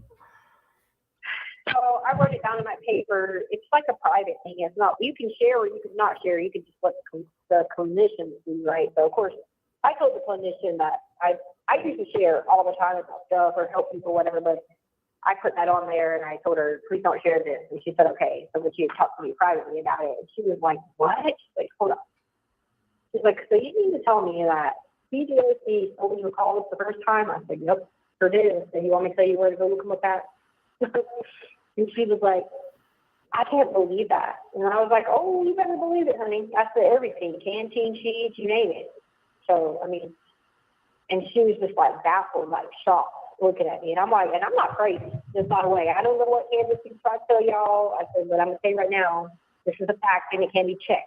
So I wrote it down in my paper. It's like a private thing. It's not, you can share or you can not share. You can just let the clinician do, right? So of course, I told the clinician that I used to share all the time about stuff or help people, whatever, but I put that on there and I told her, please don't share this. And she said, okay. So then she talked to me privately about it. And she was like, what? She's like, hold on. She's like, so you need to tell me that CDOC told you to call us the first time? I said, yep, sure did. So you want me to tell you where to go look them up at? And she was like, I can't believe that. And I was like, oh, you better believe it, honey. I said everything, canteen sheets, you name it. So, I mean, and she was just like baffled, like shocked, looking at me. And I'm like, and I'm not crazy. Just by the way, I don't know what Candace is trying to tell y'all. I said, but I'm going to tell you right now, this is a fact and it can be checked.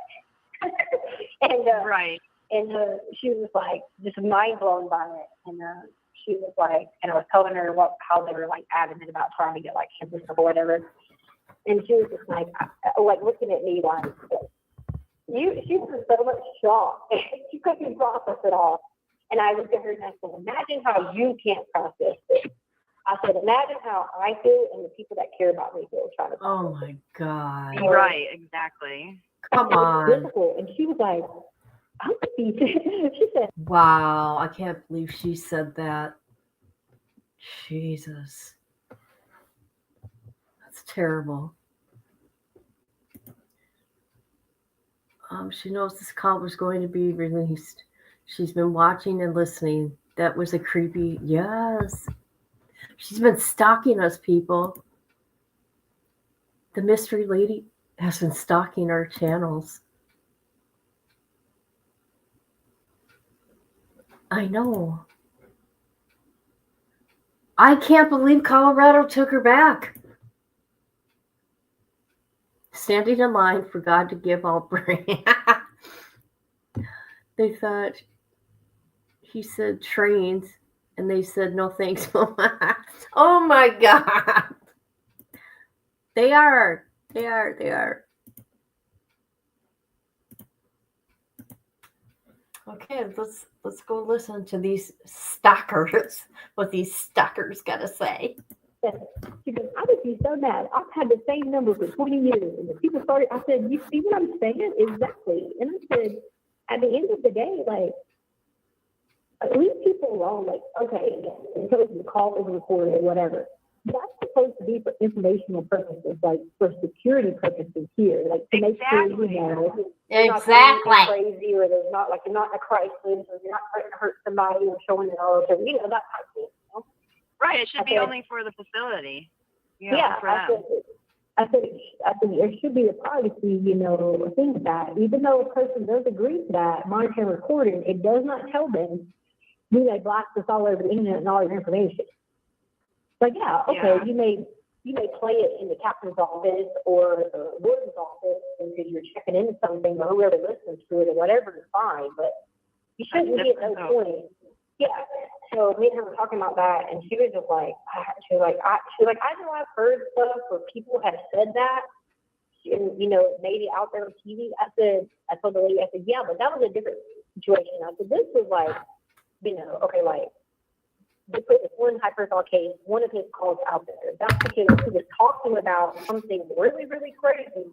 And
Right.
And she was like just mind blown by it. And she was like, and I was telling her how they were like adamant about trying to get like campus or whatever. And she was just like looking at me like, she was so much shocked. She couldn't process it all. And I looked at her and I said, imagine how you can't process this. I said, imagine how I feel and the people that care about me feel trying to process
Oh my God.
Right, exactly.
Come on.
It's difficult. And she was like, I'm confused. She said,
Wow. I can't believe she said that. Jesus. That's terrible. She knows this call was going to be released. She's been watching and listening. That was a creepy, yes. She's been stalking us, people. The mystery lady has been stalking our channels. I know. I can't believe Colorado took her back. Standing in line for God to give all brain. They thought he said trains, and they said no thanks. Oh my God. They are. Okay, let's go listen to these stalkers. What these stalkers gotta say.
she goes, I would be so mad. I've had the same number for 20 years. And the people started, I said, you see what I'm saying? Exactly. And I said, at the end of the day, like, leave people alone. Like, okay, because the call is recorded or whatever. That's supposed to be for informational purposes, like for security purposes here. Like, to make sure, you know, you're not doing anything crazy or there's not, like, you're not in a crisis or you're not trying to hurt somebody or showing it all, or, you know, that type of thing. You know?
Right, it should be only for the facility. You know,
Yeah,
for
I said there should be a privacy, you know, thing to that. Even though a person does agree to that, monitoring recording, it does not tell them, do they blast this all over the internet and all your information? Like, yeah, okay, you may play it in the captain's office or the warden's office because you're checking into something, or whoever listens to it or whatever is fine, but you shouldn't be at no point. Yeah. So me and her were talking about that, and she was just like, I know I've heard stuff where people have said that, and, you know, maybe out there on TV. I told the lady, I said, yeah, but that was a different situation. I said, this was like, you know, okay, like, they put this one hyperbole case, one of his calls out there. That's because he was talking about something really, really crazy,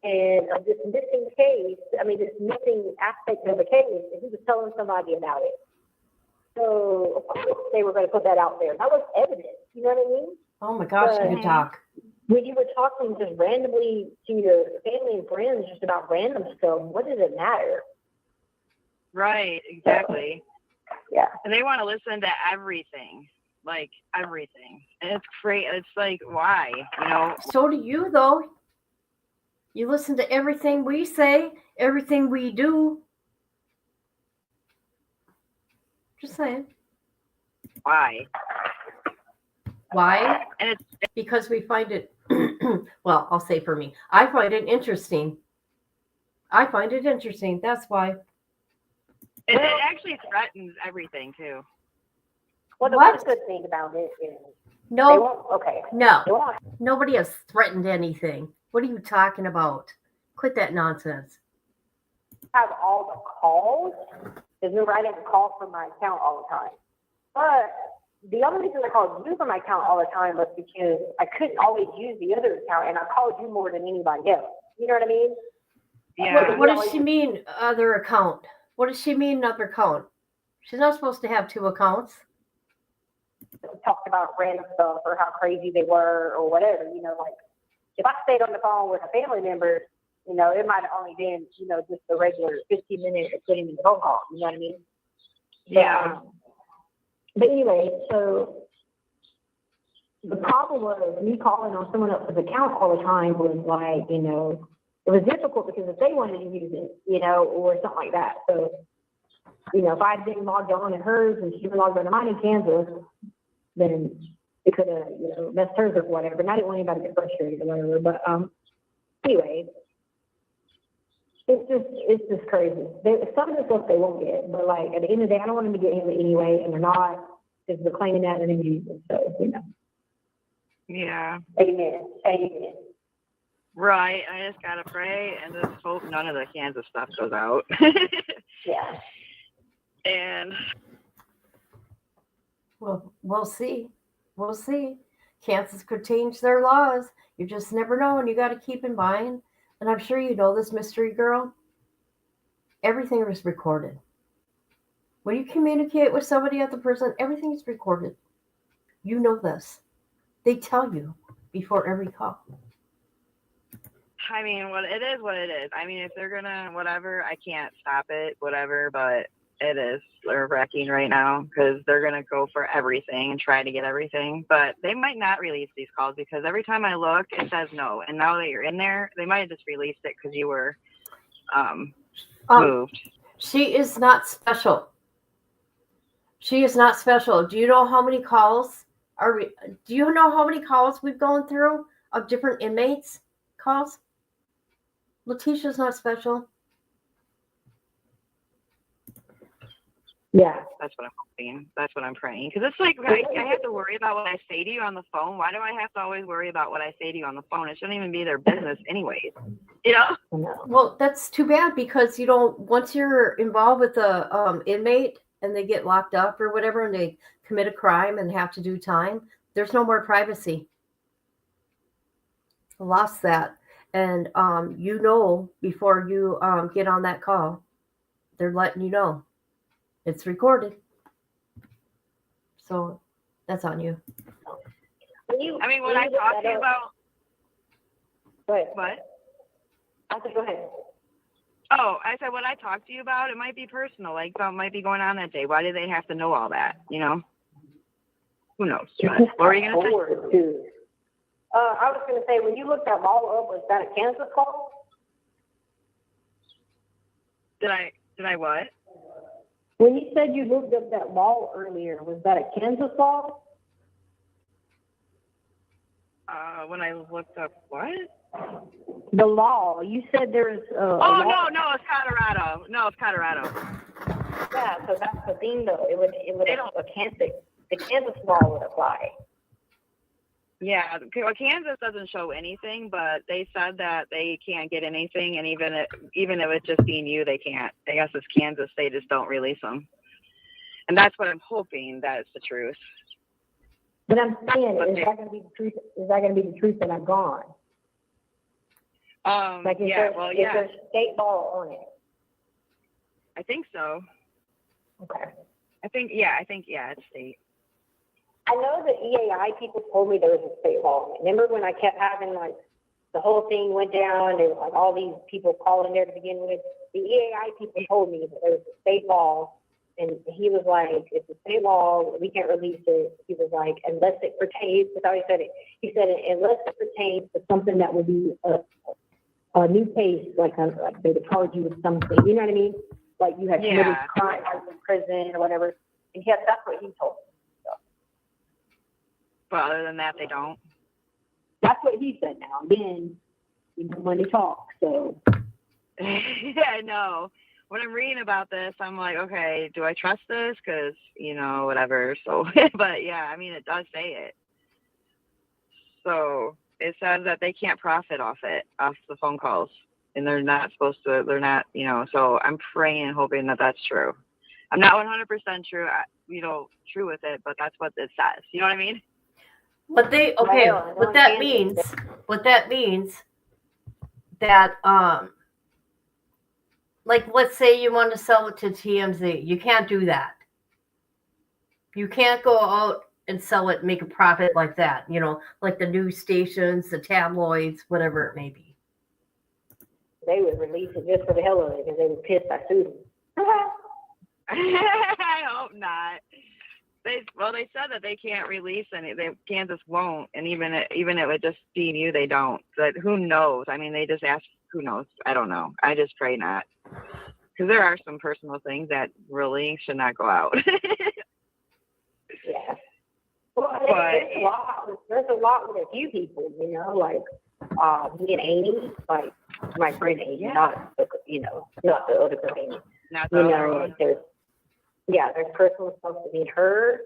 and this missing case, this missing aspect of the case, and he was telling somebody about it. So, of course, they were going to put that out there. That was evidence. You know what I mean?
Oh my gosh, you can talk.
When you were talking just randomly to your family and friends just about random stuff, what does it matter?
Right, exactly.
Yeah.
And they want to listen to everything, like everything. And it's great. It's like, why? You know?
So do you, though. You listen to everything we say, everything we do. Just saying.
Why?
Why?
And it's
because we find it, well, I'll say for me, I find it interesting. That's why.
It actually threatens everything, too.
Well, the one good thing about it is
no,
okay.
No, nobody has threatened anything. What are you talking about? Quit that nonsense.
Have all the calls. There's no right to call from my account all the time. But the only reason I called you from my account all the time was because I couldn't always use the other account, and I called you more than anybody else. You know what I mean?
Yeah.
What does she mean, other account? What does she mean, other account? She's not supposed to have two accounts.
We talked about random stuff or how crazy they were or whatever. You know, like if I stayed on the phone with a family member, you know, it might have only been, you know, just the regular 15 minutes of putting in the phone call. You know what I mean?
Yeah.
But anyway, so the problem was me calling on someone else's account all the time was like, you know, it was difficult because if they wanted to use it, you know, or something like that. So, you know, if I had been logged on in hers and she was logged on to mine in Kansas, then it could have, you know, messed hers or whatever. And I didn't want anybody to get frustrated or whatever. But anyway, it's just crazy. Some of the stuff they won't get, but like at the end of the day, I don't want them to get it anyway, and they're not because they're claiming that and then using it. So, you know.
Yeah.
Amen. Amen.
Right. I just gotta pray and just hope none of the Kansas stuff goes out.
Yeah.
And
Well, we'll see. We'll see. Kansas could change their laws. You just never know, and you got to keep in mind. And I'm sure you know this, mystery girl. Everything is recorded. When you communicate with somebody at the prison, everything is recorded. You know this. They tell you before every call.
I mean, what it is. I mean, if they're gonna whatever, I can't stop it, whatever. But it is nerve-wracking right now because they're gonna go for everything and try to get everything. But they might not release these calls because every time I look, it says no. And now that you're in there, they might have just released it because you were moved.
She is not special. She is not special. Do you know how many calls do you know how many calls we've gone through of different inmates calls? Letecia's not special.
Yeah.
That's what I'm hoping. That's what I'm praying. Because it's like I have to worry about what I say to you on the phone. Why do I have to always worry about what I say to you on the phone? It shouldn't even be their business anyways. You know?
Well, that's too bad because, you know, once you're involved with the inmate and they get locked up or whatever and they commit a crime and have to do time, there's no more privacy. I lost that. And, you know, before you get on that call, they're letting you know. It's recorded. So that's on you.
I mean, when I talk to you about...
What? I said, go ahead.
Oh, I said, when I talk to you about, it might be personal. Like, something might be going on that day. Why do they have to know all that, you know? Who knows? What were you going to say?
I was going to say, when you looked that mall up, was that a Kansas call?
Did I what?
When you said you looked up that mall earlier, was that a Kansas call?
When I looked up what?
The law. You said there was.
No, it's Colorado. No, it's Colorado.
Yeah, so that's the thing, though. The Kansas law would apply.
Yeah, Kansas doesn't show anything, but they said that they can't get anything, and even if it's just being you, they can't. I guess it's Kansas, they just don't release them, and that's what I'm hoping that it's the truth.
But I'm saying, is that going to be the truth? Is that going to be the truth that I've gone? Is there state law on it?
I think so.
Okay.
I think it's state.
I know the EAI people told me there was a state law. Remember when I kept having, like, the whole thing went down and, like, all these people calling there to begin with? The EAI people told me that there was a state law, and he was like, it's a state law, we can't release it. He was like, unless it pertains, that's how he said it. He said, unless it pertains to something that would be a new case, like they would charge you with something, you know what I mean? Like you had committed crime in prison or whatever. And that's what he told me.
But other than that, they don't.
That's what he said now. Again, when they talk, so.
Yeah, I know. When I'm reading about this, I'm like, okay, do I trust this? Because, whatever. So, but yeah, I mean, it does say it. So it says that they can't profit off the phone calls. And they're not supposed to, so I'm praying and hoping that that's true. I'm not 100% true, true with it, but that's what it says. You know what I mean?
But what that means that, like, let's say you want to sell it to TMZ. You can't do that. You can't go out and sell it, make a profit like that, like the news stations, the tabloids, whatever it may be.
They would release it just for the hell of it because they were pissed I sued them.
I hope not. They said that they can't release any. Kansas won't, and even if it just being you, they don't. But who knows? I mean, they just ask. Who knows? I don't know. I just pray not, because there are some personal things that really should not go out.
Yeah. Well, there's a lot with a few people, like me and Amy, like my friend Amy, not the other girl Amy.
Not the other one.
There's personal stuff between her.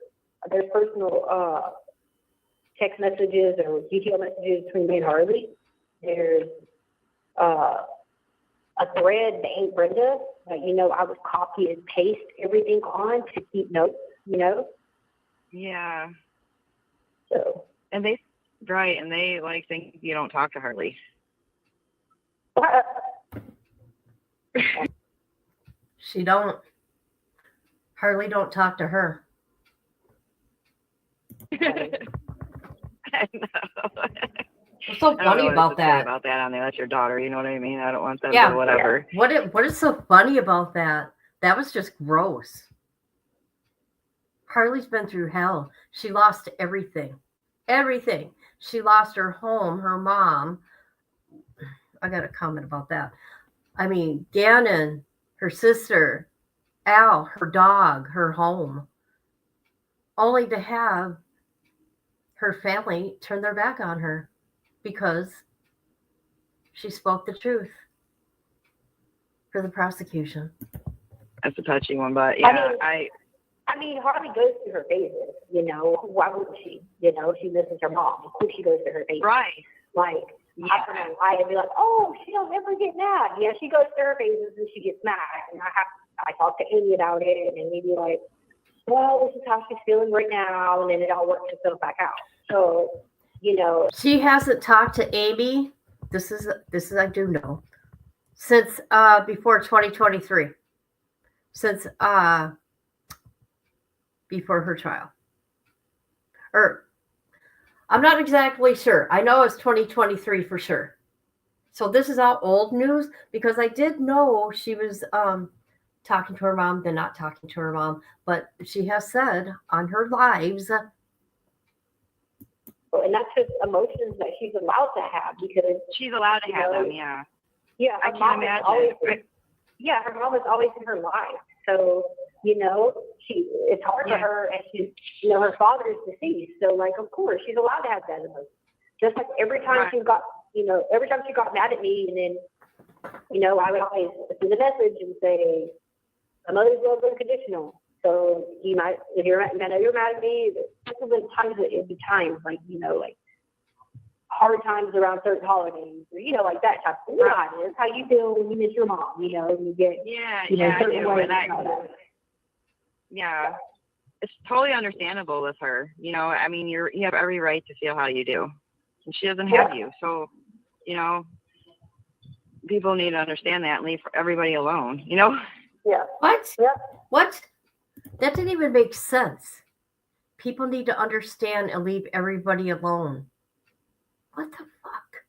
There's personal text messages or detail messages between me and Harley. There's a thread that Aunt Brenda, I would copy and paste everything on to keep notes,
Yeah.
So.
And they think you don't talk to Harley.
She don't. Harley don't talk to her.
I know.
What's so funny about that?
About that on there, that's your daughter. You know what I mean? I don't want them to whatever.
What is so funny about that? That was just gross. Harley's been through hell. She lost everything. Everything. She lost her home, her mom. I got a comment about that. I mean, Gannon, her sister, Al, her dog, her home, only to have her family turn their back on her because she spoke the truth for the prosecution.
That's a touchy one, but yeah,
I mean, Harley goes through her phases, Why wouldn't she? She misses her mom. Of course she goes through her phases.
Right.
Like, I don't know why I'd be like, oh, she don't ever get mad. Yeah, she goes through her phases and she gets mad. And I talk to Amy about it, and maybe like, well, this is how she's feeling right now, and then it all works itself back out. So,
she hasn't talked to Amy. This is I do know, since before 2023, since before her trial, or I'm not exactly sure. I know it's 2023 for sure. So this is all old news, because I did know she was talking to her mom, then not talking to her mom, but she has said on her lives.
And that's just emotions that she's allowed to have, because
she's allowed to have them. Yeah.
Yeah,
I can't imagine.
Her mom is always in her life. So, it's hard for her, and she's, her father is deceased. So, like, of course, she's allowed to have that emotion. Just like every time she got mad at me, and then, I would always send a message and say, my mother's love is unconditional. So, I know you're mad at me, but it'd be times, like, like hard times around certain holidays, or, like that type of thing. It's how you feel when you miss your mom, you get,
I do.
And
it's totally understandable with her. I mean, you have every right to feel how you do, and she doesn't have you. So, people need to understand that and leave everybody alone.
Yeah.
What?
Yeah.
What? That didn't even make sense. People need to understand and leave everybody alone. What the fuck?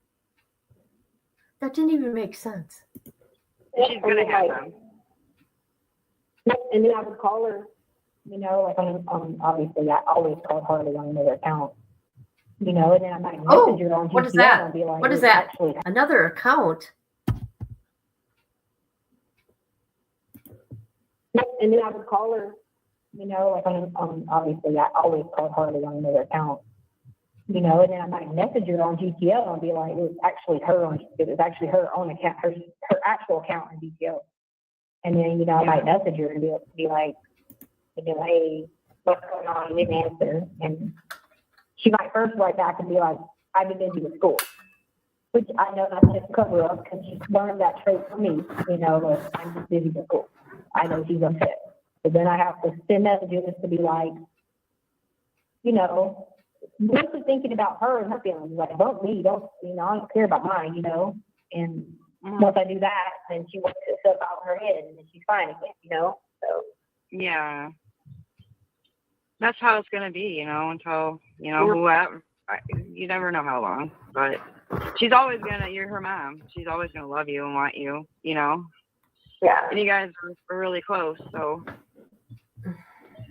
That didn't even make sense.
She's gonna have them.
And then I would call her, like obviously I always called Harley on another account, and then I might message her on
what is that?
and be like,
what is that? Another account?
And then I would call her, like obviously I always called Harley on another account, and then I might message her on GTL and be like, it was actually her own account, her actual account on GTL. And then, I might message her and be like, hey, what's going on? You didn't answer. And she might first write back and be like, I've been busy with school. Which I know that's just cover up, because she's learned that trait from me, like, I'm just busy with school. I know she's upset. So then I have to send messages to be like, mostly thinking about her and her feelings. Like, don't me, don't, I don't care about mine, And once I do that, then she works herself out in her head, and then she's fine again, So.
Yeah. That's how it's going to be, until, whoever, you never know how long, but she's always you're her mom. She's always going to love you and want you,
Yeah.
And you guys are really close, so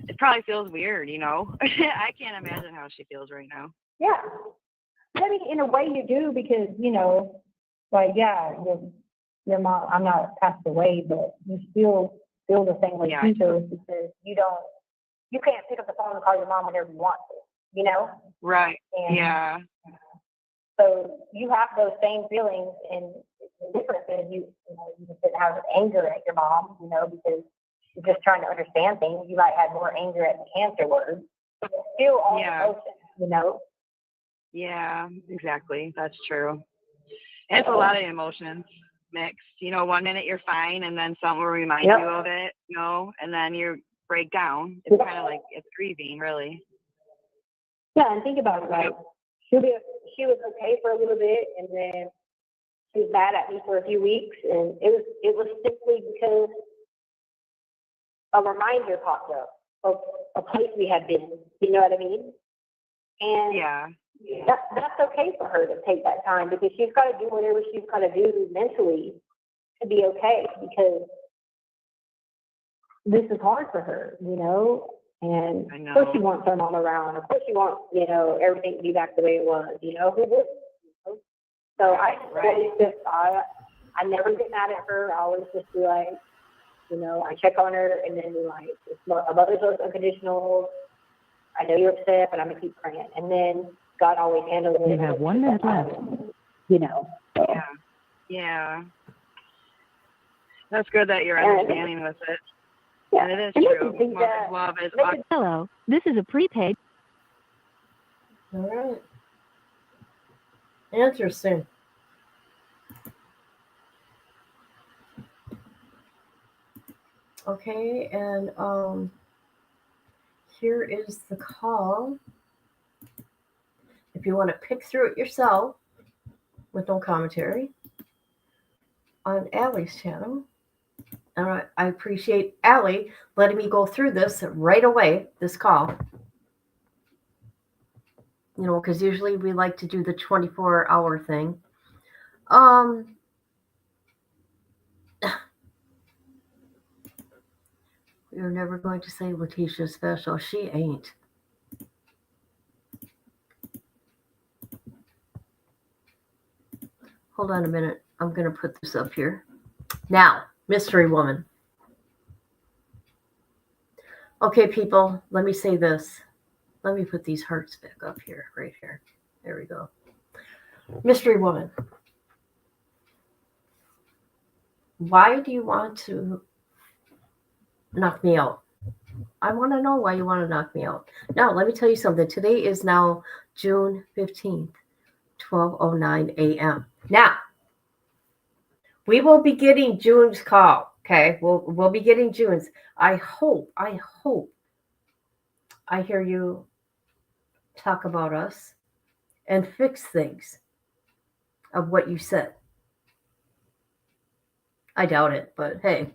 it probably feels weird, I can't imagine how she feels right now.
Yeah. I mean, in a way you do, because, your mom, I'm not passed away, but you still feel the same way she feels, because you can't pick up the phone and call your mom whenever you want to,
Right.
And
yeah.
So you have those same feelings, and the difference is you didn't have anger at your mom, because you're just trying to understand things. You might have more anger at the cancer word, but it's still all emotions,
Yeah, exactly. That's true. And it's a lot of emotions mixed. 1 minute you're fine, and then something will remind you of it, and then you break down. It's kind of like it's grieving, really.
Yeah, and think about it, like she was okay for a little bit, and then she was mad at me for a few weeks, and it was simply because a reminder popped up of a place we had been. You know what I mean? And that's okay for her to take that time, because she's got to do whatever she's got to do mentally to be okay, because this is hard for her, And of course she wants her mom around. Of course she wants, everything to be back the way it was, who wouldn't? So I I never get mad at her. I always just be like, I check on her, and then be like, my mother's unconditional. I know you're upset, but I'm gonna keep praying. And then God always handles it.
You have 1 minute left.
So.
Yeah. That's good that you're understanding with it.
Yeah.
And it is
and
true. Mother's love is
Hello, this is a prepaid.
All right. Interesting. Okay, and here is the call. If you want to pick through it yourself with no commentary on Allie's channel. And I appreciate Allie letting me go through this right away, this call. Because usually we like to do the 24-hour thing. You're never going to say Letecia's special. She ain't. Hold on a minute. I'm going to put this up here. Now, mystery woman. Okay, people, let me say this. Let me put these hearts back up here, right here. There we go. Mystery woman. Why do you want to knock me out? I want to know why you want to knock me out. Now, let me tell you something. Today is now June 15th, 12:09 a.m. Now, we will be getting June's call, okay? We'll be getting June's. I hope I hear you talk about us and fix things of what you said. I doubt it, but hey.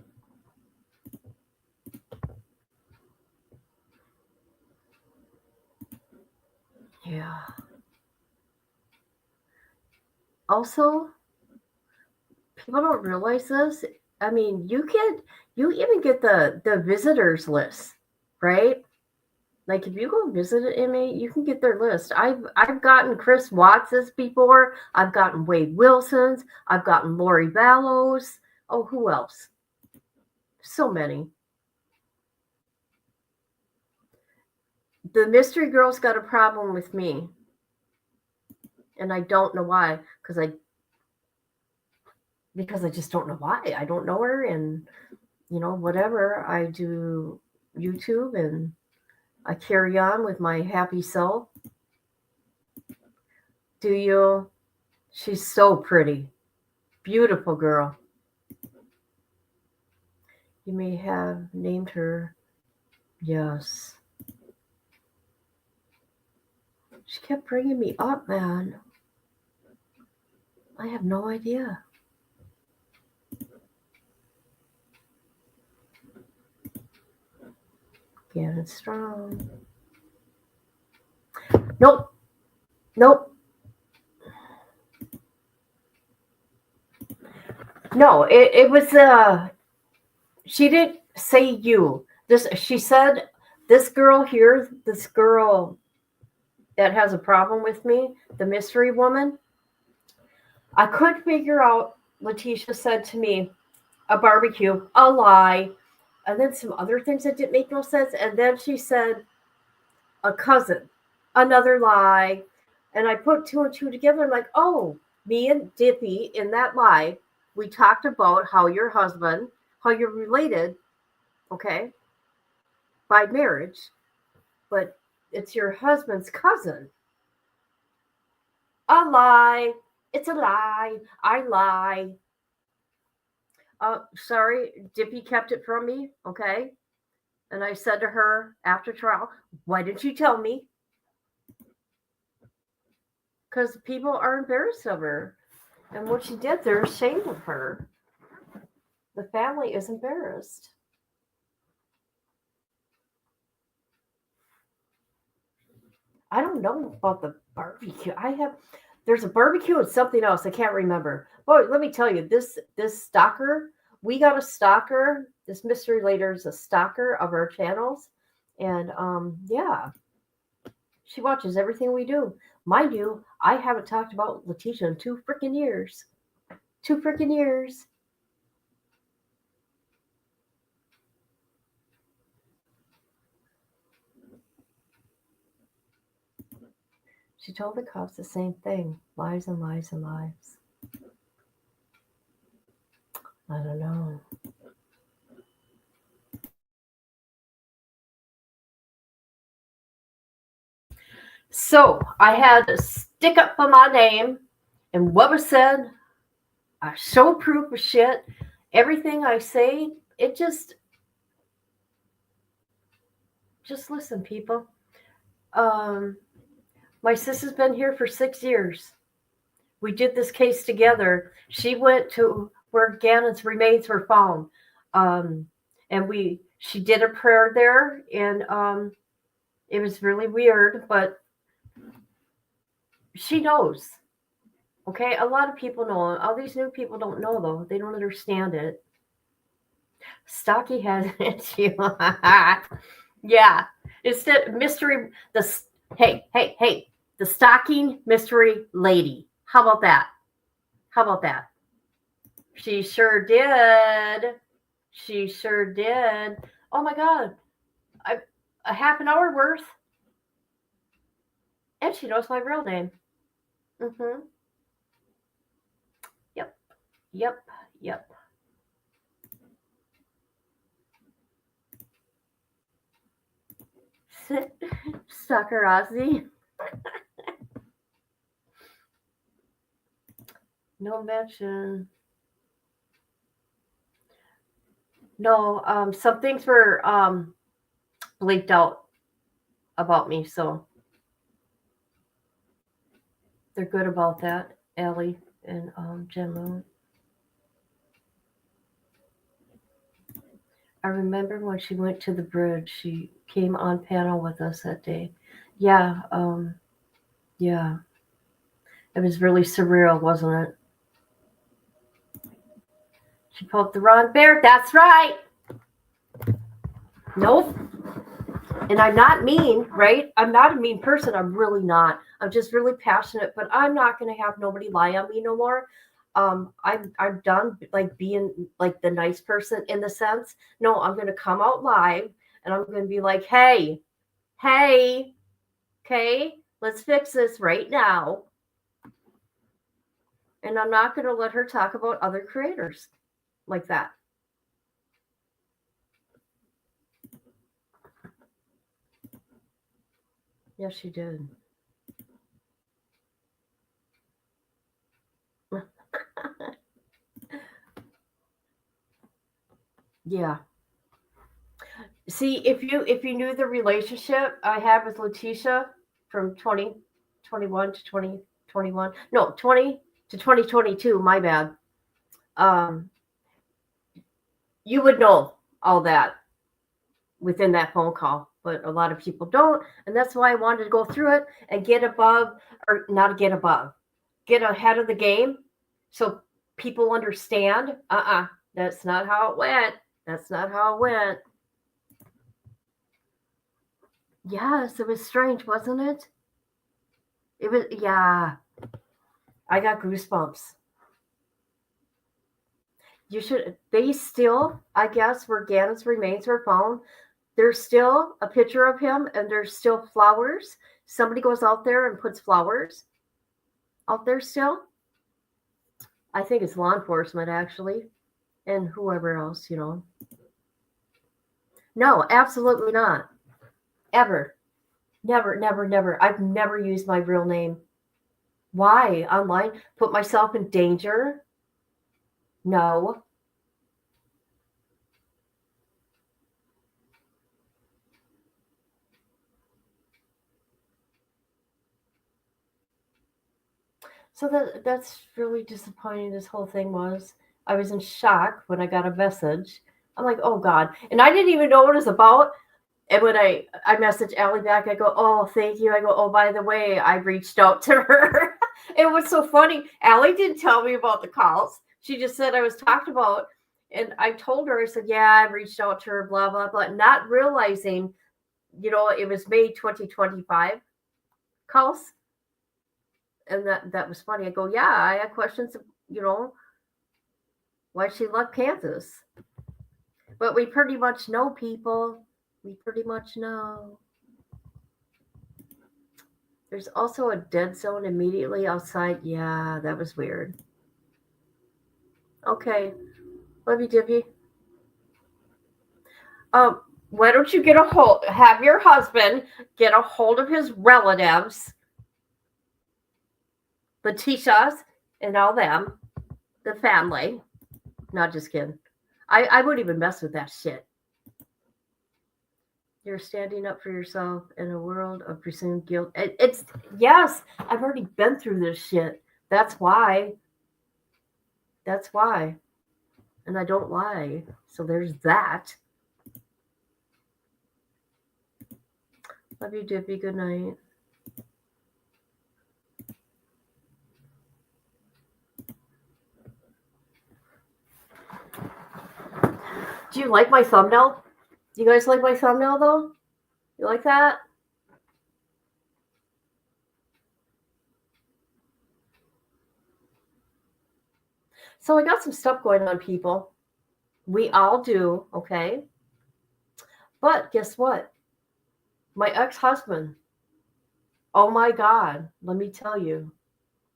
Yeah. Also, people don't realize this. I mean, you even get the visitors list, right? Like if you go visit an inmate, you can get their list. I've gotten Chris Watts's before. I've gotten Wade Wilson's. I've gotten Lori Vallows. Oh, who else? So many. The mystery girl's got a problem with me. And I don't know why. Because I just don't know why. I don't know her, and whatever. I do YouTube and I carry on with my happy self. Do you? She's so pretty. Beautiful girl. You may have named her Yes. She kept bringing me up, man. I have no idea. Getting strong. Nope. Nope. No, it was she didn't say you. She said this girl here, this girl that has a problem with me, the mystery woman. I couldn't figure out, Letecia said to me, a barbecue, a lie, and then some other things that didn't make no sense. And then she said a cousin, another lie. And I put two and two together. I'm like, oh, me and Dippy in that lie, we talked about how your husband, how you're related, okay, by marriage, but it's your husband's cousin. A lie. It's a lie. I lie. Sorry, Dippy kept it from me, okay? And I said to her after trial, why didn't you tell me? Because people are embarrassed of her. And what she did, they're ashamed of her. The family is embarrassed. I don't know about the barbecue. There's a barbecue and something else. I can't remember. Boy, let me tell you, this stalker, we got a stalker. This mystery later is a stalker of our channels. And yeah, she watches everything we do. Mind you, I haven't talked about Letecia in 2 freaking years. 2 freaking years. She told the cops the same thing. Lies and lies and lies. I don't know. So I had to stick up for my name, and what was said, I show proof of shit. Everything I say, it just listen, people. My sister's been here for 6 years. We did this case together. She went to where Gannon's remains were found, and she did a prayer there, and it was really weird, but she knows. Okay, a lot of people know. All these new people don't know, though. They don't understand it. Stocky has it too. Yeah, it's the mystery. Hey, the stalking mystery lady. How about that? How about that? She sure did. She sure did. Oh my God, a half an hour worth, and she knows my real name. Mm-hmm. Yep. Sucker Ozzy. No mention. No, some things were bleeped out about me, so they're good about that, Allie and Jen Moon. I remember when she went to the bridge, she came on panel with us that day. Yeah, yeah. It was really surreal, wasn't it? She poked the wrong bear. That's right. Nope. And I'm not mean, right? I'm not a mean person. I'm really not. I'm just really passionate, but I'm not going to have nobody lie on me no more. I'm done like being like the nice person in the sense. No, I'm going to come out live and I'm going to be like, hey, okay, let's fix this right now. And I'm not going to let her talk about other creators like that. Yes, she did. Yeah. See, if you knew the relationship I had with Letecia from 2021 to 2021, no, 20 to 2022, my bad. You would know all that within that phone call, but a lot of people don't, and that's why I wanted to go through it and get above, or not get above, get ahead of the game, so people understand. That's not how it went. That's not how it went. Yes, it was strange, wasn't it? It was, yeah. I got goosebumps. You should, they still, I guess, where Gannon's remains were found, there's still a picture of him and there's still flowers. Somebody goes out there and puts flowers out there still. I think it's law enforcement, actually, and whoever else, No, absolutely not. Ever. Never, never, never. I've never used my real name. Why? Online? Put myself in danger? No. So that's really disappointing. This whole thing was. I was in shock when I got a message. I'm like, oh God. And I didn't even know what it was about. And when I messaged Allie back, I go, oh, thank you. I go, oh, by the way, I reached out to her. It was so funny. Allie didn't tell me about the calls. She just said I was talked about. And I told her, I said, yeah, I reached out to her, blah, blah, blah, not realizing, it was May 2025 calls. And that was funny. I go, yeah, I had questions, why she left Kansas. But we pretty much know, people. We pretty much know. There's also a dead zone immediately outside. Yeah, that was weird. Okay. Love you, Divvy. Why don't you have your husband get a hold of his relatives, Letecia's and all them, the family. Not just kidding. I wouldn't even mess with that shit. You're standing up for yourself in a world of presumed guilt. It's yes, I've already been through this shit. That's why. And I don't lie. So there's that. Love you, Dippy. Good night. Do you like my thumbnail? Do you guys like my thumbnail, though? You like that? So I got some stuff going on, people. We all do, okay? But guess what? My ex-husband, oh my God, let me tell you,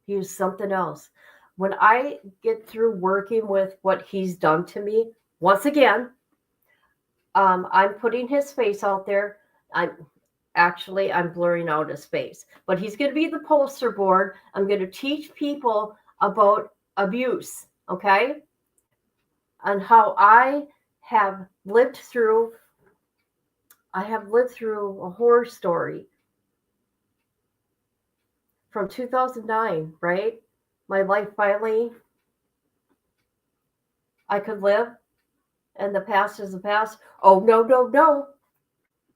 he is something else. When I get through working with what he's done to me, once again, I'm putting his face out there. I'm blurring out his face, but he's going to be the poster board. I'm going to teach people about abuse, okay? And how I have lived through a horror story from 2009, right? My life finally, I could live, and the past is the past. Oh, no.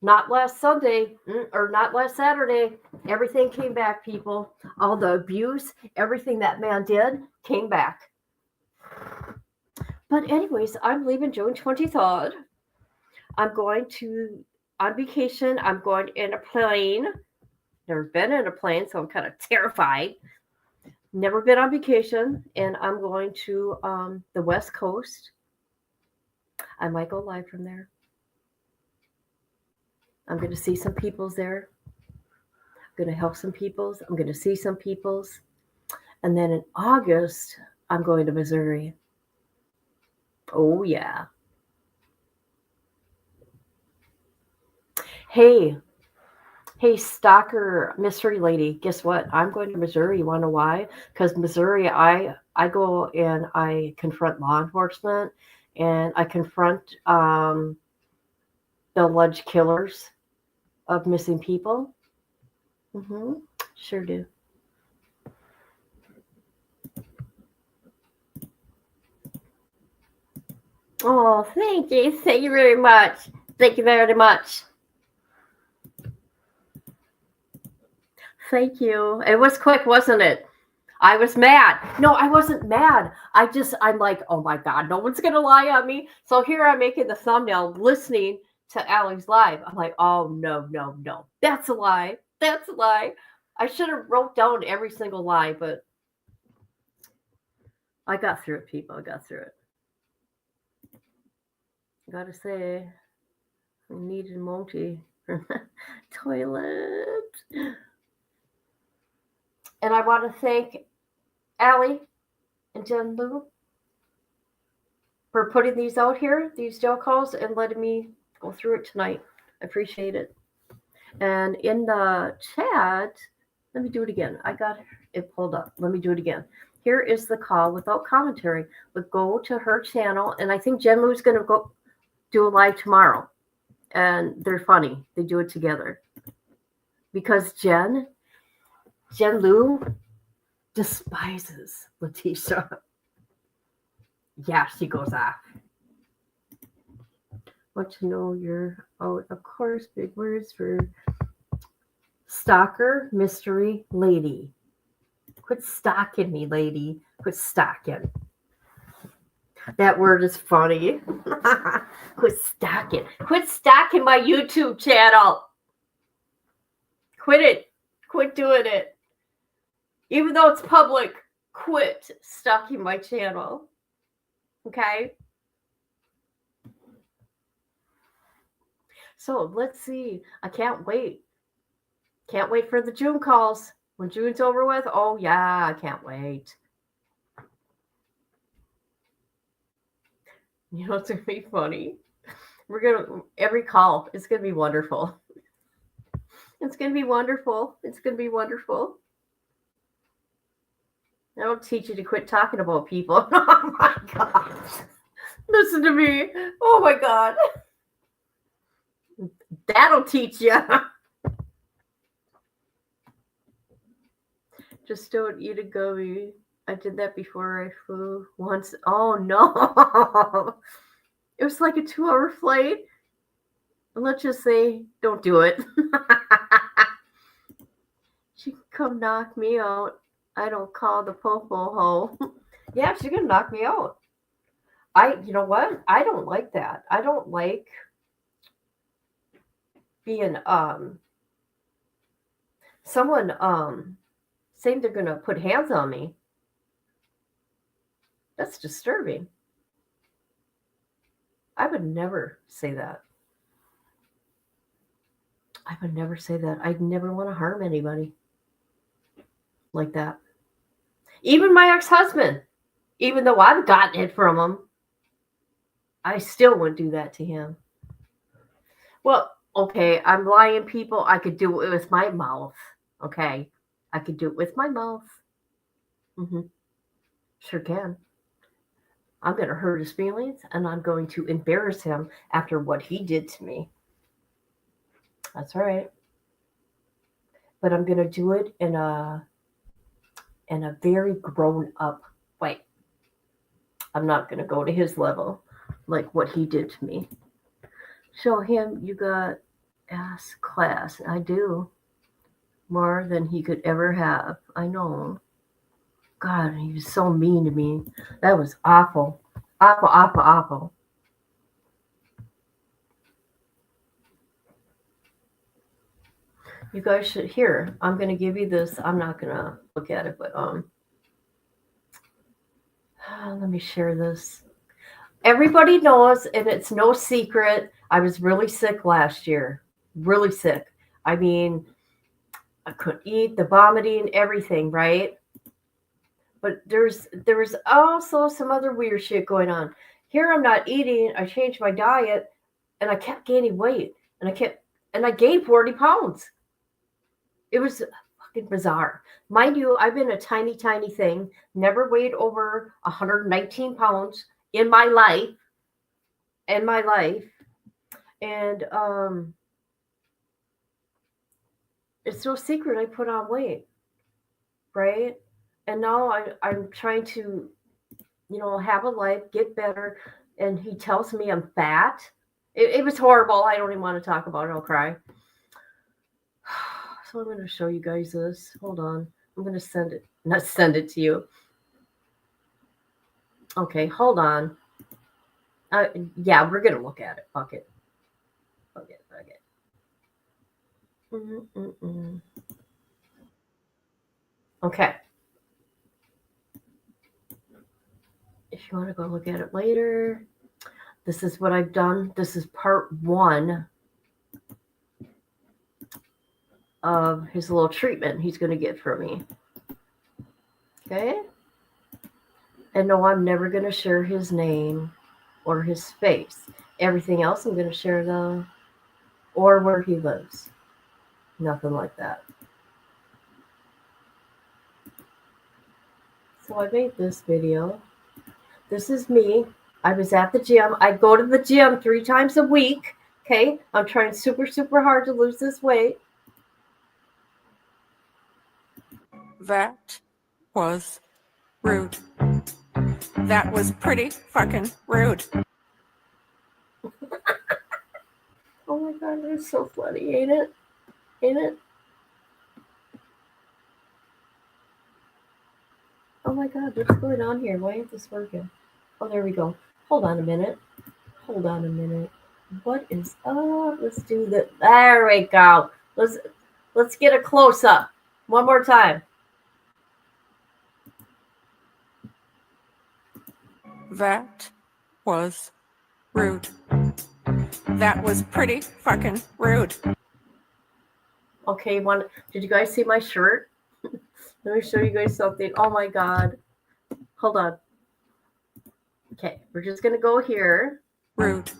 Not last Sunday, or not last Saturday. Everything came back, people. All the abuse, everything that man did came back. But anyways, I'm leaving June 23rd. I'm going on vacation. I'm going in a plane. Never been in a plane, so I'm kind of terrified. Never been on vacation, and I'm going to the West Coast. I might go live from there. I'm going to see some peoples there. I'm going to help some peoples. I'm going to see some peoples. And then in August, I'm going to Missouri. Oh, yeah. Hey, stalker mystery lady, guess what? I'm going to Missouri. You want to know why? Because Missouri, I go and I confront law enforcement, and I confront the alleged killers of missing people. Sure do. Oh, thank you. Thank you very much. Thank you very much. Thank you. It was quick, wasn't it? I was mad. No, I wasn't mad. I'm like, oh my God, no one's going to lie on me. So here I'm making the thumbnail, listening to Allie's live. I'm like, oh, no. That's a lie. That's a lie. I should have wrote down every single lie, but I got through it, people. I got through it. I gotta say, I needed Monty for the toilet. And I want to thank Allie and Jen Lou for putting these out here, these jail calls, and letting me go through it tonight. I appreciate it. And in the chat, let me do it again. I got it pulled up. Let me do it again. Here is the call without commentary. But go to her channel, and I think Jen Lou's going to go do a live tomorrow. And they're funny. They do it together. Because Jen Lou despises Letecia. Yeah, she goes off. Want to know you're out, of course, big words for stalker, mystery, lady. Quit stalking me, lady. Quit stalking. That word is funny. Quit stalking. Quit stalking my YouTube channel. Quit it. Quit doing it. Even though it's public, quit stalking my channel. Okay? So let's see. I can't wait. Can't wait for the June calls. When June's over with, oh yeah, I can't wait. You know, it's going to be funny. Every call, it's going to be wonderful. It's going to be wonderful. It's going to be wonderful. I don't teach you to quit talking about people. Oh my God. Listen to me. Oh my God. That'll teach you. Just don't eat a gummy. I did that before I flew once. Oh no. It was like a 2-hour flight. And let's just say, don't do it. She can come knock me out. I don't call the popo ho. Yeah, she's gonna knock me out. You know what? I don't like that. I don't like being someone saying they're gonna put hands on me. That's disturbing. I would never say that. I would never say that. I'd never want to harm anybody like that. Even my ex-husband, even though I've gotten it from him, I still wouldn't do that to him. Well, okay, I'm lying, people. I could do it with my mouth. Okay, I could do it with my mouth. Sure can. I'm going to hurt his feelings, and I'm going to embarrass him after what he did to me. That's all right. But I'm going to do it in a very grown-up way. I'm not going to go to his level like what he did to me. Show him you got ass class. I do. More than he could ever have. I know. God, he was so mean to me. That was awful. Awful, awful, awful. You guys should hear. I'm going to give you this. I'm not going to look at it, but let me share this. Everybody knows, and it's no secret, I was really sick last year. Really sick. I mean, I couldn't eat, the vomiting, everything, right? But there was also some other weird shit going on. Here I'm not eating. I changed my diet, and I kept gaining weight, and I gained 40 pounds. It was fucking bizarre. Mind you, I've been a tiny, tiny thing. Never weighed over 119 pounds in my life. And it's no secret I put on weight, right? And now I'm trying to, have a life, get better. And he tells me I'm fat. It was horrible. I don't even want to talk about it. I'll cry. So I'm going to show you guys this. Hold on. I'm going to not send it to you. Okay, hold on. Yeah, we're going to look at it. Fuck it. Okay. If you want to go look at it later, this is what I've done. This is part 1 of his little treatment he's going to get from me. Okay? And no, I'm never going to share his name or his face. Everything else I'm going to share or where he lives. Nothing like that. So I made this video. This is me. I was at the gym. I go to the gym 3 times a week. Okay? I'm trying super, super hard to lose this weight.
That was rude. That was pretty fucking rude.
Oh my God, that's so funny, ain't it? Ain't it? Oh my God, what's going on here? Why isn't this working? Oh, there we go. Hold on a minute. What is up? Let's do that. There we go. Let's get a close up. One more time.
That was rude. That was pretty fucking rude.
Okay, did you guys see my shirt? Let me show you guys something. Oh my God. Hold on. Okay, we're just gonna go here.
Rude.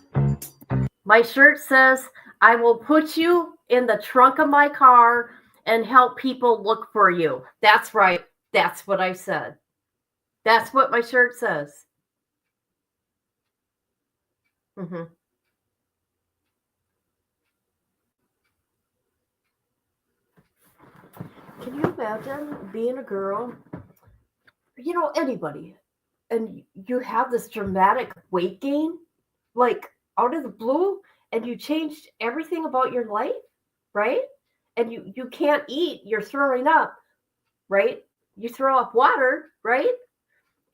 My shirt says, I will put you in the trunk of my car and help people look for you. That's right. That's what I said. That's what my shirt says. Mm-hmm. Can you imagine being a girl, anybody, and you have this dramatic weight gain, like out of the blue, and you changed everything about your life, right? And you can't eat, you're throwing up, right? You throw up water, right?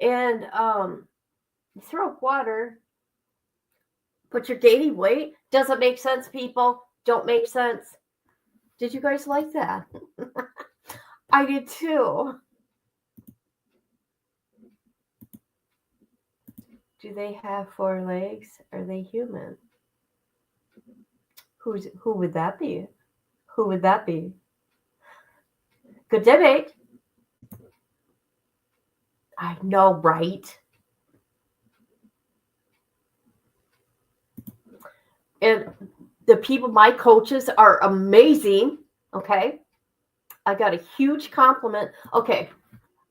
And you throw up water, but you're gaining weight. Doesn't make sense, people. Don't make sense. Did you guys like that? I did too. Do they have 4 legs? Are they human? Who would that be? Who would that be? Good debate. I know, right? And the people, my coaches, are amazing. Okay. I got a huge compliment. Okay.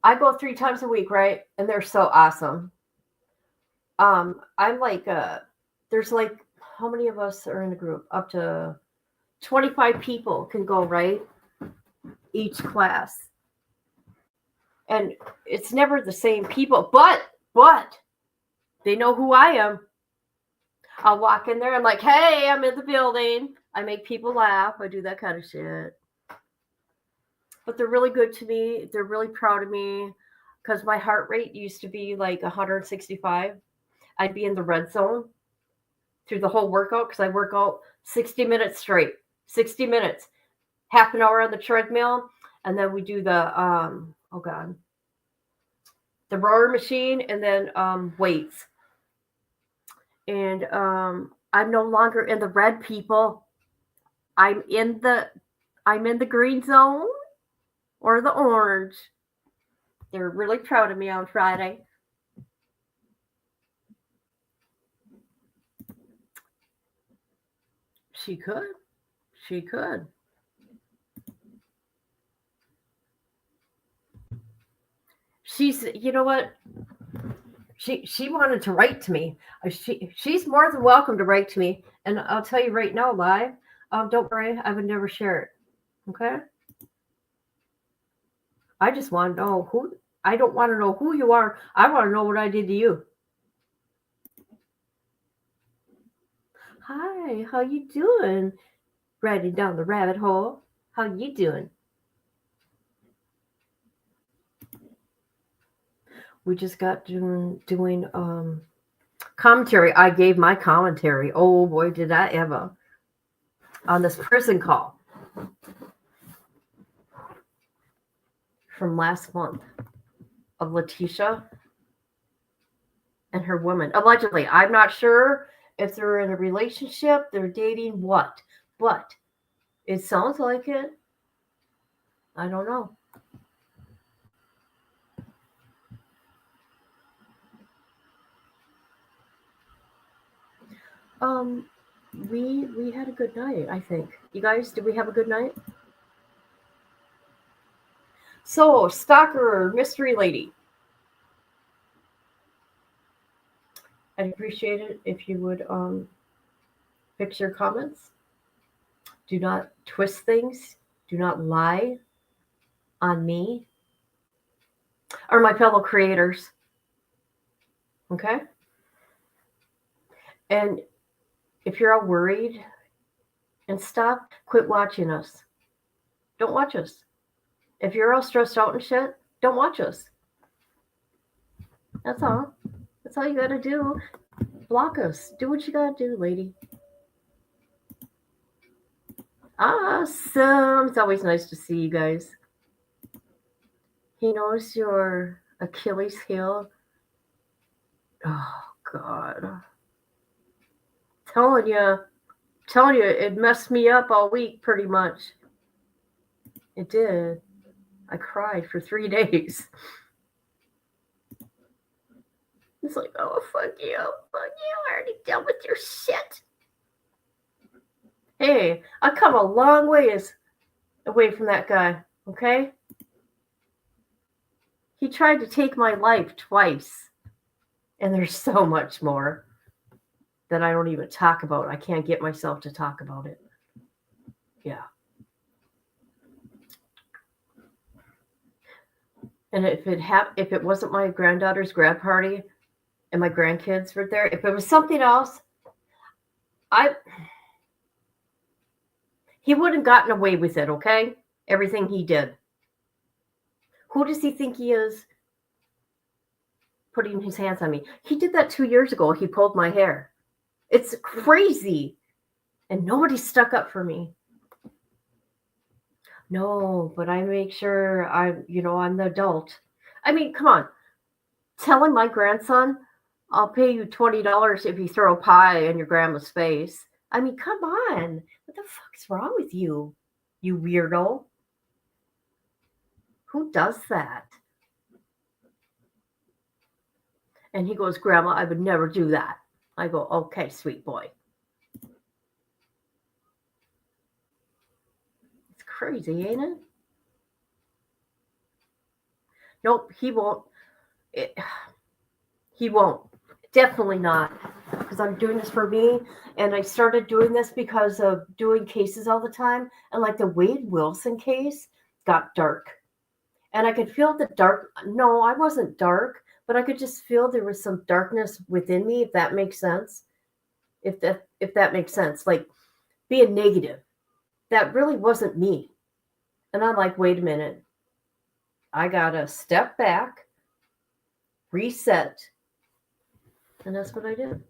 I go 3 times a week, right? And they're so awesome. I'm like, there's like, how many of us are in the group? Up to 25 people can go, right? Each class. And it's never the same people, but they know who I am. I'll walk in there. I'm like, hey, I'm in the building. I make people laugh. I do that kind of shit. But they're really good to me. They're really proud of me because my heart rate used to be like 165. I'd be in the red zone through the whole workout because I work out 60 minutes straight. 60 minutes. Half an hour on the treadmill. And then we do the, the rower machine and then weights. And I'm no longer in the red, people. I'm in the green zone or the orange. They're really proud of me on Friday. She could. She's, you know what? She wanted to write to me. She's more than welcome to write to me. And I'll tell you right now, live, don't worry, I would never share it. Okay? I just want to know who. I don't want to know who you are. I want to know what I did to you. Hi, how you doing? Riding down the rabbit hole. How you doing? We just got doing commentary. I gave my commentary. Oh boy, did I ever. On this prison call from last month of Letecia and her woman. Allegedly. I'm not sure if they're in a relationship, they're dating, what. But it sounds like it. I don't know. We had a good night, I think. You guys, did we have a good night? So, stalker, mystery lady. I'd appreciate it if you would fix your comments. Do not twist things. Do not lie on me or my fellow creators. Okay? And if you're all worried and stuff, quit watching us. Don't watch us. If you're all stressed out and shit, don't watch us. That's all. That's all you gotta do. Block us. Do what you gotta do, lady. Awesome. It's always nice to see you guys. He knows your Achilles heel. Oh, God. Telling you, it messed me up all week, pretty much. It did. I cried for 3 days. It's like, oh, fuck you. I already dealt with your shit. Hey, I come a long ways away from that guy, okay? He tried to take my life twice. And there's so much more that I don't even talk about. I can't get myself to talk about it. Yeah. And if it wasn't my granddaughter's grad party and my grandkids were there, if it was something else, he wouldn't have gotten away with it, okay? Everything he did. Who does he think he is putting his hands on me? He did that 2 years ago. He pulled my hair. It's crazy. And nobody stuck up for me. No, but I make sure I'm the adult. I mean, come on. Telling my grandson, I'll pay you $20 if you throw a pie in your grandma's face. I mean, come on. What the fuck's wrong with you, you weirdo? Who does that? And he goes, Grandma, I would never do that. I go, okay, sweet boy. It's crazy, ain't it? Nope, he won't. He won't. Definitely not. Because I'm doing this for me. And I started doing this because of doing cases all the time. And like the Wade Wilson case got dark. And I could feel the dark. No, I wasn't dark. But I could just feel there was some darkness within me, if that makes sense. If that makes sense. Like being negative. That really wasn't me. And I'm like, wait a minute. I got to step back, reset. And that's what I did.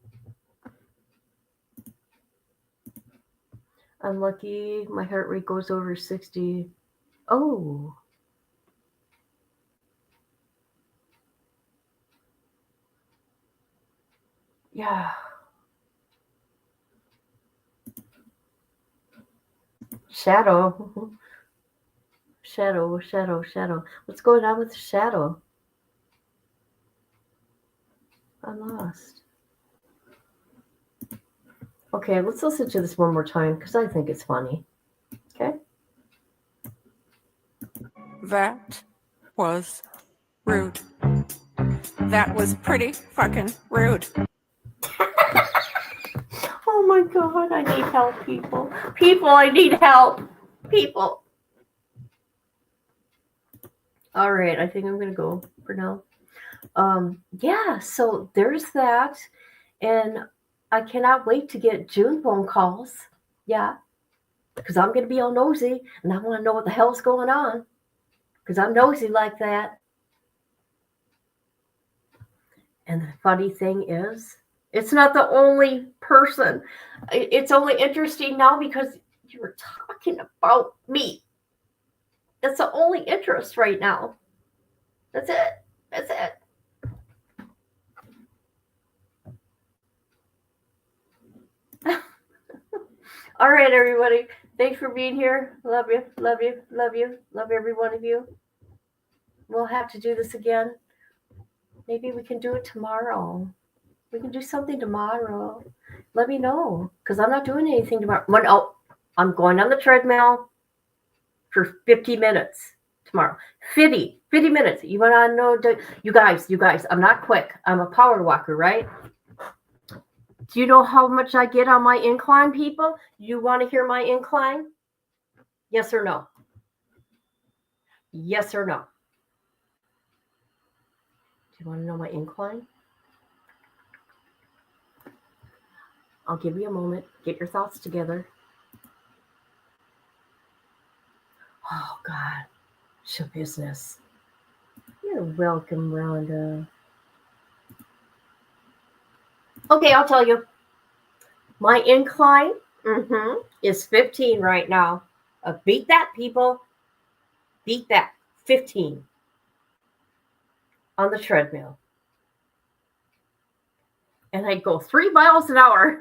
I'm lucky my heart rate goes over 60. Oh. Yeah. Shadow. Shadow. What's going on with the shadow? I'm lost. Okay, let's listen to this one more time because I think it's funny. Okay?
That was rude. That was pretty fucking rude.
Oh my God, I need help, people. People, I need help. People. All right, I think I'm going to go for now. Yeah, so there's that. And I cannot wait to get June phone calls. Yeah, because I'm going to be all nosy and I want to know what the hell's going on. Because I'm nosy like that. And the funny thing is, it's not the only person. It's only interesting now because you're talking about me. That's the only interest right now. That's it. That's it. All right, everybody. Thanks for being here. Love you. Love you. Love you. Love every one of you. We'll have to do this again. Maybe we can do it tomorrow. We can do something tomorrow. Let me know. Because I'm not doing anything tomorrow. Oh, I'm going on the treadmill for 50 minutes tomorrow. 50 minutes. You want to know? You guys, I'm not quick. I'm a power walker, right? Do you know how much I get on my incline, people? You want to hear my incline? Yes or no? Yes or no? Do you want to know my incline? I'll give you a moment. Get your thoughts together. Oh, God. Show business. You're welcome, Rhonda. Okay, I'll tell you. My incline is 15 right now. Beat that, people. Beat that. 15 on the treadmill. And I go 3 miles an hour.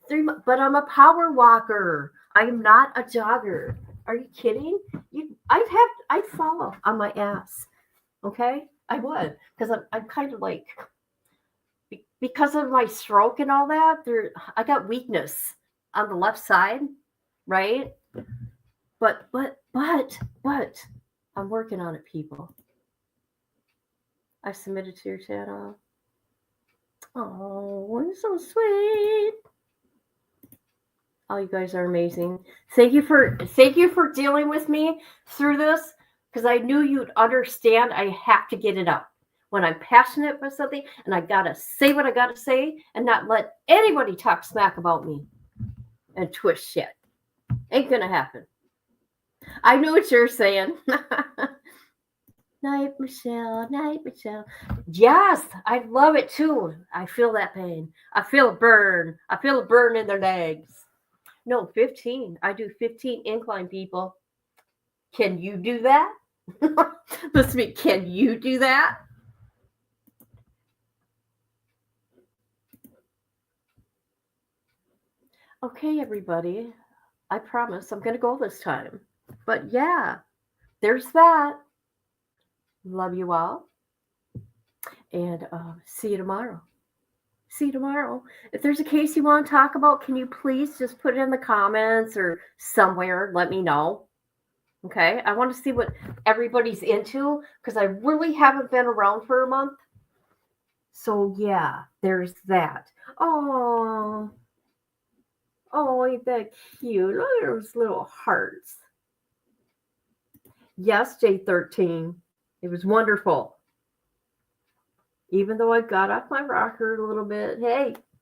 But I'm a power walker. I am not a jogger. Are you kidding? I'd follow on my ass. Okay? I would. Because I'm kind of like, because of my stroke and all that, I got weakness on the left side, right? But I'm working on it, people. I submitted to your channel. Oh, it's so sweet. Oh, you guys are amazing. Thank you for dealing with me through this, because I knew you'd understand. I have to get it up when I'm passionate about something, and I gotta say what I gotta say and not let anybody talk smack about me and twist shit. Ain't gonna happen. I know what you're saying. Night, Michelle. Night, Michelle. Yes, I love it too. I feel that pain. I feel a burn. I feel a burn in their legs. No, 15. I do 15 incline, people. Can you do that? Listen to me. Can you do that? Okay, everybody. I promise I'm going to go this time. But yeah, there's that. Love you all. And see you tomorrow. See you tomorrow. If there's a case you want to talk about, can you please just put it in the comments or somewhere? Let me know. Okay? I want to see what everybody's into, because I really haven't been around for a month. So yeah, there's that. Oh, ain't that cute? Look at those little hearts. Yes, J13. It was wonderful. Even though I got off my rocker a little bit.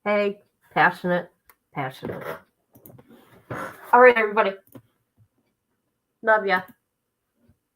Hey, passionate. All right, everybody. Love ya.